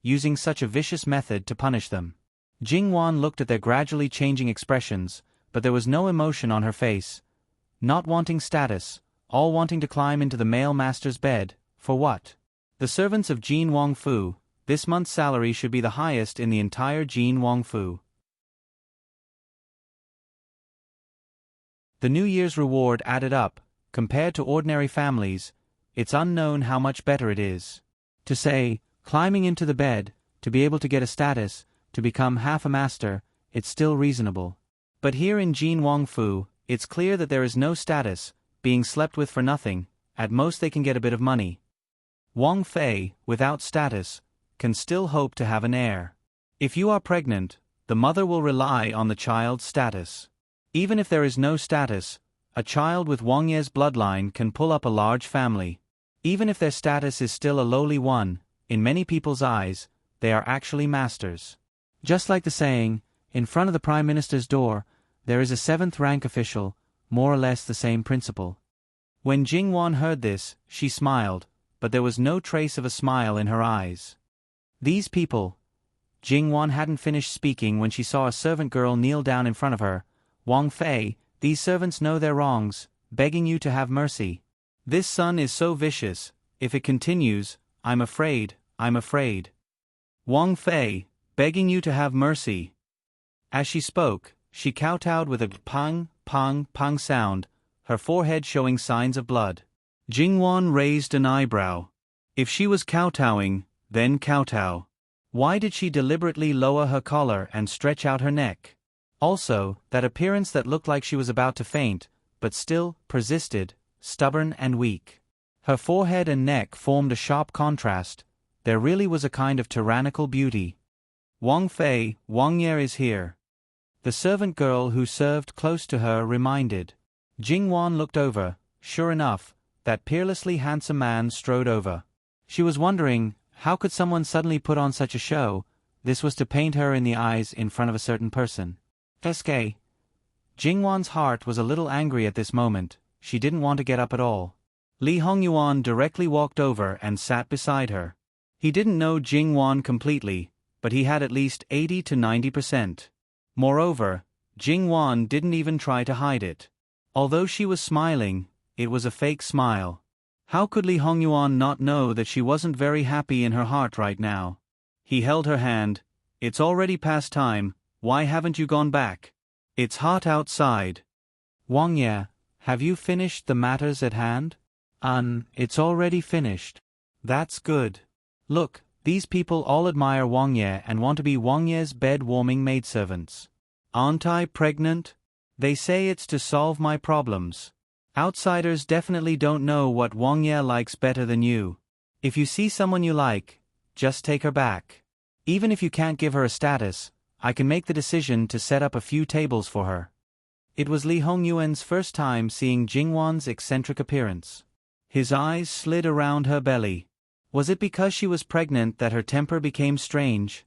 using such a vicious method to punish them. Jingwan looked at their gradually changing expressions, but there was no emotion on her face. Not wanting status, all wanting to climb into the male master's bed, for what? The servants of Jin Wangfu, this month's salary should be the highest in the entire Jin Wangfu. The New Year's reward added up. Compared to ordinary families, it's unknown how much better it is. To say, climbing into the bed, to be able to get a status, to become half a master, it's still reasonable. But here in Jin Wangfu, it's clear that there is no status, being slept with for nothing, at most they can get a bit of money. Wang Fei, without status, can still hope to have an heir. If you are pregnant, the mother will rely on the child's status. Even if there is no status, a child with Wang Ye's bloodline can pull up a large family. Even if their status is still a lowly one, in many people's eyes, they are actually masters. Just like the saying, in front of the Prime Minister's door, there is a 7th-rank official, more or less the same principle. When Jingwan heard this, she smiled, but there was no trace of a smile in her eyes. These people. Jingwan hadn't finished speaking when she saw a servant girl kneel down in front of her. Wang Fei, these servants know their wrongs, begging you to have mercy. This sun is so vicious, if it continues, I'm afraid. Wang Fei, begging you to have mercy. As she spoke, she kowtowed with a pang, pang, pang sound, her forehead showing signs of blood. Jingwan raised an eyebrow. If she was kowtowing, then kowtow. Why did she deliberately lower her collar and stretch out her neck? Also, that appearance that looked like she was about to faint, but still persisted, stubborn and weak. Her forehead and neck formed a sharp contrast. There really was a kind of tyrannical beauty. Wang Fei, Wang Ye is here. The servant girl who served close to her reminded. Jingwan looked over. Sure enough, that peerlessly handsome man strode over. She was wondering, how could someone suddenly put on such a show, This was to paint her in the eyes in front of a certain person. SK. Jingwan's heart was a little angry at this moment. She didn't want to get up at all. Li Hongyuan directly walked over and sat beside her. He didn't know Jingwan completely, but he had at least 80 to 90%. Moreover, Jingwan didn't even try to hide it. Although she was smiling, it was a fake smile. How could Li Hongyuan not know that she wasn't very happy in her heart right now? He held her hand. It's already past time, why haven't you gone back? It's hot outside. Wang Ye, have you finished the matters at hand? It's already finished. That's good. Look, these people all admire Wang Ye and want to be Wang Ye's bed-warming maidservants. Aren't I pregnant? They say it's to solve my problems. Outsiders definitely don't know what Wang Ye likes better than you. If you see someone you like, just take her back. Even if you can't give her a status, I can make the decision to set up a few tables for her. It was Li Hongyuan's first time seeing Jingwan's eccentric appearance. His eyes slid around her belly. Was it because she was pregnant that her temper became strange?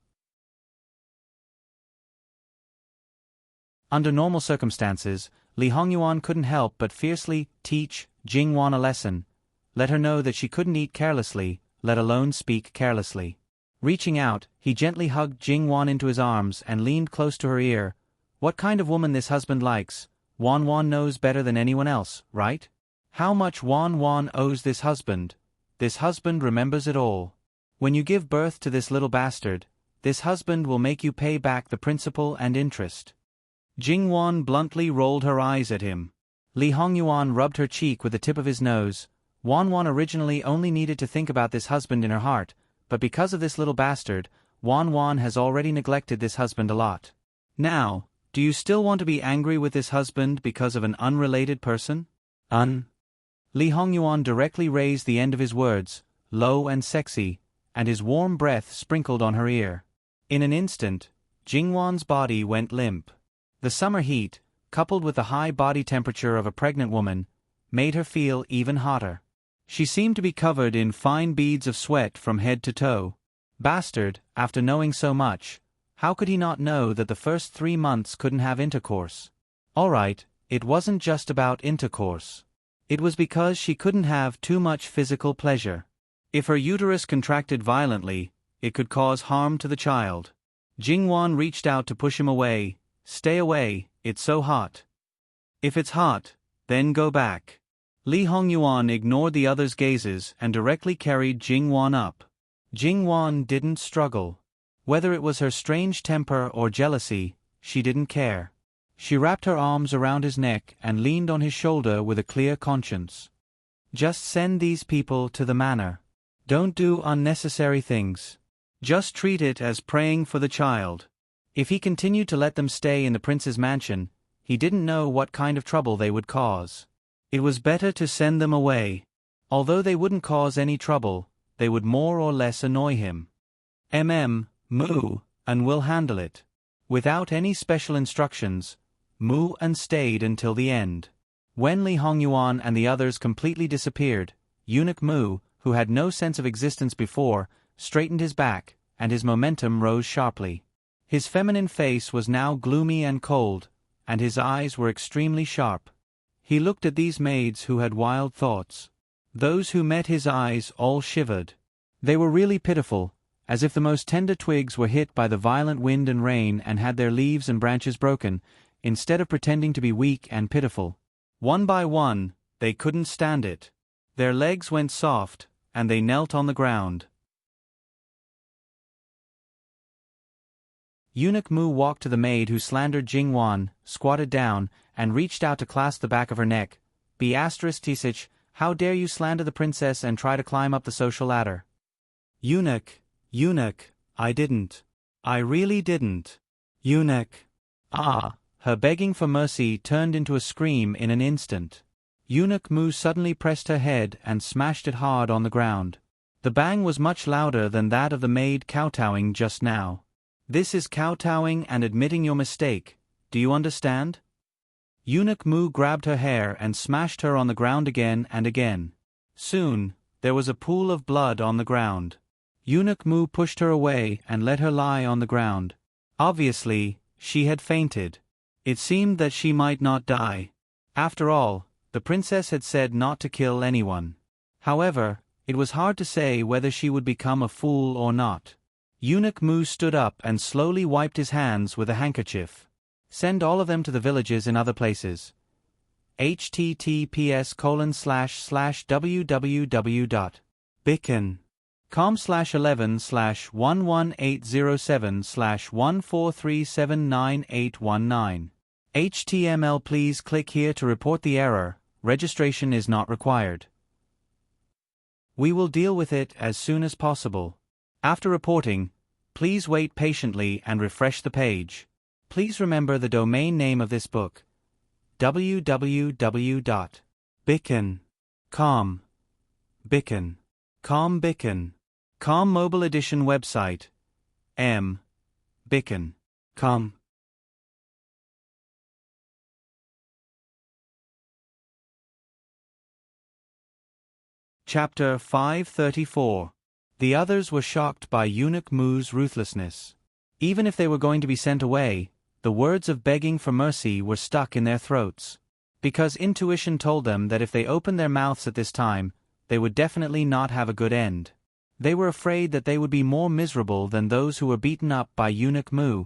Under normal circumstances, Li Hongyuan couldn't help but fiercely teach Jingwan a lesson, let her know that she couldn't eat carelessly, let alone speak carelessly. Reaching out, he gently hugged Jingwan into his arms and leaned close to her ear. What kind of woman this husband likes, Wan Wan knows better than anyone else, right? How much Wan Wan owes this husband remembers it all. When you give birth to this little bastard, this husband will make you pay back the principal and interest. Jingwan bluntly rolled her eyes at him. Li Hongyuan rubbed her cheek with the tip of his nose. Wan Wan originally only needed to think about this husband in her heart, but because of this little bastard, Wan Wan has already neglected this husband a lot. Now, do you still want to be angry with this husband because of an unrelated person? Li Hongyuan directly raised the end of his words, low and sexy, and his warm breath sprinkled on her ear. In an instant, Jingwan's body went limp. The summer heat, coupled with the high body temperature of a pregnant woman, made her feel even hotter. She seemed to be covered in fine beads of sweat from head to toe. Bastard, after knowing so much, how could he not know that the first 3 months couldn't have intercourse? Alright, it wasn't just about intercourse. It was because she couldn't have too much physical pleasure. If her uterus contracted violently, it could cause harm to the child. Jingwan reached out to push him away. Stay away, it's so hot. If it's hot, then go back. Li Hongyuan ignored the other's gazes and directly carried Jingwan up. Jingwan didn't struggle. Whether it was her strange temper or jealousy, she didn't care. She wrapped her arms around his neck and leaned on his shoulder with a clear conscience. Just send these people to the manor. Don't do unnecessary things. Just treat it as praying for the child. If he continued to let them stay in the prince's mansion, he didn't know what kind of trouble they would cause. It was better to send them away. Although they wouldn't cause any trouble, they would more or less annoy him. Moo, and we'll handle it. Without any special instructions, Mu and stayed until the end. When Li Hongyuan and the others completely disappeared, Eunuch Mu, who had no sense of existence before, straightened his back, and his momentum rose sharply. His feminine face was now gloomy and cold, and his eyes were extremely sharp. He looked at these maids who had wild thoughts. Those who met his eyes all shivered. They were really pitiful, as if the most tender twigs were hit by the violent wind and rain and had their leaves and branches broken, instead of pretending to be weak and pitiful. One by one, they couldn't stand it. Their legs went soft, and they knelt on the ground. Eunuch Mu walked to the maid who slandered Jingwan, squatted down, and reached out to clasp the back of her neck. Tsich, how dare you slander the princess and try to climb up the social ladder? Eunuch, I didn't. I really didn't. Eunuch. Her begging for mercy turned into a scream in an instant. Eunuch Mu suddenly pressed her head and smashed it hard on the ground. The bang was much louder than that of the maid kowtowing just now. This is kowtowing and admitting your mistake, do you understand? Eunuch Mu grabbed her hair and smashed her on the ground again and again. Soon, there was a pool of blood on the ground. Eunuch Mu pushed her away and let her lie on the ground. Obviously, she had fainted. It seemed that she might not die. After all, the princess had said not to kill anyone. However, it was hard to say whether she would become a fool or not. Eunuch Mu stood up and slowly wiped his hands with a handkerchief. Send all of them to the villages in other places. https://www.bicken.com/11/11807/143798819. HTML. Please click here to report the error. Registration is not required. We will deal with it as soon as possible. After reporting, please wait patiently and refresh the page. Please remember the domain name of this book: www.bicken.com. Bicken.com mobile edition website: bicken.com. Chapter 534. The others were shocked by Eunuch Mu's ruthlessness. Even if they were going to be sent away, the words of begging for mercy were stuck in their throats. Because intuition told them that if they opened their mouths at this time, they would definitely not have a good end. They were afraid that they would be more miserable than those who were beaten up by Eunuch Mu,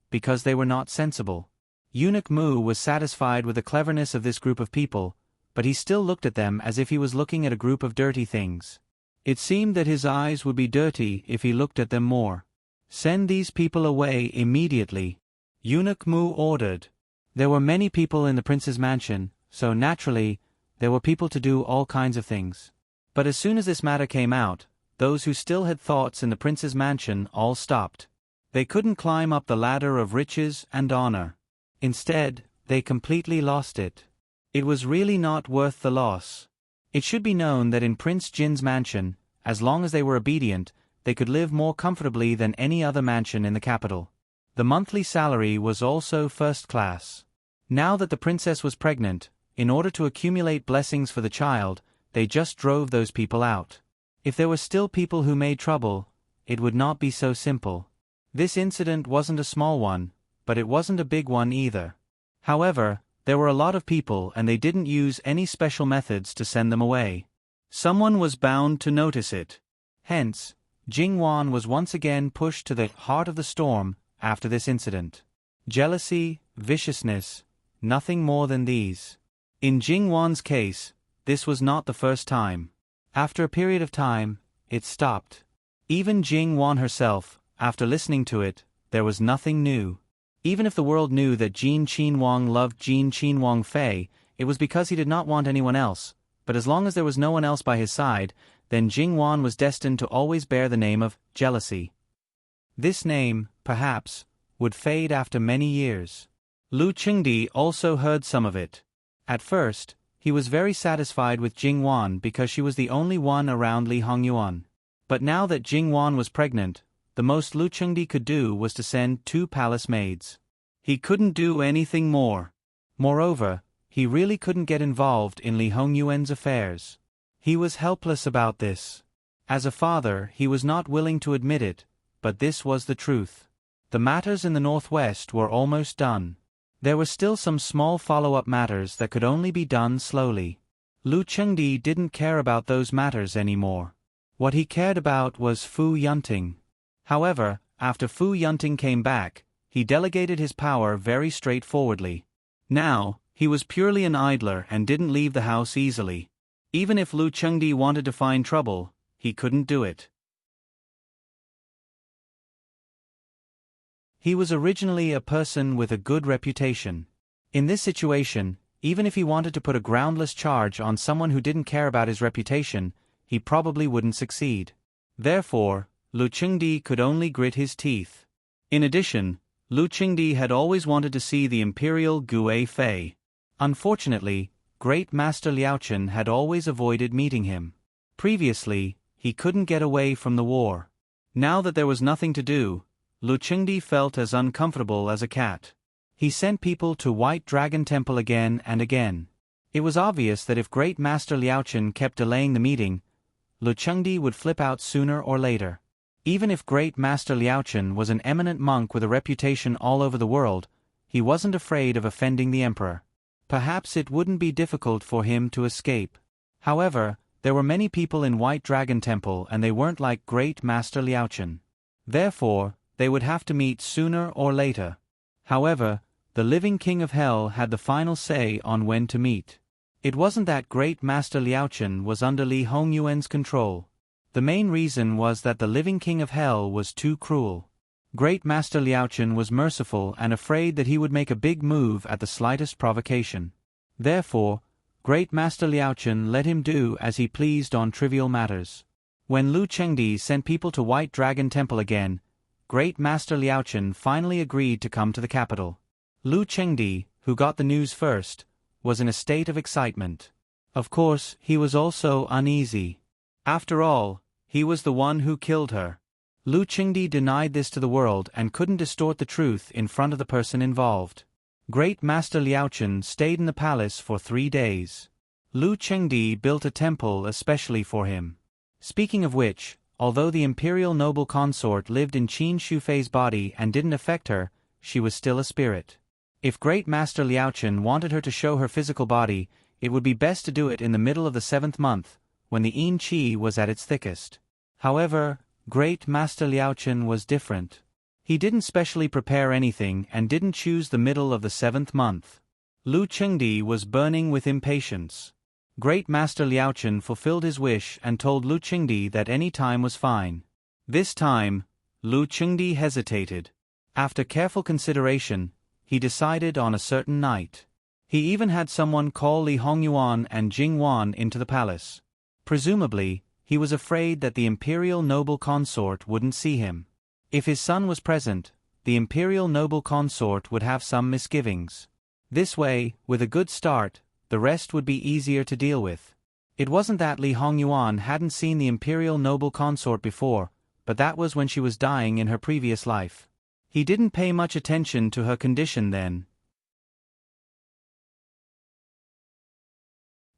because they were not sensible. Eunuch Mu was satisfied with the cleverness of this group of people, but he still looked at them as if he was looking at a group of dirty things. It seemed that his eyes would be dirty if he looked at them more. Send these people away immediately, Eunuch Mu ordered. There were many people in the prince's mansion, so naturally, there were people to do all kinds of things. But as soon as this matter came out, those who still had thoughts in the prince's mansion all stopped. They couldn't climb up the ladder of riches and honor. Instead, they completely lost it. It was really not worth the loss. It should be known that in Prince Jin's mansion, as long as they were obedient, they could live more comfortably than any other mansion in the capital. The monthly salary was also first class. Now that the princess was pregnant, in order to accumulate blessings for the child, they just drove those people out. If there were still people who made trouble, it would not be so simple. This incident wasn't a small one, but it wasn't a big one either. However, there were a lot of people and they didn't use any special methods to send them away. Someone was bound to notice it. Hence, Jing Wan was once again pushed to the heart of the storm after this incident. Jealousy, viciousness, nothing more than these. In Jing Wan's case, this was not the first time. After a period of time, it stopped. Even Jing Wan herself, after listening to it, there was nothing new. Even if the world knew that Jin Qinhuang loved Jin Qinhuang Fei, it was because he did not want anyone else, but as long as there was no one else by his side, then Jing Wan was destined to always bear the name of jealousy. This name, perhaps, would fade after many years. Lu Chengdi also heard some of it. At first, he was very satisfied with Jing Wan because she was the only one around Li Hongyuan. But now that Jing Wan was pregnant, the most Lu Chengdi could do was to send 2 palace maids. He couldn't do anything more. Moreover, he really couldn't get involved in Li Hongyuan's affairs. He was helpless about this. As a father, he was not willing to admit it, but this was the truth. The matters in the northwest were almost done. There were still some small follow-up matters that could only be done slowly. Lu Chengdi didn't care about those matters anymore. What he cared about was Fu Yunting. However, after Fu Yunting came back, he delegated his power very straightforwardly. Now, he was purely an idler and didn't leave the house easily. Even if Lu Chengdi wanted to find trouble, he couldn't do it. He was originally a person with a good reputation. In this situation, even if he wanted to put a groundless charge on someone who didn't care about his reputation, he probably wouldn't succeed. Therefore, Lu Chengdi could only grit his teeth. In addition, Lu Chengdi had always wanted to see the imperial Gue Fei. Unfortunately, Great Master Liaochen had always avoided meeting him. Previously, he couldn't get away from the war. Now that there was nothing to do, Lu Chengdi felt as uncomfortable as a cat. He sent people to White Dragon Temple again and again. It was obvious that if Great Master Liaochen kept delaying the meeting, Lu Chengdi would flip out sooner or later. Even if Great Master Liaochen was an eminent monk with a reputation all over the world, he wasn't afraid of offending the emperor. Perhaps it wouldn't be difficult for him to escape. However, there were many people in White Dragon Temple and they weren't like Great Master Liaochen. Therefore, they would have to meet sooner or later. However, the living King of Hell had the final say on when to meet. It wasn't that Great Master Liaochen was under Li Hongyuan's control. The main reason was that the living King of Hell was too cruel. Great Master Liaochen was merciful and afraid that he would make a big move at the slightest provocation. Therefore, Great Master Liaochen let him do as he pleased on trivial matters. When Lu Chengdi sent people to White Dragon Temple again, Great Master Liaochen finally agreed to come to the capital. Lu Chengdi, who got the news first, was in a state of excitement. Of course, he was also uneasy. After all, he was the one who killed her. Lu Chengdi denied this to the world and couldn't distort the truth in front of the person involved. Great Master Liaochen stayed in the palace for 3 days. Lu Chengdi built a temple especially for him. Speaking of which, although the imperial noble consort lived in Qin Shufei's body and didn't affect her, she was still a spirit. If Great Master Liaochen wanted her to show her physical body, it would be best to do it in the middle of the 7th month, when the yin qi was at its thickest. However, Great Master Liaochen was different. He didn't specially prepare anything and didn't choose the middle of the 7th month. Lu Chengdi was burning with impatience. Great Master Liaochen fulfilled his wish and told Lu Chengdi that any time was fine. This time, Lu Chengdi hesitated. After careful consideration, he decided on a certain night. He even had someone call Li Hongyuan and Jing Wan into the palace. Presumably, he was afraid that the imperial noble consort wouldn't see him. If his son was present, the imperial noble consort would have some misgivings. This way, with a good start, the rest would be easier to deal with. It wasn't that Li Hongyuan hadn't seen the imperial noble consort before, but that was when she was dying in her previous life. He didn't pay much attention to her condition then.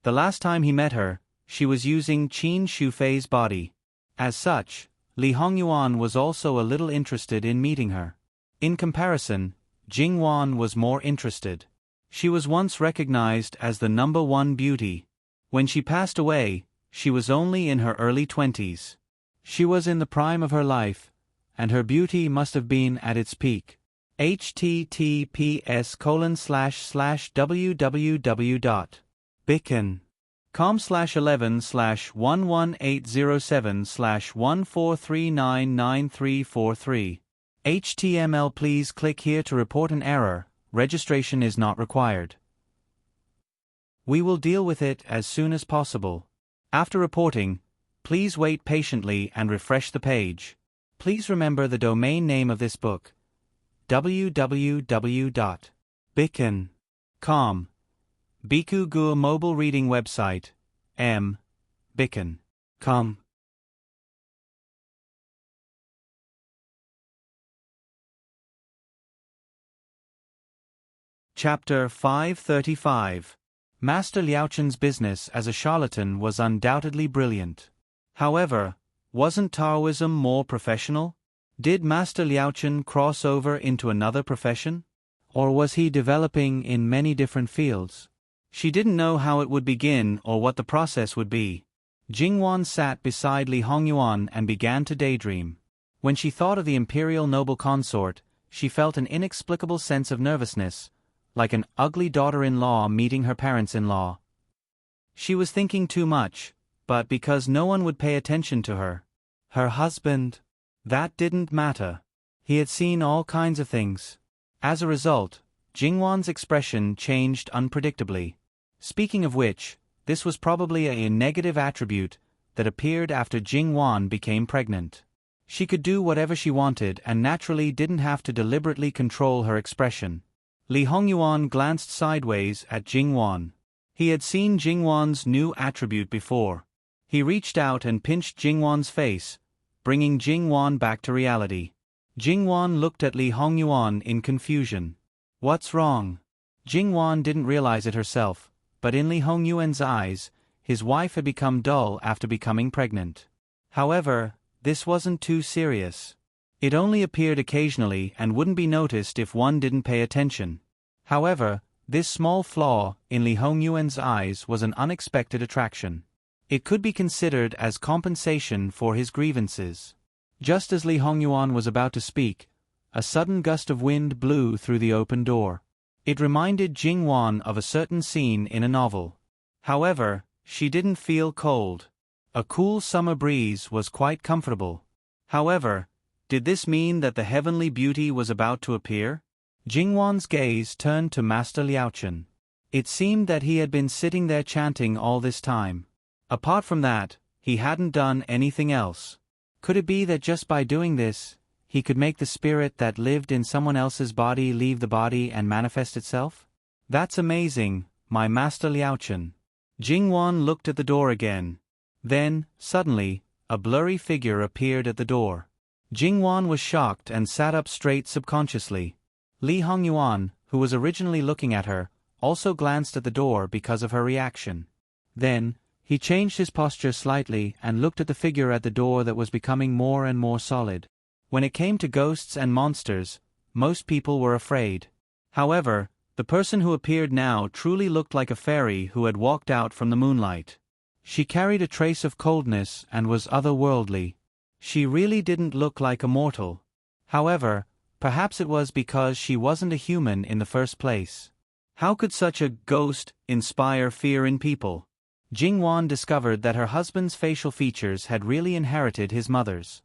The last time he met her, she was using Qin Shufei's body. As such, Li Hongyuan was also a little interested in meeting her. In comparison, Jing Wan was more interested. She was once recognized as the #1 beauty. When she passed away, she was only in her early 20s. She was in the prime of her life, and her beauty must have been at its peak. https://www.bicken.com/11/11807/143999343. HTML. Please click here to report an error. Registration is not required. We will deal with it as soon as possible. After reporting, please wait patiently and refresh the page. Please remember the domain name of this book: www.bicken.com. Biku Gu mobile reading website, bicken.com. Chapter 535. Master Liaochen's business as a charlatan was undoubtedly brilliant. However, wasn't Taoism more professional? Did Master Liaochen cross over into another profession? Or was he developing in many different fields? She didn't know how it would begin or what the process would be. Jing Wan sat beside Li Hongyuan and began to daydream. When she thought of the imperial noble consort, she felt an inexplicable sense of nervousness, like an ugly daughter-in-law meeting her parents-in-law. She was thinking too much, but because no one would pay attention to her. Her husband? That didn't matter. He had seen all kinds of things. As a result, Jingwan's expression changed unpredictably. Speaking of which, this was probably a negative attribute that appeared after Jingwan became pregnant. She could do whatever she wanted and naturally didn't have to deliberately control her expression. Li Hongyuan glanced sideways at Jingwan. He had seen Jingwan's new attribute before. He reached out and pinched Jingwan's face, bringing Jingwan back to reality. Jingwan looked at Li Hongyuan in confusion. What's wrong? Jingwan didn't realize it herself, but in Li Hongyuan's eyes, his wife had become dull after becoming pregnant. However, this wasn't too serious. It only appeared occasionally and wouldn't be noticed if one didn't pay attention. However, this small flaw in Li Hongyuan's eyes was an unexpected attraction. It could be considered as compensation for his grievances. Just as Li Hongyuan was about to speak, a sudden gust of wind blew through the open door. It reminded Jing Wan of a certain scene in a novel. However, she didn't feel cold. A cool summer breeze was quite comfortable. However, did this mean that the heavenly beauty was about to appear? Jing Wan's gaze turned to Master Liaochen. It seemed that he had been sitting there chanting all this time. Apart from that, he hadn't done anything else. Could it be that just by doing this, he could make the spirit that lived in someone else's body leave the body and manifest itself? That's amazing, my Master Liaochen. Jing Wan looked at the door again. Then, suddenly, a blurry figure appeared at the door. Jing Wan was shocked and sat up straight subconsciously. Li Hongyuan, who was originally looking at her, also glanced at the door because of her reaction. Then, he changed his posture slightly and looked at the figure at the door that was becoming more and more solid. When it came to ghosts and monsters, most people were afraid. However, the person who appeared now truly looked like a fairy who had walked out from the moonlight. She carried a trace of coldness and was otherworldly. She really didn't look like a mortal. However, perhaps it was because she wasn't a human in the first place. How could such a ghost inspire fear in people? Jing Wan discovered that her husband's facial features had really inherited his mother's.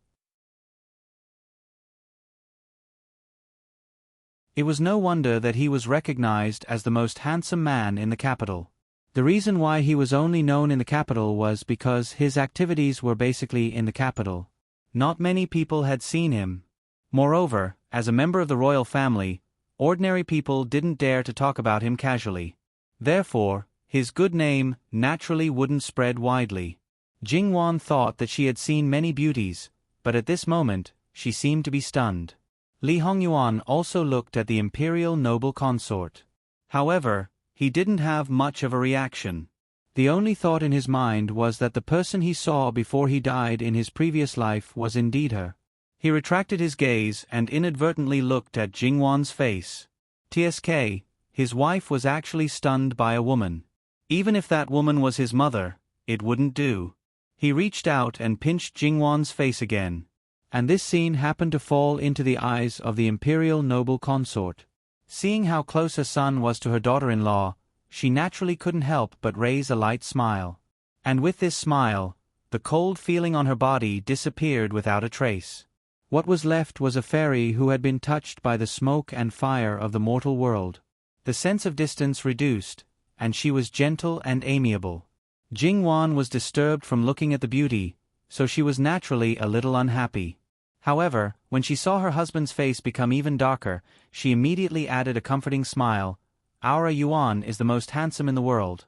It was no wonder that he was recognized as the most handsome man in the capital. The reason why he was only known in the capital was because his activities were basically in the capital. Not many people had seen him. Moreover, as a member of the royal family, ordinary people didn't dare to talk about him casually. Therefore, his good name naturally wouldn't spread widely. Jing Wan thought that she had seen many beauties, but at this moment, she seemed to be stunned. Li Hongyuan also looked at the imperial noble consort. However, he didn't have much of a reaction. The only thought in his mind was that the person he saw before he died in his previous life was indeed her. He retracted his gaze and inadvertently looked at Jing Wan's face. TSK, his wife was actually stunned by a woman. Even if that woman was his mother, it wouldn't do. He reached out and pinched Jing Wan's face again. And this scene happened to fall into the eyes of the imperial noble consort. Seeing how close her son was to her daughter-in-law, she naturally couldn't help but raise a light smile. And with this smile, the cold feeling on her body disappeared without a trace. What was left was a fairy who had been touched by the smoke and fire of the mortal world. The sense of distance reduced, and she was gentle and amiable. Jing Wan was disturbed from looking at the beauty, so she was naturally a little unhappy. However, when she saw her husband's face become even darker, she immediately added a comforting smile. "Our Yuan is the most handsome in the world."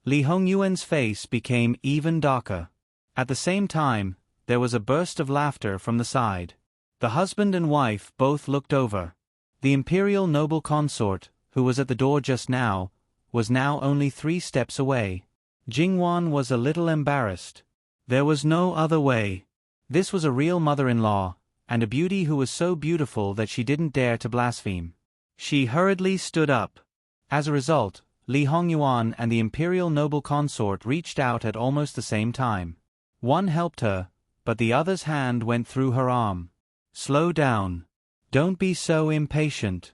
Li Hongyuan's face became even darker. At the same time, there was a burst of laughter from the side. The husband and wife both looked over. The imperial noble consort, who was at the door just now, was now only 3 steps away. Jing Wan was a little embarrassed. There was no other way. This was a real mother-in-law, and a beauty who was so beautiful that she didn't dare to blaspheme. She hurriedly stood up. As a result, Li Hongyuan and the imperial noble consort reached out at almost the same time. One helped her, but the other's hand went through her arm. "Slow down. Don't be so impatient."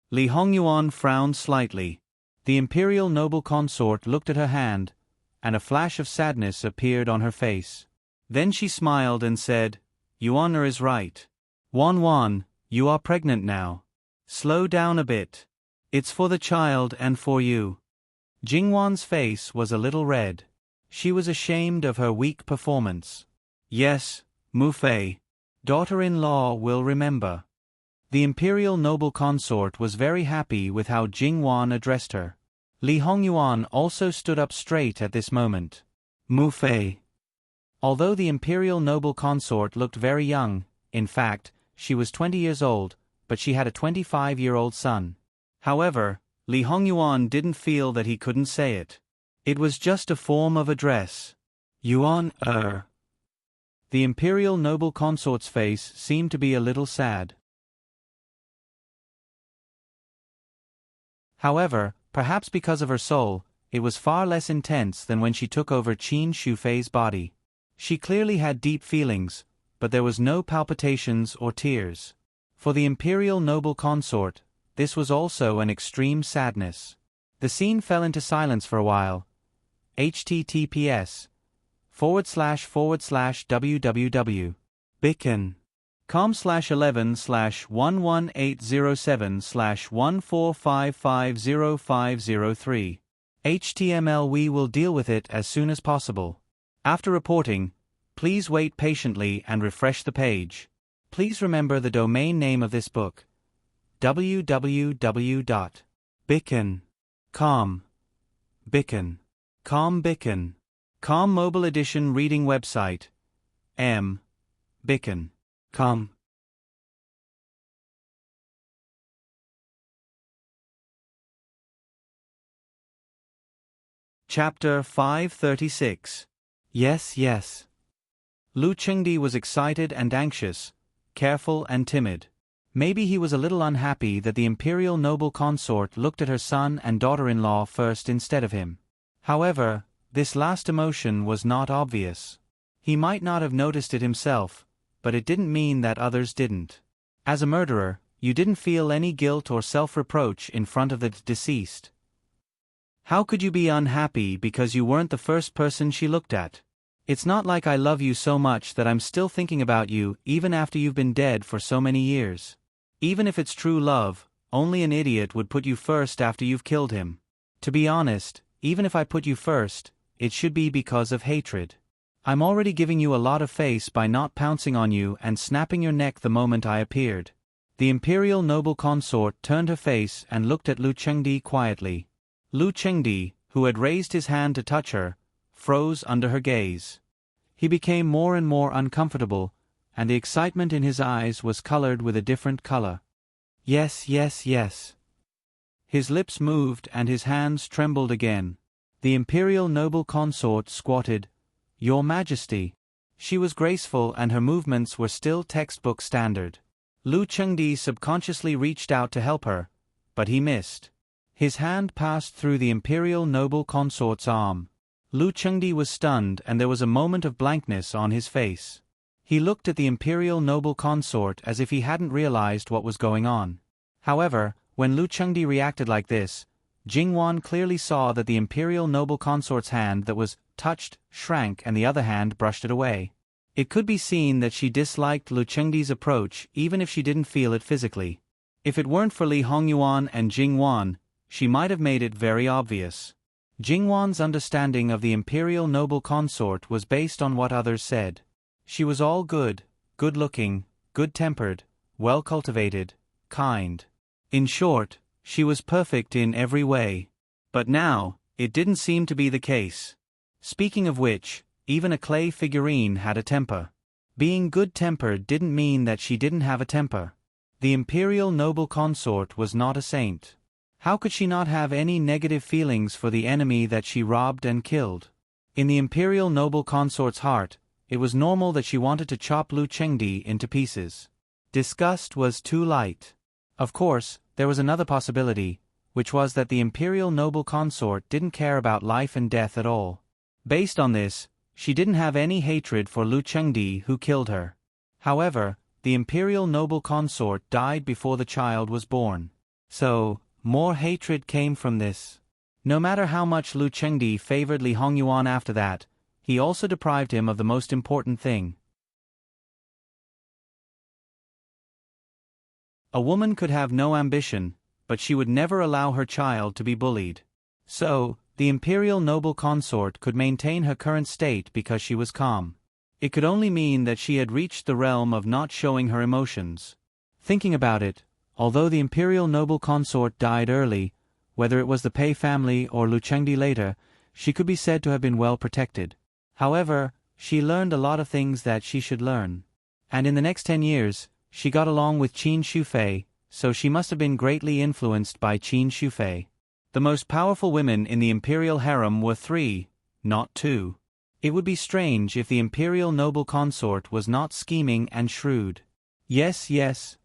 Li Hongyuan frowned slightly. The imperial noble consort looked at her hand, and a flash of sadness appeared on her face. Then she smiled and said, "Yuan is right. Wan, you are pregnant now. Slow down a bit. It's for the child and for you." Jing Wan's face was a little red. She was ashamed of her weak performance. "Yes, Mu Fei. Daughter-in-law will remember." The imperial noble consort was very happy with how Jing Wan addressed her. Li Hongyuan also stood up straight at this moment. "Mu Fei." Although the imperial noble consort looked very young, in fact, she was 20 years old, but she had a 25-year-old son. However, Li Hongyuan didn't feel that he couldn't say it. It was just a form of address. "Yuan." The imperial noble consort's face seemed to be a little sad. However, perhaps because of her soul, it was far less intense than when she took over Qin Shufei's body. She clearly had deep feelings, but there was no palpitations or tears. For the imperial noble consort, this was also an extreme sadness. The scene fell into silence for a while. https://www.bicken.com/11/11807/145505003. HTML. We will deal with it as soon as possible. After reporting, please wait patiently and refresh the page. Please remember the domain name of this book: www.bicken.com. Bicken. Com Mobile Edition Reading Website. Bicken.com. Chapter 536. Yes. Lu Chengdi was excited and anxious, careful and timid. Maybe he was a little unhappy that the imperial noble consort looked at her son and daughter-in-law first instead of him. However, this last emotion was not obvious. He might not have noticed it himself, but it didn't mean that others didn't. As a murderer, you didn't feel any guilt or self-reproach in front of the deceased. How could you be unhappy because you weren't the first person she looked at? It's not like I love you so much that I'm still thinking about you even after you've been dead for so many years. Even if it's true love, only an idiot would put you first after you've killed him. To be honest, even if I put you first, it should be because of hatred. I'm already giving you a lot of face by not pouncing on you and snapping your neck the moment I appeared. The imperial noble consort turned her face and looked at Lu Chengdi quietly. Lu Chengdi, who had raised his hand to touch her, froze under her gaze. He became more and more uncomfortable, and the excitement in his eyes was colored with a different color. Yes. His lips moved and his hands trembled again. The imperial noble consort squatted. Your Majesty. She was graceful and her movements were still textbook standard. Lu Chengdi subconsciously reached out to help her, but he missed. His hand passed through the imperial noble consort's arm. Lu Chengdi was stunned and there was a moment of blankness on his face. He looked at the imperial noble consort as if he hadn't realized what was going on. However, when Lu Chengdi reacted like this, Jingwan clearly saw that the imperial noble consort's hand that was touched shrank and the other hand brushed it away. It could be seen that she disliked Lu Chengdi's approach even if she didn't feel it physically. If it weren't for Li Hongyuan and Jingwan, she might have made it very obvious. Jingwan's understanding of the imperial noble consort was based on what others said. She was all good, good-looking, good-tempered, well-cultivated, kind. In short, she was perfect in every way. But now, it didn't seem to be the case. Speaking of which, even a clay figurine had a temper. Being good-tempered didn't mean that she didn't have a temper. The imperial noble consort was not a saint. How could she not have any negative feelings for the enemy that she robbed and killed? In the imperial noble consort's heart, it was normal that she wanted to chop Lu Chengdi into pieces. Disgust was too light. Of course, there was another possibility, which was that the imperial noble consort didn't care about life and death at all. Based on this, she didn't have any hatred for Lu Chengdi who killed her. However, the imperial noble consort died before the child was born. So, more hatred came from this. No matter how much Lu Chengdi favored Li Hongyuan after that, he also deprived him of the most important thing. A woman could have no ambition, but she would never allow her child to be bullied. So, the imperial noble consort could maintain her current state because she was calm. It could only mean that she had reached the realm of not showing her emotions. Thinking about it, although the imperial noble consort died early, whether it was the Pei family or Lu Chengdi later, she could be said to have been well protected. However, she learned a lot of things that she should learn. And in the next 10 years, she got along with Qin Shufei, so she must have been greatly influenced by Qin Shufei. The most powerful women in the imperial harem were 3, not 2. It would be strange if the imperial noble consort was not scheming and shrewd. Yes, yes.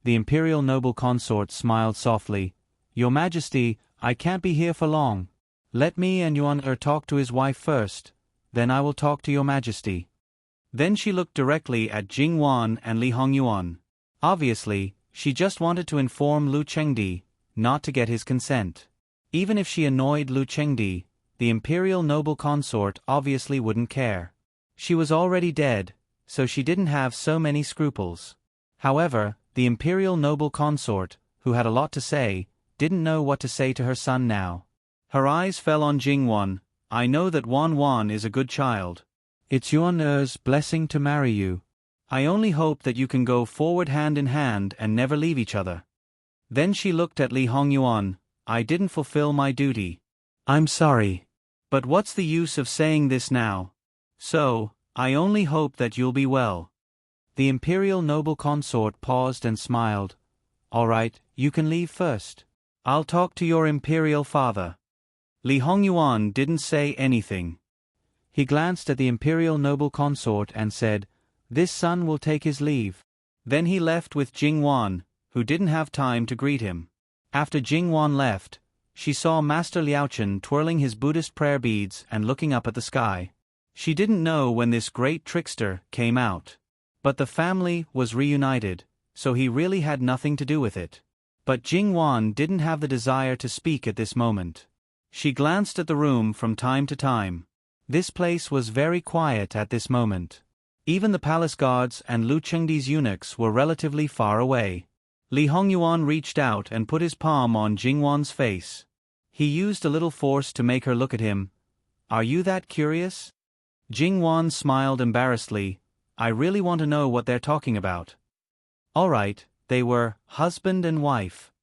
The imperial noble consort smiled softly. Your Majesty, I can't be here for long. Let me and Yuan talk to his wife first, then I will talk to your Majesty. Then she looked directly at Jing Wan and Li Hongyuan. Obviously, she just wanted to inform Lu Chengdi, not to get his consent. Even if she annoyed Lu Chengdi, the imperial noble consort obviously wouldn't care. She was already dead, so she didn't have so many scruples. However, the imperial noble consort, who had a lot to say, didn't know what to say to her son now. Her eyes fell on Jingwan. I know that Wan Wan is a good child. It's Yuan Er's blessing to marry you. I only hope that you can go forward hand in hand and never leave each other. Then she looked at Li Hongyuan. I didn't fulfill my duty. I'm sorry. But what's the use of saying this now? So, I only hope that you'll be well. The imperial noble consort paused and smiled. All right, you can leave first. I'll talk to your imperial father. Li Hongyuan didn't say anything. He glanced at the imperial noble consort and said, This son will take his leave. Then he left with Jingwan, who didn't have time to greet him. After Jingwan left, she saw Master Liaochen twirling his Buddhist prayer beads and looking up at the sky. She didn't know when this great trickster came out. But the family was reunited, so he really had nothing to do with it. But Jingwan didn't have the desire to speak at this moment. She glanced at the room from time to time. This place was very quiet at this moment. Even the palace guards and Lu Chengdi's eunuchs were relatively far away. Li Hongyuan reached out and put his palm on Jingwan's face. He used a little force to make her look at him. Are you that curious? Jingwan smiled embarrassedly. I really want to know what they're talking about. All right, they were husband and wife.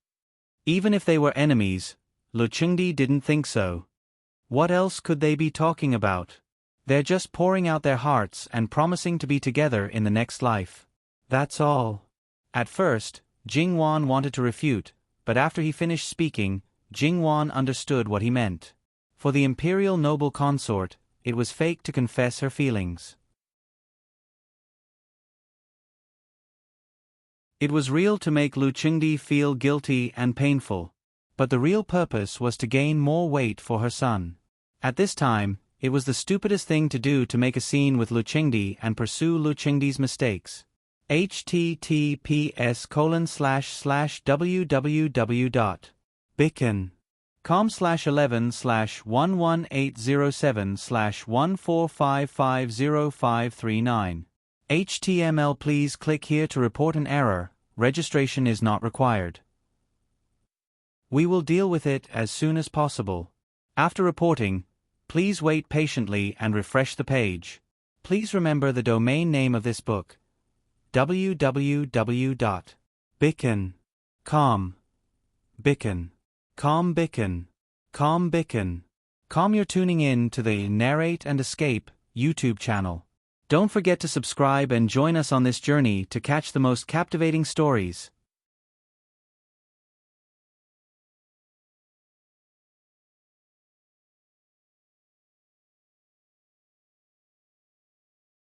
Even if they were enemies, Lu Chengdi didn't think so. What else could they be talking about? They're just pouring out their hearts and promising to be together in the next life. That's all. At first, Jingwan wanted to refute, but after he finished speaking, Jingwan understood what he meant. For the imperial noble consort, it was fake to confess her feelings. It was real to make Lu Chengdi feel guilty and painful. But the real purpose was to gain more weight for her son. At this time, it was the stupidest thing to do to make a scene with Lu Chengdi and pursue Lu Chengdi's mistakes. https://www.bicken.com/11/11807/145505539. HTML. Please click here to report an error. Registration is not required. We will deal with it as soon as possible. After reporting, please wait patiently and refresh the page. Please remember the domain name of this book: www.bicken.com. Bicken. You're tuning in to the Narrate and Escape YouTube channel. Don't forget to subscribe and join us on this journey to catch the most captivating stories.